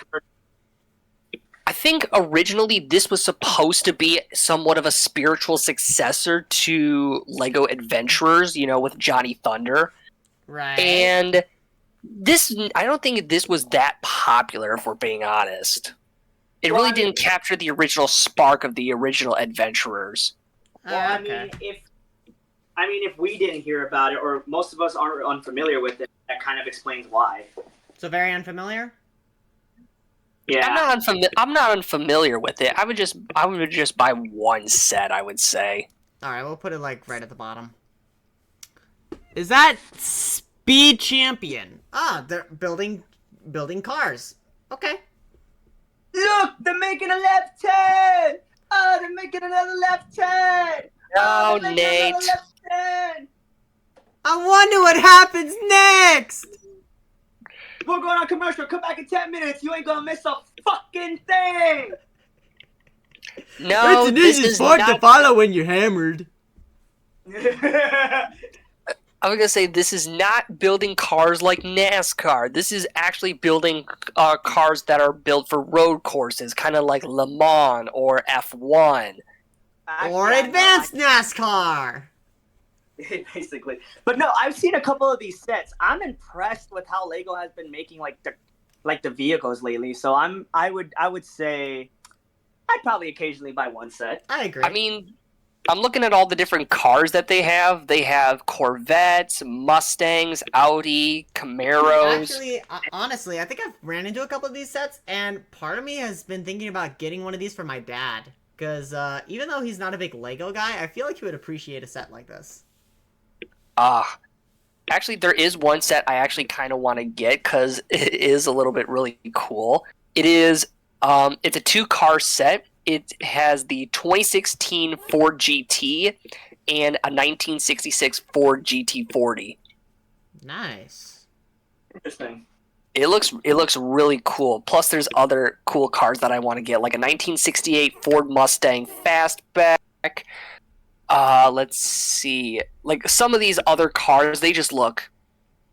I think originally this was supposed to be somewhat of a spiritual successor to Lego Adventurers, with Johnny Thunder. Right. And I don't think this was that popular, if we're being honest. It really didn't capture the original spark of the original Adventurers. Well, okay. if we didn't hear about it, or most of us aren't unfamiliar with it, that kind of explains why. So very unfamiliar? Yeah. I'm not unfamiliar with it. I would just buy one set, I would say. Alright, we'll put it like right at the bottom. Is that Speed Champion? Ah, they're building cars. Okay. Look, they're making a left turn. Oh, they're making another left turn. No, they're making Nate. another left turn. I wonder what happens next. We're going on commercial. Come back in 10 minutes. You ain't gonna miss a fucking thing. No, this is not. follow when you're hammered. I was gonna say this is not building cars like NASCAR. This is actually building cars that are built for road courses, kind of like Le Mans or F1. Or advanced NASCAR. Basically. But no, I've seen a couple of these sets. I'm impressed with how Lego has been making like the vehicles lately. So I would say I'd probably occasionally buy one set. I agree. I mean, I'm looking at all the different cars that they have. They have Corvettes, Mustangs, Audi, Camaros. Actually, honestly, I think I've ran into a couple of these sets, and part of me has been thinking about getting one of these for my dad. Because even though he's not a big Lego guy, I feel like he would appreciate a set like this. Actually, there is one set I actually kind of want to get because it is a little bit really cool. It is, it's a 2-car set. It has the 2016 Ford GT and a 1966 Ford GT40. Nice. Interesting. It looks really cool. Plus, there's other cool cars that I want to get, like a 1968 Ford Mustang Fastback. Let's see. Like some of these other cars, they just look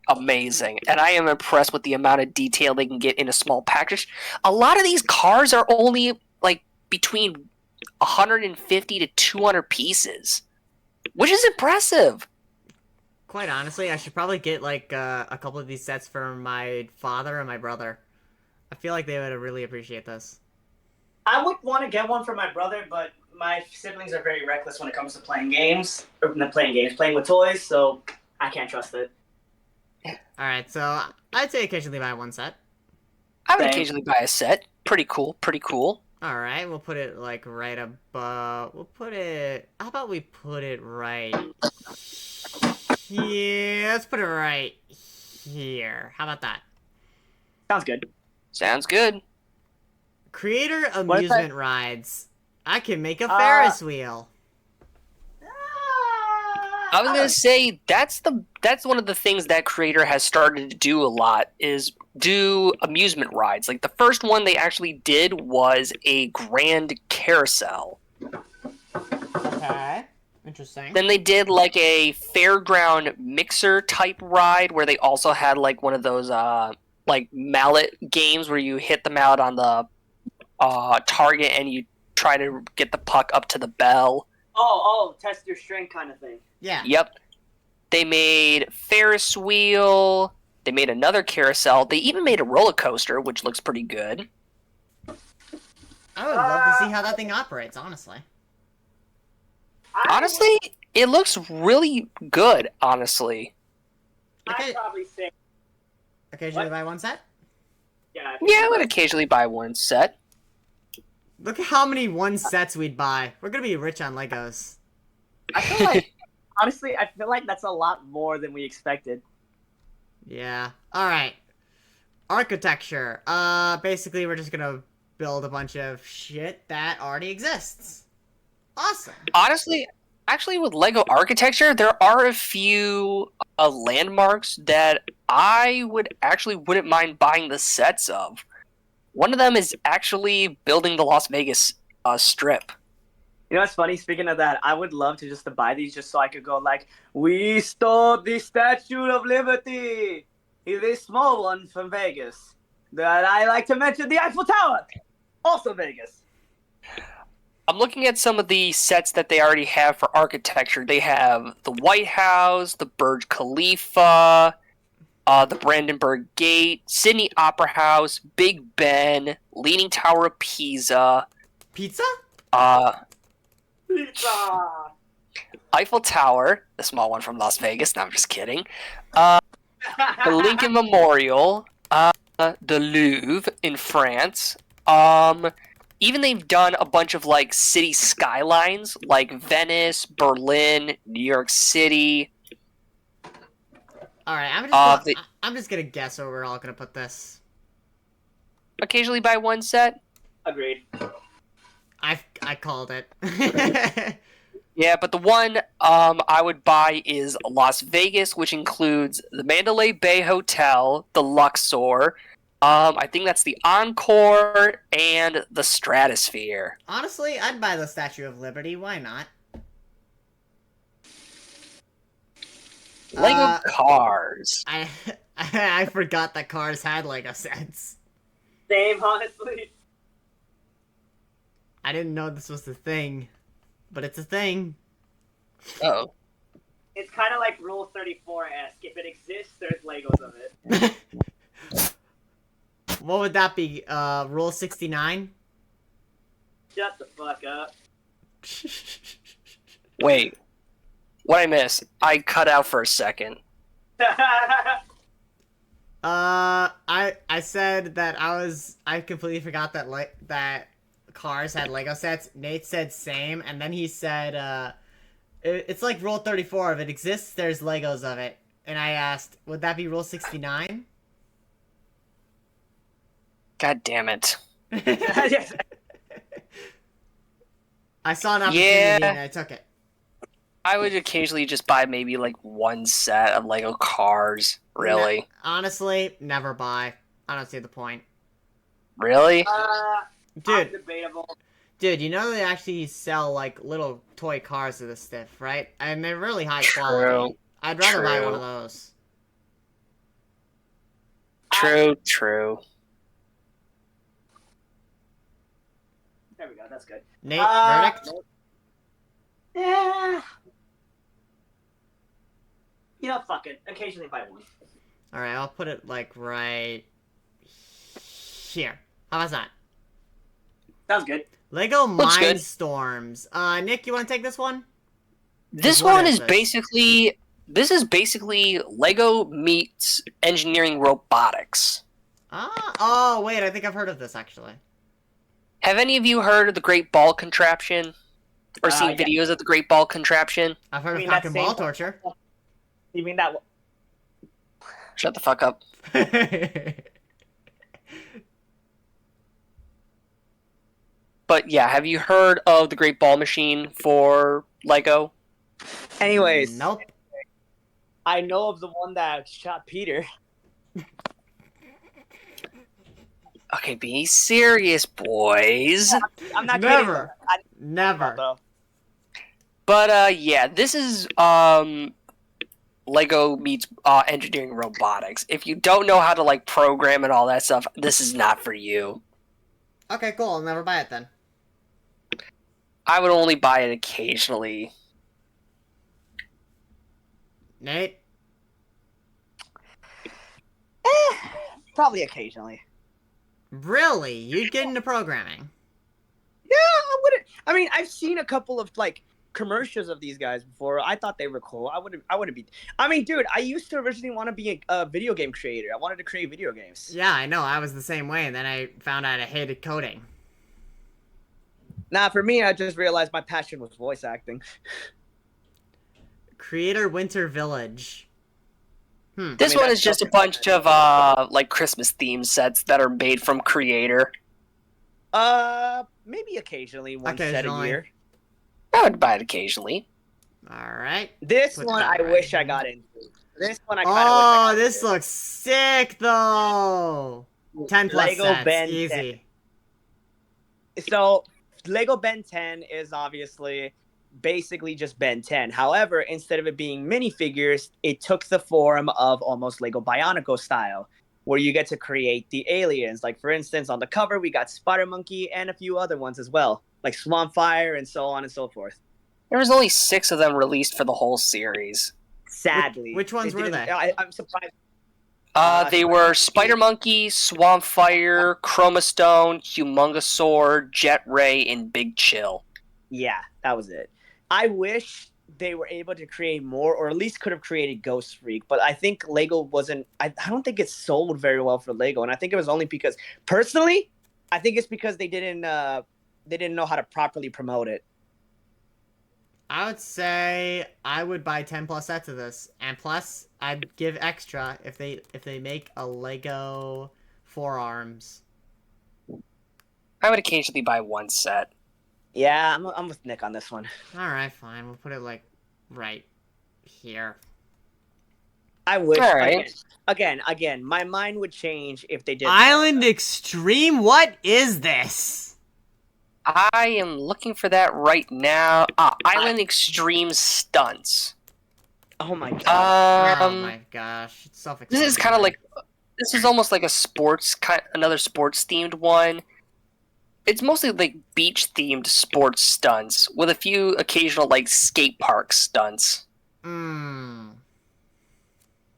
amazing, and I am impressed with the amount of detail they can get in a small package. A lot of these cars are only like between 150 to 200 pieces, which is impressive. Quite honestly, I should probably get like a couple of these sets for my father and my brother. I feel like they would really appreciate this. I would want to get one for my brother, but my siblings are very reckless when it comes to playing games. Or not playing games, playing with toys, so I can't trust it. Alright, so I'd say occasionally buy one set. I would Same. occasionally buy a set. Pretty cool. Pretty cool. Alright, we'll put it like right above. We'll put it. How about we put it right here? Let's put it right here. How about that? Sounds good. Sounds good. Creator What if amusement rides. I can make a Ferris wheel. I was gonna say that's one of the things that Creator has started to do a lot is do amusement rides. Like the first one they actually did was a grand carousel. Okay. Interesting. Then they did like a fairground mixer type ride where they also had like one of those like mallet games where you hit them out on the target and you try to get the puck up to the bell. Oh, test your strength kind of thing. Yeah. Yep. They made Ferris wheel. They made another carousel. They even made a roller coaster, which looks pretty good. I would love to see how that thing operates, honestly. Honestly, it looks really good, honestly. I'd probably say, Occasionally What? buy one set? yeah. Yeah, I would occasionally buy one set. Look at how many one sets we'd buy. We're gonna be rich on Legos. I feel like, honestly, I feel like that's a lot more than we expected. Yeah. Alright. Architecture. Basically we're just gonna build a bunch of shit that already exists. Awesome. Honestly, actually, with Lego architecture, there are a few landmarks that I wouldn't mind buying the sets of. One of them is actually building the Las Vegas Strip. You know what's funny? Speaking of that, I would love to buy these just so I could go like, we stole the Statue of Liberty. It's a small one from Vegas. That I like to mention the Eiffel Tower, also Vegas. I'm looking at some of the sets that they already have for architecture. They have the White House, the Burj Khalifa, the Brandenburg Gate, Sydney Opera House, Big Ben, Leaning Tower of Pisa, Pizza? Pizza. Eiffel Tower, the small one from Las Vegas. No, I'm just kidding. The Lincoln Memorial, the Louvre in France. Even they've done a bunch of like city skylines, like Venice, Berlin, New York City. Alright, I'm just gonna guess where we're all gonna put this. Occasionally buy one set. Agreed. I called it. Yeah, but the one I would buy is Las Vegas, which includes the Mandalay Bay Hotel, the Luxor. I think that's the Encore and the Stratosphere. Honestly, I'd buy the Statue of Liberty. Why not? Lego cars. I forgot that cars had Lego sets. Same, honestly. I didn't know this was the thing, but it's a thing. Oh. It's kind of like Rule 34-esque. If it exists, there's Legos of it. What would that be? Rule 69? Shut the fuck up. Wait. What I miss? I cut out for a second. I said that I completely forgot that that cars had Lego sets. Nate said same, and then he said, it's like Rule 34. If it exists, there's Legos of it. And I asked, would that be Rule 69? God damn it. Yes. I saw an opportunity and I took it. I would occasionally just buy maybe like one set of Lego cars. Really? Honestly, never buy. I don't see the point. Really? Dude, Debatable. Dude, you know they actually sell like little toy cars of this stuff, right? And they're really high True. quality. I'd rather buy True. one of those. True. There we go. That's good. Nate, verdict? Yeah. You know, fuck it. Occasionally buy one. Alright, I'll put it like right here. How about that? Sounds good. Lego Looks good. Mindstorms. Nick, you want to take this one? This What one is is this? basically Lego meets engineering robotics. Oh, wait, I think I've heard of this actually. Have any of you heard of the Great Ball Contraption? Or seen Yeah. videos of the Great Ball Contraption? I've heard mean, of that cock and same- ball torture. You mean that? Shut the fuck up. But yeah, have you heard of the Great Ball Machine for Lego? Anyways, Nope. I know of the one that shot Peter. Okay, be serious, boys. I'm not Never. kidding. Never. Though. But yeah, this is Lego meets engineering robotics. If you don't know how to like program and all that stuff, this is not for you. Okay, cool. I'll never buy it then. I would only buy it occasionally. Nate? Probably occasionally. Really? You'd get into programming? Yeah, I wouldn't. I mean, I've seen a couple of like commercials of these guys before. I thought they were cool. I wouldn't be. I mean, dude, I used to originally want to be a video game creator. I wanted to create video games. Yeah, I know. I was the same way, and then I found out I hated coding. Nah, for me, I just realized my passion was voice acting. Creator Winter Village. This I mean, one that's is just a something- bunch of like Christmas theme sets that are made from Creator. Maybe occasionally, one set a Occasionally. year. I would buy it occasionally. Alright. This Put one, that I right wish I here. got into. This one, I kind of Oh, this looks sick, though! 10 plus Lego sets. Ben 10. Easy. So, Lego Ben 10 is obviously basically just Ben 10. However, instead of it being minifigures, it took the form of almost Lego Bionicle style, where you get to create the aliens. Like, for instance, on the cover, we got Spider Monkey and a few other ones as well, like Swampfire and so on and so forth. There was only 6 of them released for the whole series. Sadly. Which ones It were didn't- they? I'm surprised. They were Spider Monkey, Swampfire, Chromastone, Humongousaur, Jet Ray, and Big Chill. Yeah, that was it. I wish they were able to create more, or at least could have created Ghost Freak, but I think Lego wasn't. I don't think it sold very well for Lego, and I think it was only because, personally, I think it's because they didn't know how to properly promote it. I would say I would buy 10 plus sets of this, and plus I'd give extra if they make a Lego forearms. I would occasionally buy one set. Yeah, I'm with Nick on this one. Alright, fine. We'll put it, like, right here. I wish. All right. Again, my mind would change if they did. Island Extreme? What is this? I am looking for that right now. Island Extreme Stunts. Oh my god. Oh my gosh. It's self-explanatory. This is kind of like, this is almost like a another sports themed one. It's mostly like beach themed sports stunts with a few occasional like skate park stunts. Hmm.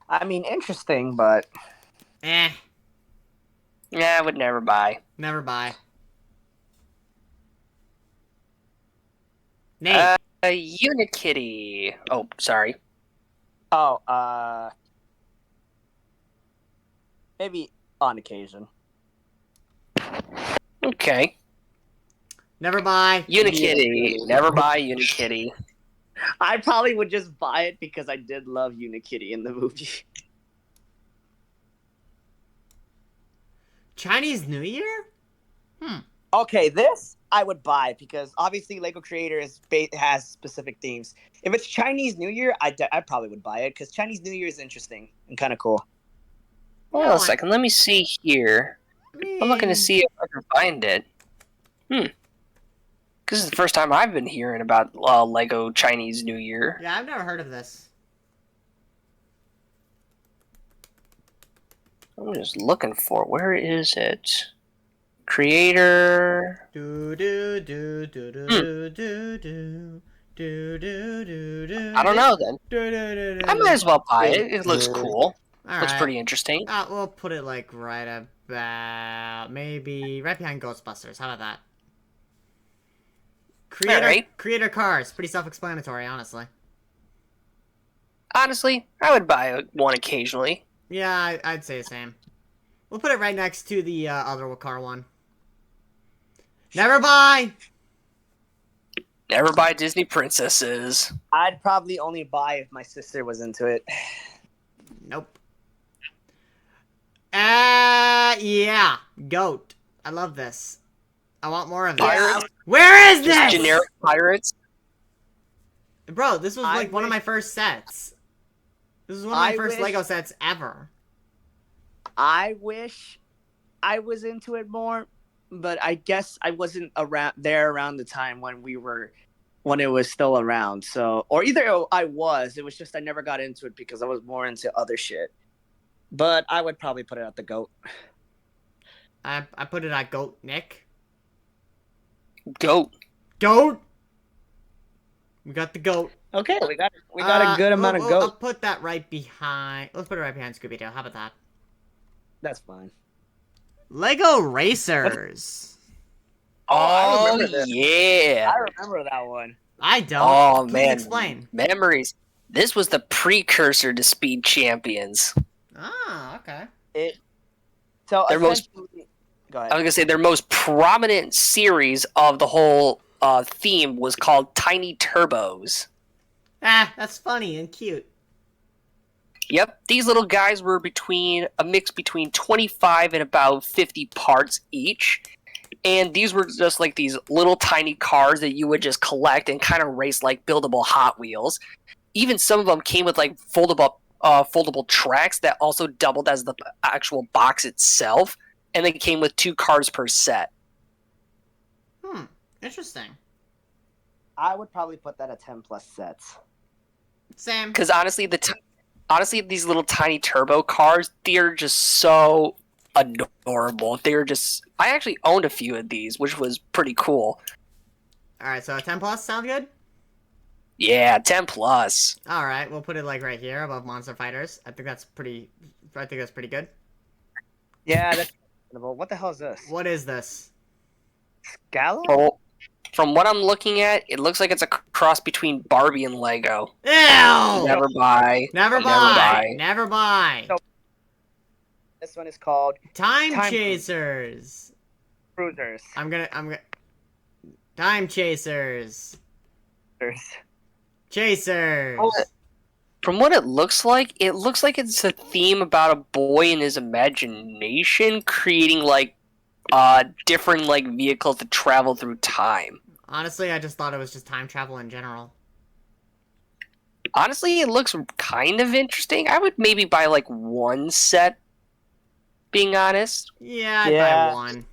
I mean, interesting, but Eh. Yeah, I would never buy. Never buy. Nate. Unikitty. Oh, sorry. maybe on occasion. Okay. Never buy. Unikitty. Never buy Unikitty. I probably would just buy it because I did love Unikitty in the movie. Chinese New Year? Okay, this I would buy because obviously Lego Creator has specific themes. If it's Chinese New Year, I probably would buy it because Chinese New Year is interesting and kind of cool. Hold on a second. Let me see here. I'm looking to see if I can find it. This is the first time I've been hearing about Lego Chinese New Year. Yeah, I've never heard of this. I'm just looking for it. Where is it? Creator. Do do do do do do do do do do do. I don't know then. Do, do, do, do. I might as well buy it. It looks cool. All Looks right. pretty interesting. We'll put it like right about maybe right behind Ghostbusters. How about that? Alright. Creator cars. Pretty self-explanatory, honestly. Honestly, I would buy one occasionally. Yeah, I'd say the same. We'll put it right next to the other car one. Never buy. Never buy Disney princesses. I'd probably only buy if my sister was into it. Nope. Yeah. Goat. I love this. I want more of this. Pirates? Where is Just this? generic pirates. Bro, this was I like one of wish- my first sets. This was one of my I first wish- Lego sets ever. I wish I was into it more, but I guess I wasn't around the time when it was still around. So, or either I was, it was just I never got into it because I was more into other shit. But I would probably put it at the GOAT. I put it at Goat Nick. Goat. Goat. We got the goat. Okay, we got a good amount of I'll GOAT. put that right behind. Let's put it right behind Scooby Doo. How about that? That's fine. Lego Racers. I remember this. yeah. I remember that one. I don't. Oh Please man. explain. Memories. This was the precursor to Speed Champions. Ah, okay. Their most- Go I was ahead. gonna say their most prominent series of the whole theme was called Tiny Turbos. That's funny and cute. Yep, these little guys were a mix between 25 and about 50 parts each. And these were just like these little tiny cars that you would just collect and kind of race like buildable Hot Wheels. Even some of them came with like foldable tracks that also doubled as the actual box itself. And they came with 2 cars per set. Interesting. I would probably put that at 10 plus sets. Sam. Because honestly, these little tiny turbo cars, they're just so adorable. I actually owned a few of these, which was pretty cool. Alright, so 10 plus sound good? Yeah, 10 plus. Alright, we'll put it like right here above Monster Fighters. I think that's pretty good. Yeah, that's reasonable. What the hell is this? What is this? Gallo? Oh, from what I'm looking at, it looks like it's a cross between Barbie and Lego. Ew! Never buy. Never Never buy. buy. Never buy. So- This one is called Time Time Chasers. Cruisers. I'm gonna. Time Chasers. Chasers. Oh, From what it looks like it's a theme about a boy and his imagination creating like different like vehicles to travel through time. Honestly, I just thought it was just time travel in general. Honestly, it looks kind of interesting. I would maybe buy like one set, being honest. Yeah, I'd Yeah. buy one.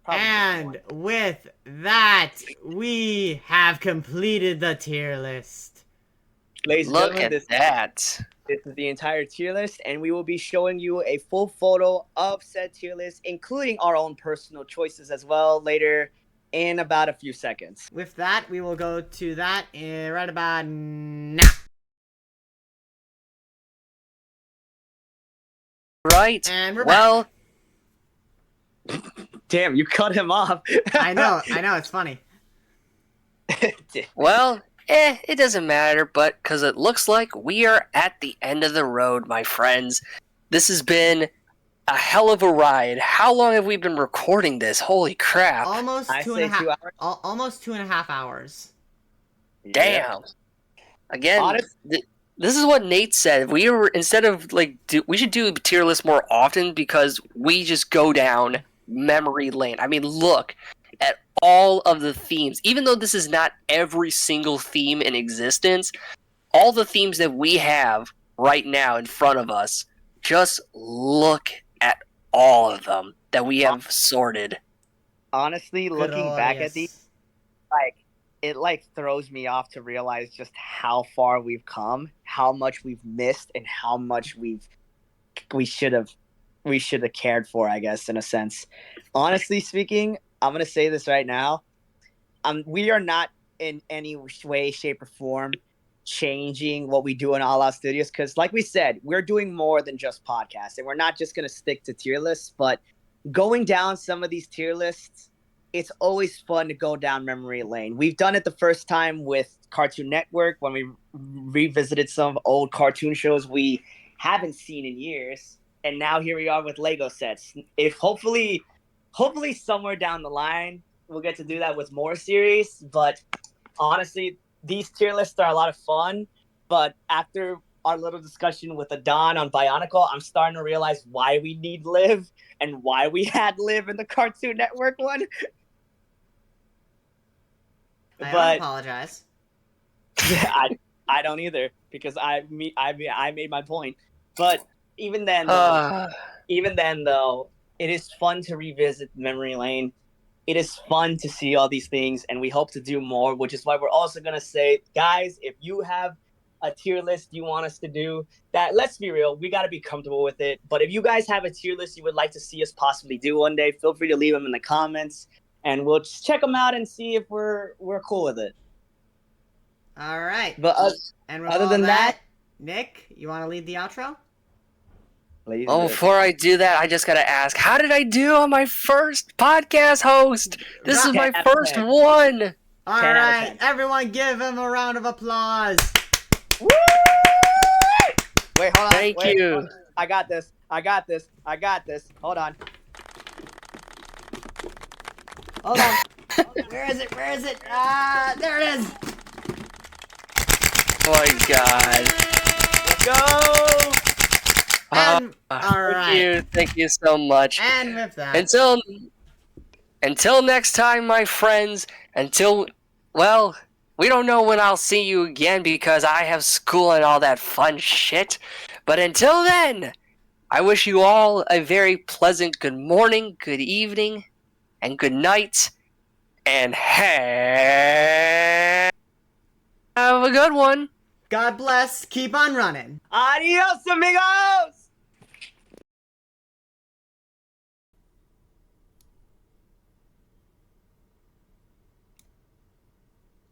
Probably And with that, we have completed the tier list. Ladies and Look gentlemen, at this is the entire tier list, and we will be showing you a full photo of said tier list, including our own personal choices as well, later in about a few seconds. With that, we will go to that right about now. Right. And we're Well, Damn, you cut him off. I know, it's funny. well, it doesn't matter, but because it looks like we are at the end of the road, my friends. This has been a hell of a ride. How long have we been recording this? Holy crap. Almost I two say and a half. 2 hours. Almost 2.5 hours. Damn. Again, Honest- this is what Nate said. We were, instead of like, we should do tier lists more often because we just go down memory lane. I mean, look at all of the themes. Even though this is not every single theme in existence, all the themes that we have right now in front of us, just look at all of them that we have sorted. Honestly, looking back at these, Glorious. it throws me off to realize just how far we've come, how much we've missed, and how much we should have cared for, I guess, in a sense. Honestly speaking, I'm gonna say this right now. We are not in any way, shape, or form changing what we do in All Out Studios, because like we said, we're doing more than just podcasts, and we're not just gonna stick to tier lists, but going down some of these tier lists, it's always fun to go down memory lane. We've done it the first time with Cartoon Network when we revisited some old cartoon shows we haven't seen in years, and now here we are with Lego sets. If hopefully somewhere down the line we'll get to do that with more series, but honestly, these tier lists are a lot of fun. But after our little discussion with Adon on Bionicle, I'm starting to realize why we need Liv and why we had Liv in the Cartoon Network one. I don't But apologize. I don't either, because I made my point. But even then, though, it is fun to revisit memory lane. It is fun to see all these things, and we hope to do more, which is why we're also going to say, guys, if you have a tier list you want us to do, that, let's be real, we got to be comfortable with it. But if you guys have a tier list you would like to see us possibly do one day, feel free to leave them in the comments, and we'll just check them out and see if we're cool with it. All right. But And with other all than that, Nick, you want to lead the outro? Oh, before I do that, I just gotta ask, how did I do on my first podcast host? This is my 10 out of first 10. one. All 10 out of right, 10. everyone, give him a round of applause. Woo! Wait, hold on. Thank Wait, you. hold on. I got this. Hold on. Hold on. Where is it? Ah, there it is. Oh my god. Let's go! And, all right. Thank you so much. And with that, Until next time, my friends, well, we don't know when I'll see you again because I have school and all that fun shit. But until then, I wish you all a very pleasant good morning, good evening, and good night. And have a good one. God bless. Keep on running. Adios, amigos!